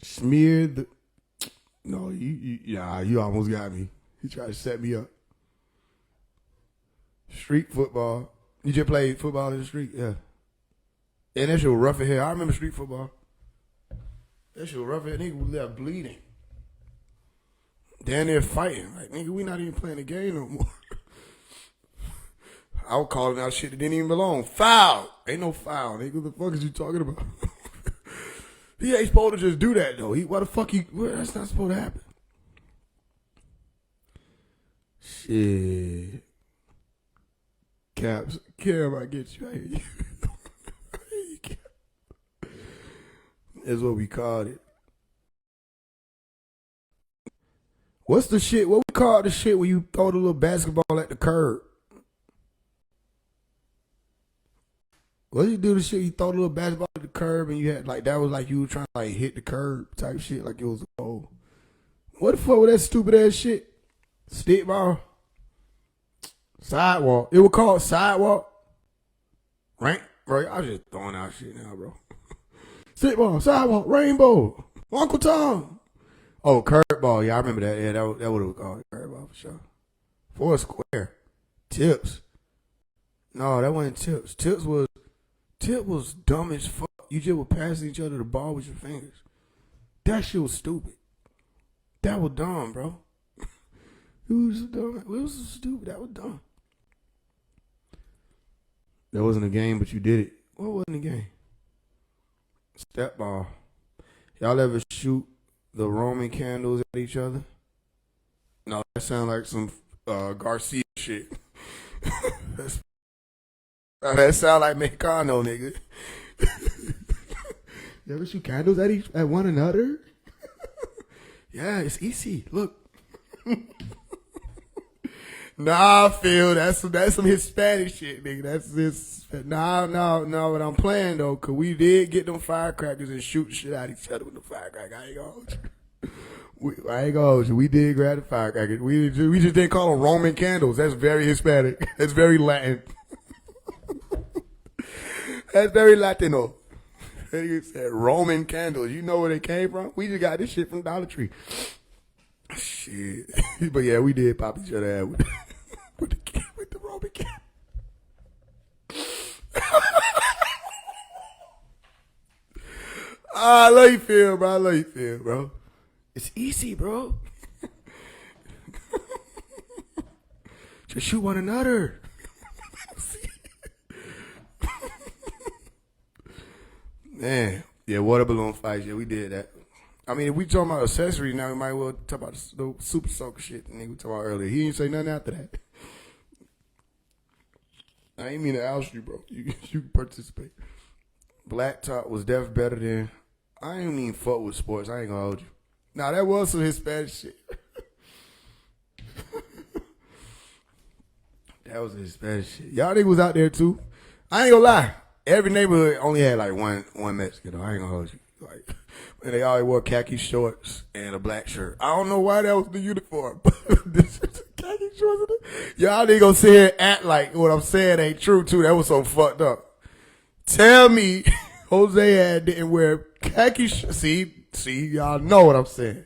Smear the. No, you almost got me. You tried to set me up. Street football. You just played football in the street? Yeah. And that shit was rough in here. I remember street football. That shit was rough in here. Nigga was left bleeding. Down there fighting. Like, nigga, we not even playing the game no more. I was calling out shit that didn't even belong. Foul. Ain't no foul, nigga. What the fuck is you talking about? He ain't supposed to just do that, though. Why the fuck that's not supposed to happen. Shit. Caps. Cam, I get you. I hear you. That's what we called it. What's the shit? What we call the shit when you throw the little basketball at the curb? What do you do the shit? You throw the little basketball at the curb and you had like, that was like you were trying to like hit the curb type shit, like it was a goal. What the fuck was that stupid ass shit? Stickball? Sidewalk. It was called sidewalk? Right? Bro, I was just throwing out shit now, bro. Stickball, sidewalk, rainbow, Uncle Tom. Oh, curveball. Yeah, I remember that. Yeah, that would have called curveball for sure. Four square. Tips. No, that wasn't tips. Tip was dumb as fuck. You just were passing each other the ball with your fingers. That shit was stupid. That was dumb, bro. It was dumb. It was stupid. That was dumb. That wasn't a game, but you did it. What wasn't a game? Step ball. Y'all ever shoot the Roman candles at each other? No, that sounds like some Garcia shit. That sound like Mexicano, nigga. You ever shoot candles at one another? Yeah, it's easy. Look. Nah, Phil, that's some Hispanic shit, nigga. That's this. No. What I'm playing though, cause we did get them firecrackers and shoot shit at each other with the firecracker. I ain't gonna hold you. We did grab the firecrackers. We just didn't call them Roman candles. That's very Hispanic. That's very Latin. That's very Latino. They said Roman candles. You know where they came from? We just got this shit from Dollar Tree. Shit. But yeah, we did pop each other out with the Roman candle. I love you, Phil, bro. I love you, Phil, bro. It's easy, bro. Just shoot one another. Man, yeah, water balloon fights. Yeah, we did that. I mean, if we talking about accessories now, we might well talk about the super soaker shit nigga we talking about earlier. He didn't say nothing after that. I ain't mean to oust you, bro. You can participate. Black Top was definitely better than. I ain't even fuck with sports. I ain't gonna hold you. Nah, that was some Hispanic shit. That was Hispanic shit. Y'all niggas was out there too. I ain't gonna lie. Every neighborhood only had like one Mexican. Though. I ain't gonna hold you. Like, and they always wore khaki shorts and a black shirt. I don't know why that was the uniform. Khaki shorts. Y'all niggas gonna sit here and act like what I'm saying ain't true too. That was so fucked up. Tell me, Jose didn't wear khaki. See, y'all know what I'm saying.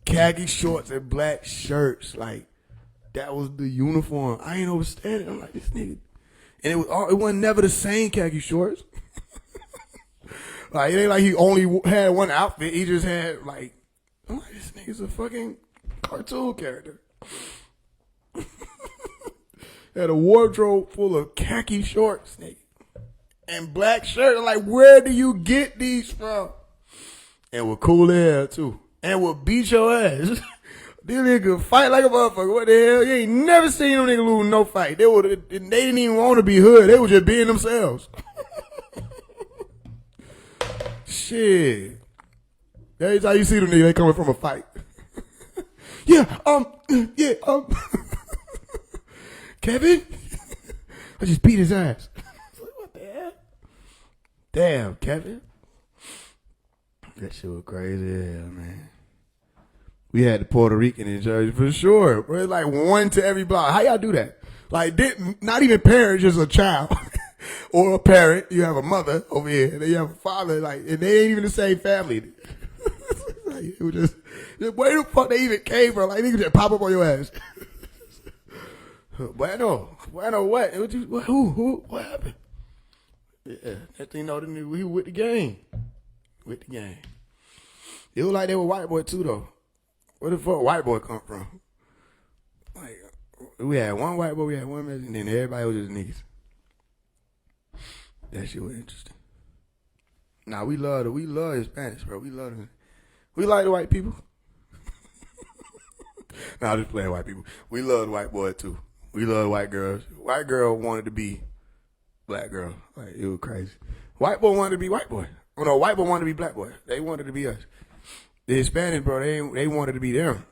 Khaki shorts and black shirts. Like, that was the uniform. I ain't understand it. I'm like, this nigga. And it wasn't never the same khaki shorts. Like, it ain't like he only had one outfit. He just had, like, I'm like, this nigga's a fucking cartoon character. Had a wardrobe full of khaki shorts, nigga. And black shirt. I'm like, where do you get these from? And with cool hair, too. And would beat your ass. These niggas fight like a motherfucker. What the hell? You ain't never seen them niggas lose no fight. They didn't even want to be hood. They were just being themselves. Shit. That's how you see them niggas. They coming from a fight. Kevin? I just beat his ass. What the hell? Damn, Kevin. That shit was crazy as hell, man. We had the Puerto Rican in Jersey for sure. It's like one to every block. How y'all do that? Like, not even parents, just a child. Or a parent. You have a mother over here. And then you have a father. Like, and they ain't even the same family. Like, it was just, where the fuck they even came from? Like, niggas just pop up on your ass. Bueno, what? Who? What happened? Yeah, that thing know the nigga, he with the game. With the game. It was like they were white boy too, though. Where the fuck white boy come from? Like, we had one white boy, we had one man, and then everybody was just niggas. That shit was interesting. Nah, we love Hispanics, bro. We like the white people. Nah, I'm just playing white people. We love the white boy too. We love white girls. White girl wanted to be black girl. Like, it was crazy. White boy wanted to be white boy. Oh no, white boy wanted to be black boy. They wanted to be us. The Hispanics, bro, they wanted to be them.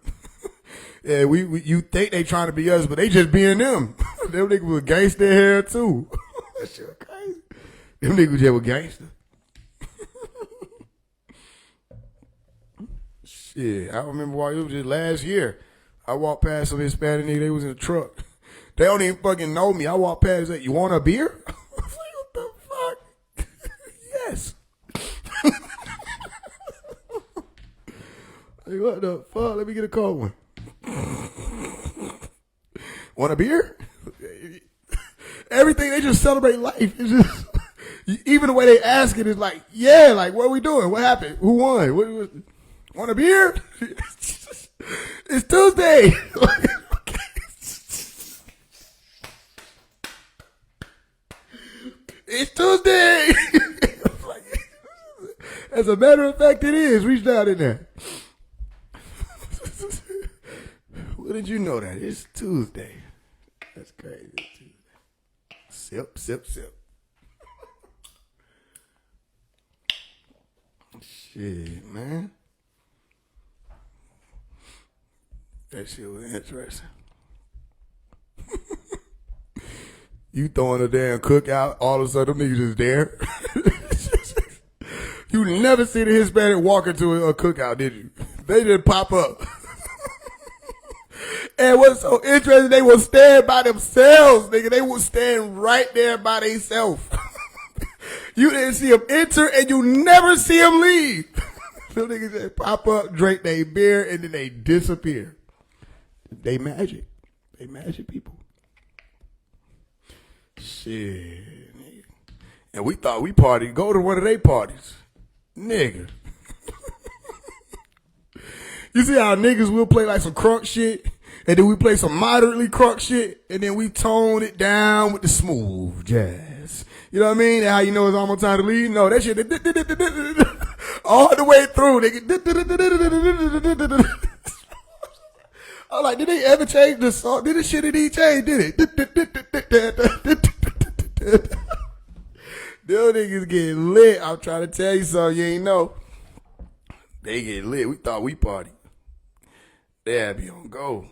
Yeah, you think they trying to be us, but they just being them. Them niggas was gangster hair too. That shit was crazy. Them niggas just were gangster. Shit, I remember why it was just last year. I walked past some Hispanic niggas, they was in a truck. They don't even fucking know me. I walked past, like, you want a beer? I was like, what the fuck? Yes. Like, what the fuck? Let me get a cold one. Want a beer? Everything, they just celebrate life. It's just, even the way they ask it is like, yeah, like, what are we doing? What happened? Who won? Want a beer? It's Tuesday. It's Tuesday. As a matter of fact, it is. Reach down in there. What did you know that? It's Tuesday. That's crazy. It's Tuesday. Sip, sip, sip. Shit, man. That shit was interesting. You throwing a damn cookout, all of a sudden them niggas just there. You never see the Hispanic walk into a cookout, did you? They just pop up. And what's so interesting, they will stand by themselves, nigga. They will stand right there by themselves. You didn't see them enter, and you never see them leave. Them niggas just pop up, drink their beer, and then they disappear. They magic. They magic people. Shit, nigga. And we thought we partied. Go to one of their parties. Nigga. You see how niggas will play like some crunk shit, and then we play some moderately crunk shit, and then we tone it down with the smooth jazz. You know what I mean? And how you know it's almost time to leave? No, that shit all the way through, nigga. I'm like, did they ever change the song? Did this shit indeed change? Did it? Them niggas get lit. I'm trying to tell you something you ain't know. They get lit. We thought we partied. They'd be on go.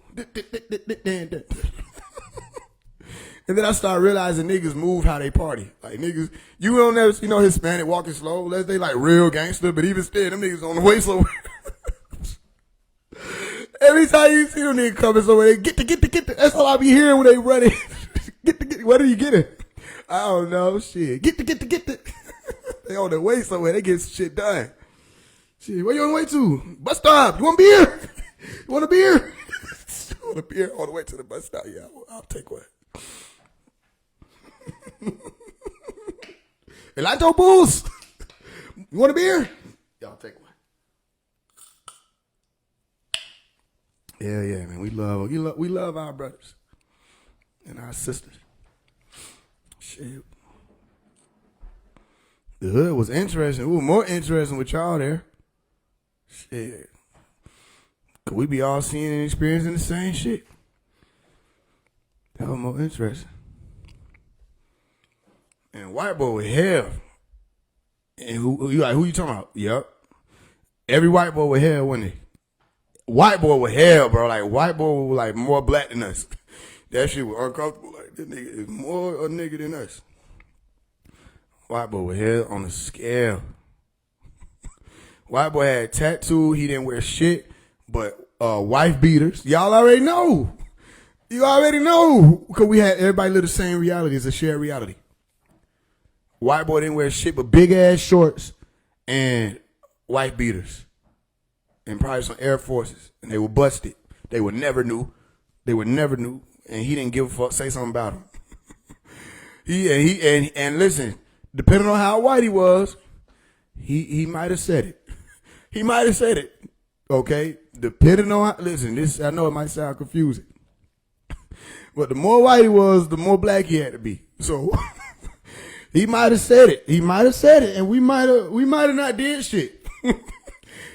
And then I started realizing niggas move how they party. Like niggas, you don't never see no Hispanic walking slow unless they like real gangster, but even still, them niggas on the way slow. Every time you see them niggas coming somewhere, they get the. That's all I be hearing when they running. Get. What are you getting? I don't know. Shit. Get the. They on their way somewhere. They get shit done. Shit. Where you on the way to? Bus stop. You want beer? You want a beer? want a beer all the way to the bus stop? Yeah, I'll take one. Elato Bulls. You want a beer? Yeah, I'll take one. Yeah, man. We love our brothers and our sisters. Shit. The hood was interesting. It was more interesting with y'all there. Shit. Cause we be all seeing and experiencing the same shit. That was more interesting. And white boy with hell. And who you talking about? Yep. Every white boy with hell, wasn't he? White boy with hell, bro. Like white boy was like more black than us. That shit was uncomfortable. Like this nigga is more a nigga than us. White boy with hell on the scale. White boy had tattoo. He didn't wear shit, but wife beaters. Y'all already know. You already know. Because we had everybody live the same reality. It's a shared reality. White boy didn't wear shit but big ass shorts and wife beaters. And probably some Air Forces. And they were busted. They were never new. And he didn't give a fuck. Say something about him. And listen, depending on how white he was, he might have said it. He might have said it. Okay? Depending on how, listen, this I know it might sound confusing. But the more white he was, the more black he had to be. So he might have said it. And we might have not did shit.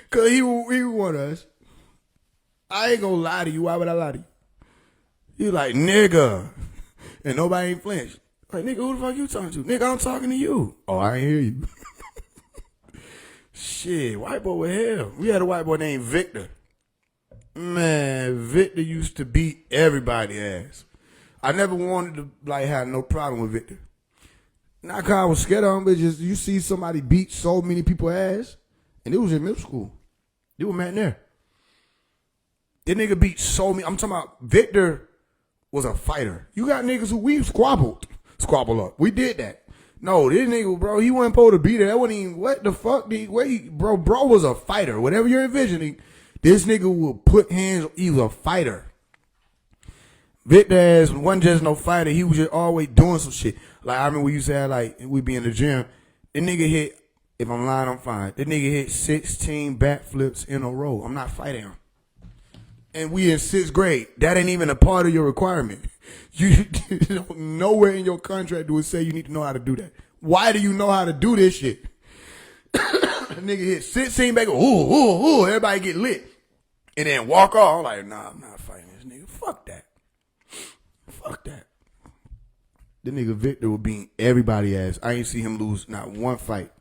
Cause he want us. I ain't gonna lie to you. Why would I lie to you? You like, nigga. And nobody ain't flinched. Like, nigga, who the fuck you talking to? Nigga, I'm talking to you. Oh, I ain't hear you. Shit, white boy with hell. We had a white boy named Victor. Man, Victor used to beat everybody's ass. I never wanted to like have no problem with Victor. Not cause I was scared of him, but just you see somebody beat so many people's ass, and it was in middle school. They were mad there. That nigga beat so many. I'm talking about Victor was a fighter. You got niggas who we squabble up. We did that. No, this nigga, bro, he wasn't supposed to be there. That wasn't even, what the fuck? Bro was a fighter. Whatever you're envisioning, this nigga will put hands, he was a fighter. Victor ass wasn't just no fighter. He was just always doing some shit. Like, I remember we used to have, like, we be in the gym. The nigga hit, if I'm lying, I'm fine. The nigga hit 16 backflips in a row. I'm not fighting him. And we in 6th grade. That ain't even a part of your requirement. You nowhere in your contract do it say you need to know how to do that. Why do you know how to do this shit? Nigga hit 16 back, ooh, everybody get lit. And then walk off. I'm like, nah, I'm not fighting this nigga. Fuck that. The nigga Victor was beating everybody ass. I ain't see him lose not one fight.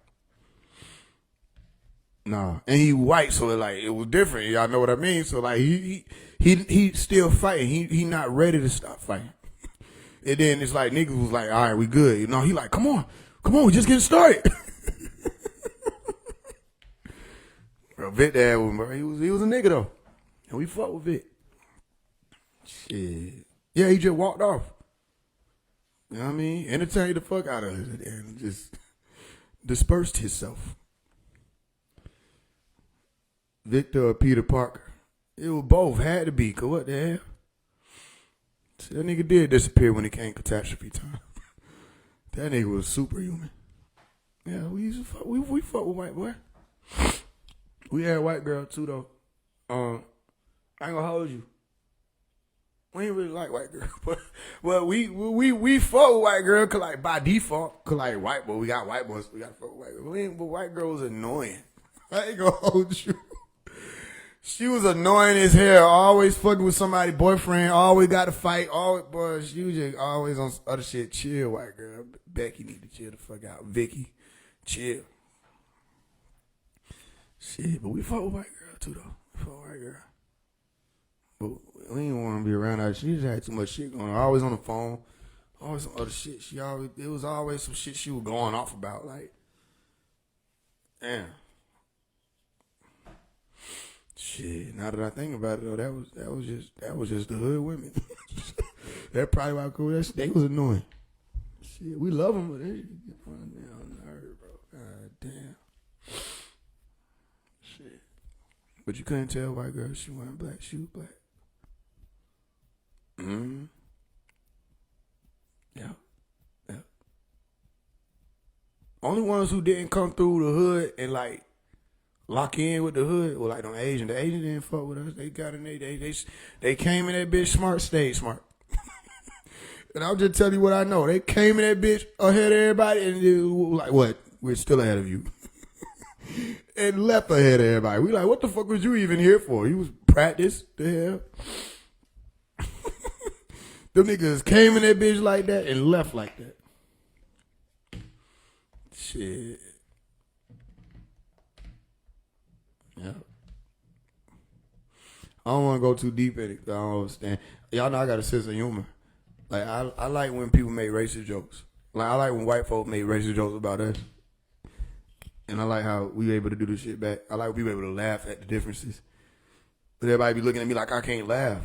Nah. And he white, so it was different. Y'all know what I mean? So like he still fighting. He not ready to stop fighting. And then it's like niggas was like, all right, we good. You know, he like, come on, we just getting started. Bro, Vic dad was, bro, he was a nigga though. And we fought with Vic. Shit. Yeah, he just walked off. You know what I mean? Entertained the fuck out of it and just dispersed himself. Victor or Peter Parker. It was both. Had to be. Cause what the hell? See, that nigga did disappear when it came catastrophe time. That nigga was superhuman. Yeah, we used to fuck. We fuck with white boy. We had a white girl too though. I ain't gonna hold you. We ain't really like white girl, but well, we fuck with white girl cause like by default, cause like white boy, we got white boys, we got to fuck with white girl. But white girl was annoying. I ain't gonna hold you. She was annoying as hell. Always fucking with somebody's boyfriend. Always got to fight. Always, boy, she was just always on other shit. Chill, white girl. Becky need to chill the fuck out. Vicky, chill. Shit, but we fuck with white girl too though. We fuck with white girl. But we didn't want to be around her. She just had too much shit going on. Always on the phone. Always some other shit. It was always some shit she was going off about. Like, damn. Shit. Now that I think about it though, that was just the hood women. That probably why cool. They was annoying. Shit, we love them, but they get on the nerve, bro. God damn. Shit. But you couldn't tell white girl she wasn't black. She was black. ones who didn't come through the hood and like lock in with the hood, well, like them Asian. The Asians didn't fuck with us. They got in they came in that bitch smart, stayed smart. And I'll just tell you what I know. They came in that bitch ahead of everybody and they were like, what? We're still ahead of you. And left ahead of everybody. We like, what the fuck was you even here for? You was practice, the hell. Them niggas came in that bitch like that and left like that. Shit. Yeah. I don't want to go too deep in it. I don't understand. Y'all know I got a sense of humor. Like I like when people make racist jokes. Like I like when white folk make racist jokes about us. And I like how we able to do this shit back. I like we able to laugh at the differences. But everybody be looking at me like I can't laugh.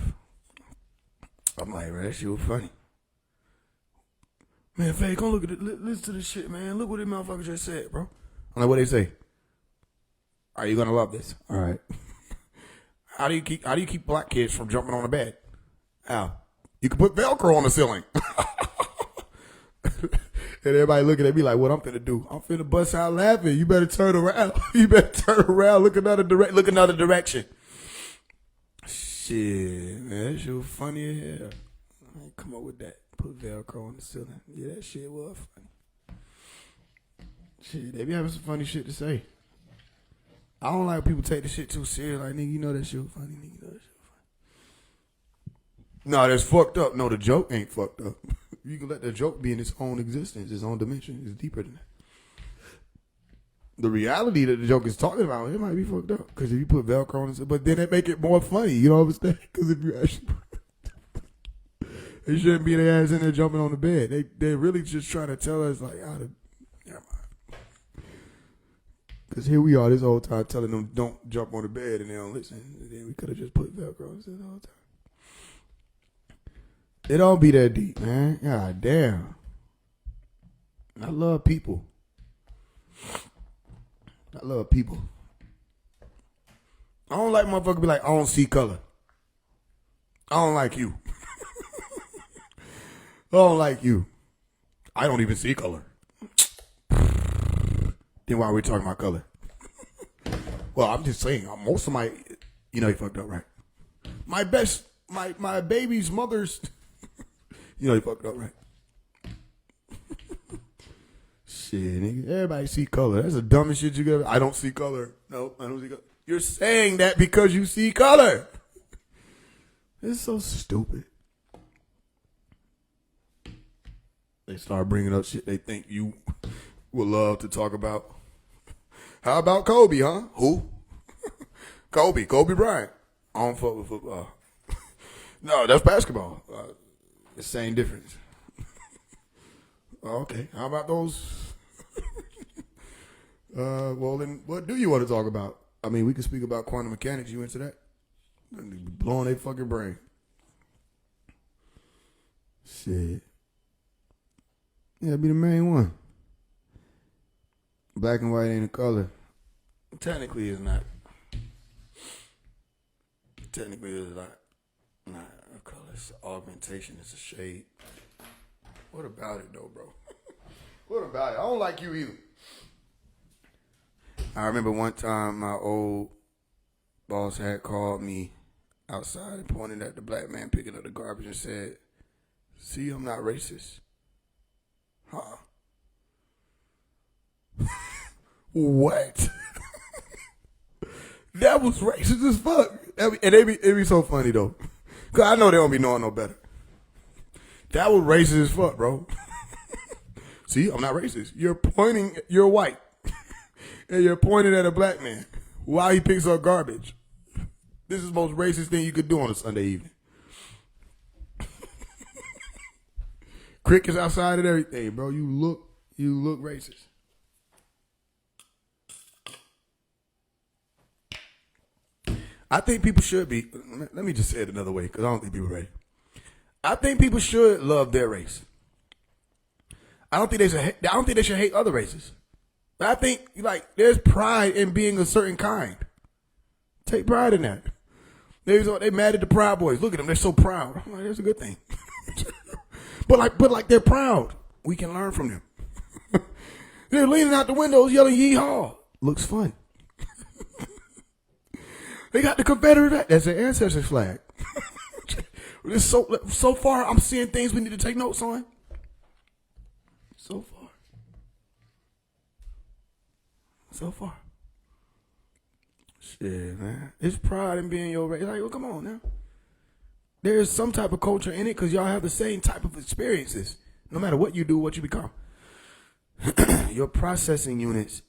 I'm like, bro, that shit was funny. Man, Faye, come look at it. Listen to this shit, man. Look what this motherfucker just said, bro. I'm like, what they say? Are you gonna love this? All right. How do you keep black kids from jumping on the bed? How? You can put Velcro on the ceiling. And everybody looking at me like, what I'm finna do? I'm finna bust out laughing. You better turn around. You better turn around. Look another direction. Shit, man, that shit was funny as hell. I ain't come up with that. Put Velcro on the ceiling. Yeah, that shit was funny. Shit, they be having some funny shit to say. I don't like people take the shit too serious. Like, nigga, you know that shit was funny. Nigga, you know that shit was funny. No, that's fucked up. No, the joke ain't fucked up. You can let the joke be in its own existence, its own dimension. It's deeper than that. The reality that the joke is talking about, it might be fucked up. Because if you put Velcro on it, but then it make it more funny. You know what I'm saying? Because if you actually... They shouldn't be their ass in there jumping on the bed. They're really just trying to tell us, like, how to... Never mind. Because here we are this whole time telling them don't jump on the bed and they don't listen. And then we could have just put Velcro on the whole time. It don't be that deep, man. God damn. I love people. I love people. I don't like motherfuckers be like, I don't see color. I don't like you. I don't like you. I don't even see color. Then why are we talking about color? Well, I'm just saying, most of my, you know, you fucked up, right? My baby's mother's, you know, you fucked up, right? Shit, nigga. Everybody see color. That's the dumbest shit you could ever. I don't see color. No, I don't see color. You're saying that because you see color. It's so stupid. They start bringing up shit they think you would love to talk about. How about Kobe, huh? Who? Kobe Bryant. I don't fuck with football. No, that's basketball. The same difference. Okay, how about those? Well, then what do you want to talk about? I mean, we can speak about quantum mechanics. You into that? Blowing their fucking brain. Shit. Yeah, be the main one. Black and white ain't a color. Technically, it's not. Technically, it's not a color. It's augmentation. It's a shade. What about it, though, bro? What about it? I don't like you either. I remember one time my old boss had called me outside and pointed at the black man picking up the garbage and said, "See, I'm not racist." Huh? What? That was racist as fuck. And it be so funny though. Cause I know they don't be knowing no better. That was racist as fuck, bro. See, I'm not racist. You're white. And you're pointing at a black man while he picks up garbage. This is the most racist thing you could do on a Sunday evening. Crickets outside and everything, bro. You look racist. I think people should be. Let me just say it another way, because I don't think people are ready. I think people should love their race. I don't think they should hate other races. But I think like there's pride in being a certain kind. Take pride in that. They mad at the Proud Boys. Look at them, they're so proud. I'm like, that's a good thing. But they're proud. We can learn from them. They're leaning out the windows yelling "Yeehaw!" Looks fun. They got the Confederate. That's their ancestors' flag. So far, I'm seeing things we need to take notes on. So far. Shit, man. It's pride in being your race. Like, well, come on now. There's some type of culture in it because y'all have the same type of experiences. No matter what you do, what you become. Your processing units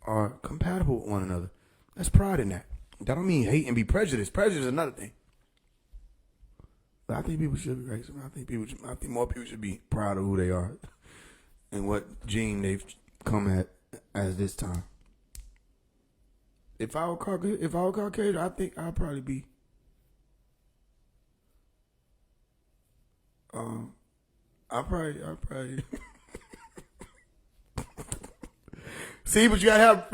are compatible with one another. There's pride in that. That don't mean hate and be prejudiced. Prejudice is another thing. But I think people should be racist. I think more people should be proud of who they are and what gene they've come at as this time. If I were Caucasian, I think I'd probably be. I probably. See, but you gotta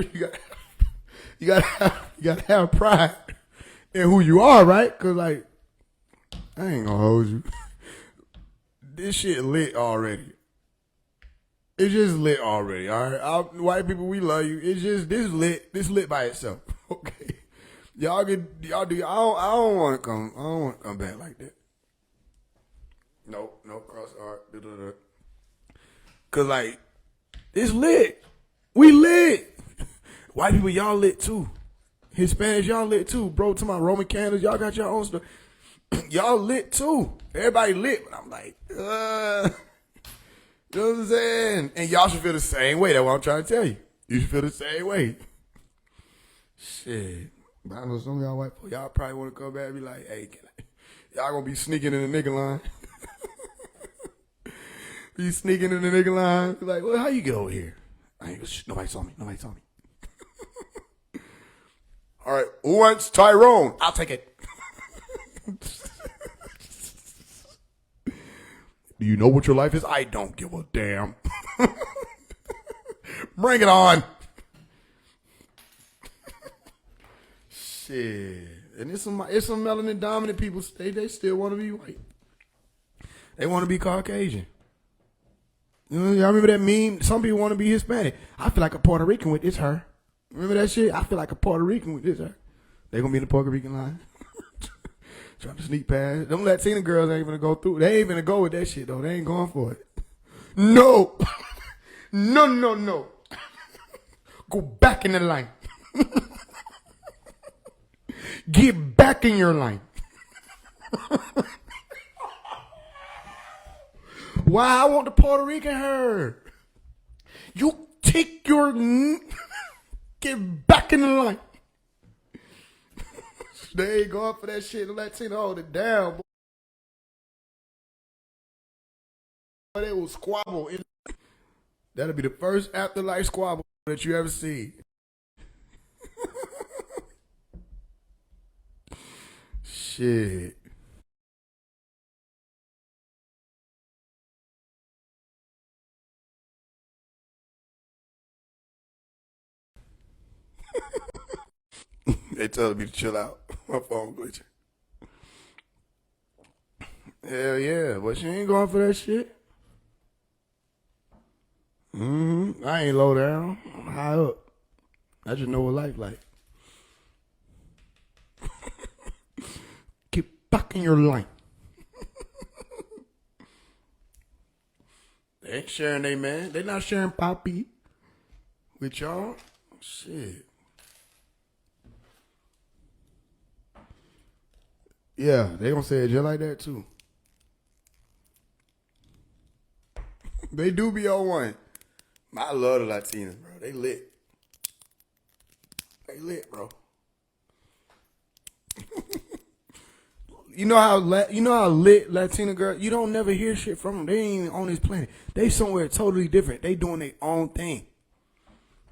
have pride in who you are, right? Cause like, I ain't gonna hold you. This shit lit already. It's just lit already. All right, white people, we love you. It's just this lit. This lit by itself. Okay, y'all do. I don't want to come. I don't want to come back like that. No cross art. Cause like, it's lit. We lit. White people, y'all lit too. Hispanics, y'all lit too. Bro, to my Roman candles, y'all got your own stuff. Y'all lit too. Everybody lit. But I'm like, you know what I'm saying? And y'all should feel the same way. That's what I'm trying to tell you. You should feel the same way. Shit. But I know some of y'all white people, y'all probably want to come back and be like, hey, y'all gonna be sneaking in the nigga line. Be sneaking in the nigga line. Be like, well, how you get over here? Nobody saw me. All right, who wants Tyrone? I'll take it. Do you know what your life is? I don't give a damn. Bring it on. Shit. And it's some melanin dominant people. They still want to be white. They want to be Caucasian. You know, y'all remember that meme? Some people want to be Hispanic. I feel like a Puerto Rican with this her. Remember that shit? I feel like a Puerto Rican with this her. They gonna be in the Puerto Rican line. Trying to sneak past. Them Latina girls ain't gonna go through. They ain't gonna go with that shit though. They ain't going for it. No. No. Go back in the line. Get back in your line. Why I want the Puerto Rican her? You take your get back in the line. They ain't going for that shit. The Latino hold it down. Boy, they will squabble. That'll be the first afterlife squabble that you ever see. Shit. They telling me to chill out. My phone glitching. Hell yeah, but she ain't going for that shit. I ain't low down. I'm high up. I just know what life like. Get back in your line. They ain't sharing they man. They not sharing Poppy with y'all. Shit. Yeah, they gonna say it just like that too. They do be on one. I love the Latinas, bro. They lit. They lit, bro. You know how lit Latina girl. You don't never hear shit from them. They ain't even on this planet. They somewhere totally different. They doing their own thing,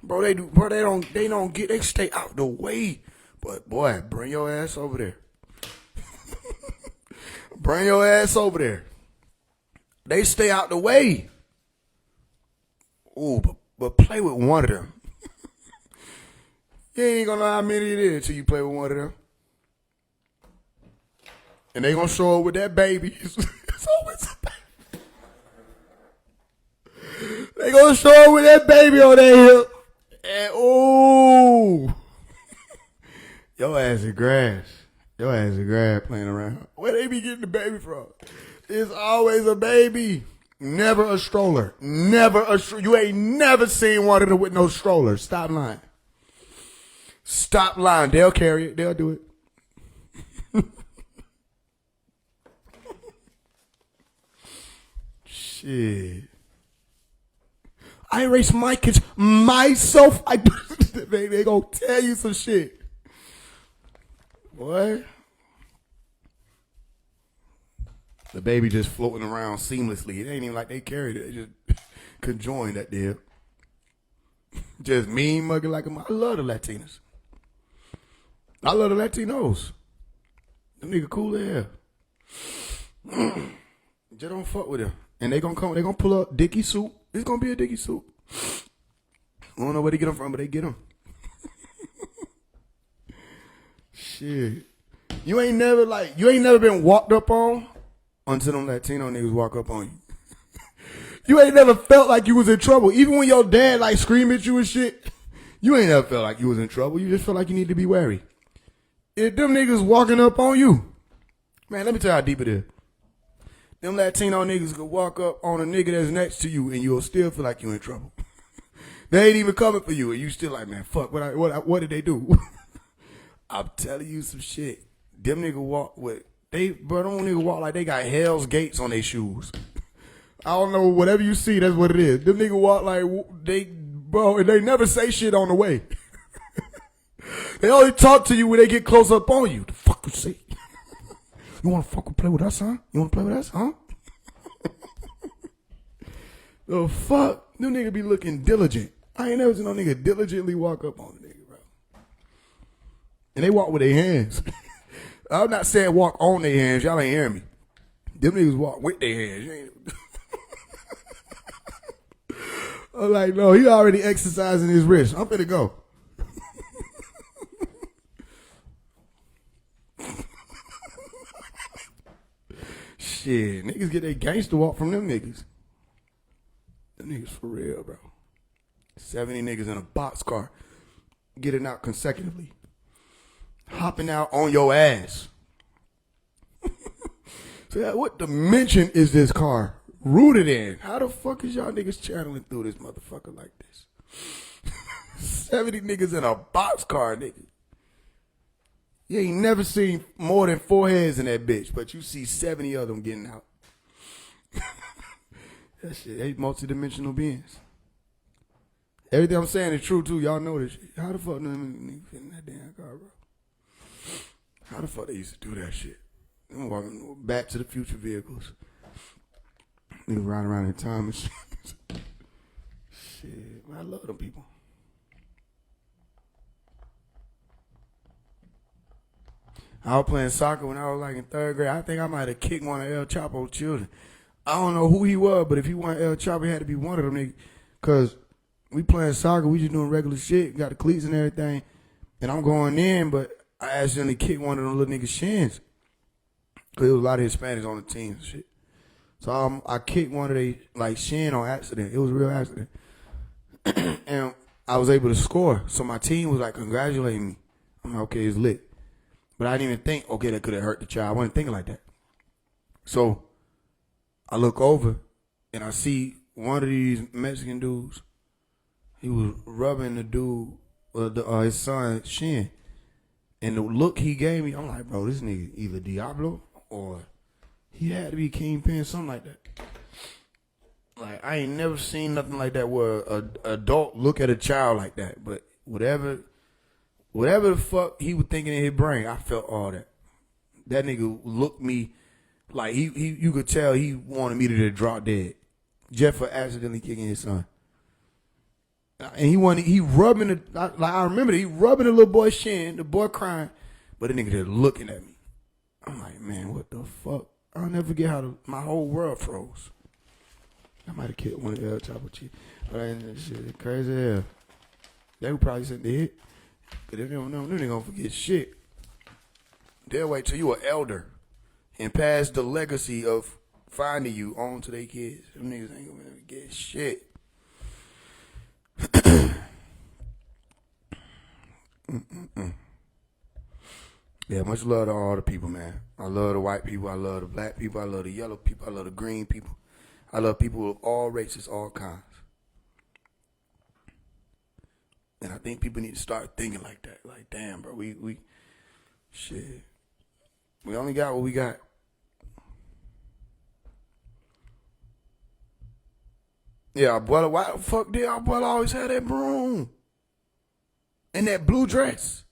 bro. They do, bro. They don't get. They stay out the way. But boy, bring your ass over there. Bring your ass over there. They stay out the way. Ooh, but play with one of them. You ain't gonna know how many it is until you play with one of them. And they gonna show up with that baby. It's always a baby. They gonna show up with that baby on their hip. And ooh. Your ass is grass. Your ass is grass playing around. Where they be getting the baby from? It's always a baby. Never a stroller. You ain't never seen one of them with no stroller. Stop lying. Stop lying. They'll carry it. They'll do it. Shit. I raise my kids myself. They gonna tell you some shit. Boy. The baby just floating around seamlessly. It ain't even like they carried it. They just conjoined that deal. Just mean mugging like them. I love the Latinas. I love the Latinos. Them nigga cool as hell. Just don't fuck with them. And they gonna pull up Dickie soup. It's gonna be a Dickie soup. I don't know where they get them from, but they get them. Shit. You ain't never been walked up on until them Latino niggas walk up on you. You ain't never felt like you was in trouble. Even when your dad like scream at you and shit, you ain't never felt like you was in trouble. You just felt like you need to be wary. If them niggas walking up on you, man, let me tell you how deep it is. Them Latino niggas could walk up on a nigga that's next to you and you'll still feel like you in trouble. They ain't even coming for you and you still like, man, fuck, what did they do? I'm telling you some shit. Them niggas walk with, them niggas walk like they got Hell's Gates on their shoes. I don't know, whatever you see, that's what it is. Them niggas walk like and they never say shit on the way. They only talk to you when they get close up on you. The fuck you say? You wanna fucking play with us, huh? You wanna play with us, huh? The fuck? Them niggas be looking diligent. I ain't never seen no nigga diligently walk up on a nigga, bro. And they walk with their hands. I'm not saying walk on their hands. Y'all ain't hearing me. Them niggas walk with their hands. You ain't... I'm like, no, he already exercising his wrist. I'm finna go. Shit, niggas get their gangster walk from them niggas. Them niggas for real, bro. 70 niggas in a boxcar getting out consecutively. Hopping out on your ass. So what dimension is this car rooted in? How the fuck is y'all niggas channeling through this motherfucker like this? 70 niggas in a boxcar, nigga. You ain't never seen more than 4 heads in that bitch, but you see 70 of them getting out. That shit, they multi-dimensional beings. Everything I'm saying is true, too. Y'all know this shit. How the fuck them niggas fit in that damn car, bro? How the fuck they used to do that shit? I'm walking back to the future vehicles. Niggas riding around in time and shit. Shit, man, I love them people. I was playing soccer when I was like in 3rd grade. I think I might have kicked one of El Chapo's children. I don't know who he was, but if he wasn't El Chapo, he had to be one of them niggas. Because we playing soccer, we just doing regular shit, got the cleats and everything. And I'm going in, but I accidentally kicked one of them little niggas' shins. Because there was a lot of Hispanics on the team and shit. So I kicked one of their like shin on accident. It was a real accident. And I was able to score. So my team was like congratulating me. I'm like, okay, it's lit. But I didn't even think, okay, that could have hurt the child. I wasn't thinking like that. So I look over and I see one of these Mexican dudes. He was rubbing the dude, his son's shin. And the look he gave me, I'm like, bro, this nigga either Diablo or he had to be Kingpin, something like that. Like, I ain't never seen nothing like that where an adult look at a child like that. But whatever the fuck he was thinking in his brain, I felt all that. That nigga looked me like you could tell he wanted me to just drop dead. Just for accidentally kicking his son. And he rubbing I remember he rubbing the little boy's shin, the boy crying, but the nigga just looking at me. I'm like, man, what the fuck? I'll never forget how my whole world froze. I might have killed one of the El Chapo chief. But that shit is crazy as hell. They would probably send the hit. Cause if they don't know, then they gonna forget shit. They'll wait till you an elder and pass the legacy of finding you on to their kids. Them niggas ain't gonna forget shit. Yeah, much love to all the people, man. I love the white people. I love the black people. I love the yellow people. I love the green people. I love people of all races, all kinds. And I think people need to start thinking like that. Like, damn, bro, shit. We only got what we got. Yeah, Abuela, why the fuck did Abuela always have that broom? And that blue dress.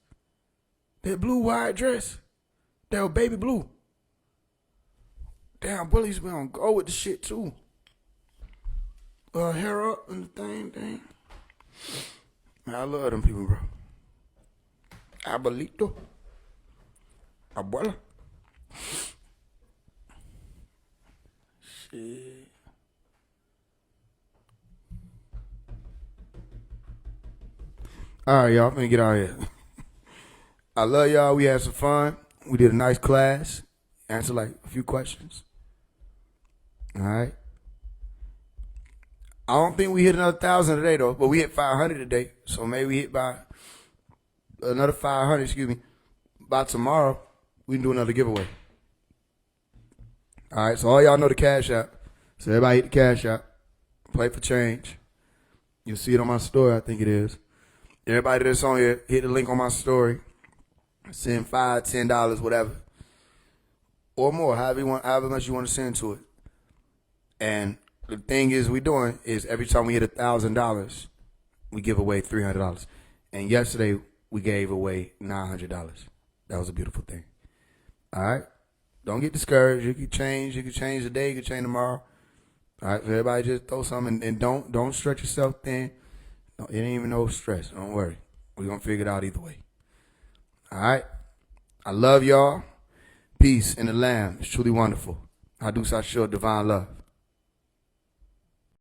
That blue wide dress. That was baby blue. Damn, Abuela used to be on go with the shit too. Hair up and the thing. Man, I love them people, bro. Abuelito. Abuela. Shit. All right, y'all. I'm gonna get out of here. I love y'all. We had some fun. We did a nice class. Answered like a few questions. All right. I don't think we hit another 1,000 today though, but we hit 500 today. So maybe we hit by another 500. Excuse me. By tomorrow, we can do another giveaway. All right. So all y'all know the Cash App. So everybody hit the Cash App. Play for change. You'll see it on my story. I think it is. Everybody that's on here, hit the link on my story. Send $5, $10, whatever, or more, however much you want to send to it. And the thing is, every time we hit $1,000, we give away $300. And yesterday we gave away $900. That was a beautiful thing. All right, don't get discouraged. You can change. You can change today. You can change tomorrow. All right, so everybody just throw something and don't stretch yourself thin. No, it ain't even no stress. Don't worry. We're gonna figure it out either way. All right. I love y'all. Peace in the Lamb. It's truly wonderful. I do such sure divine love.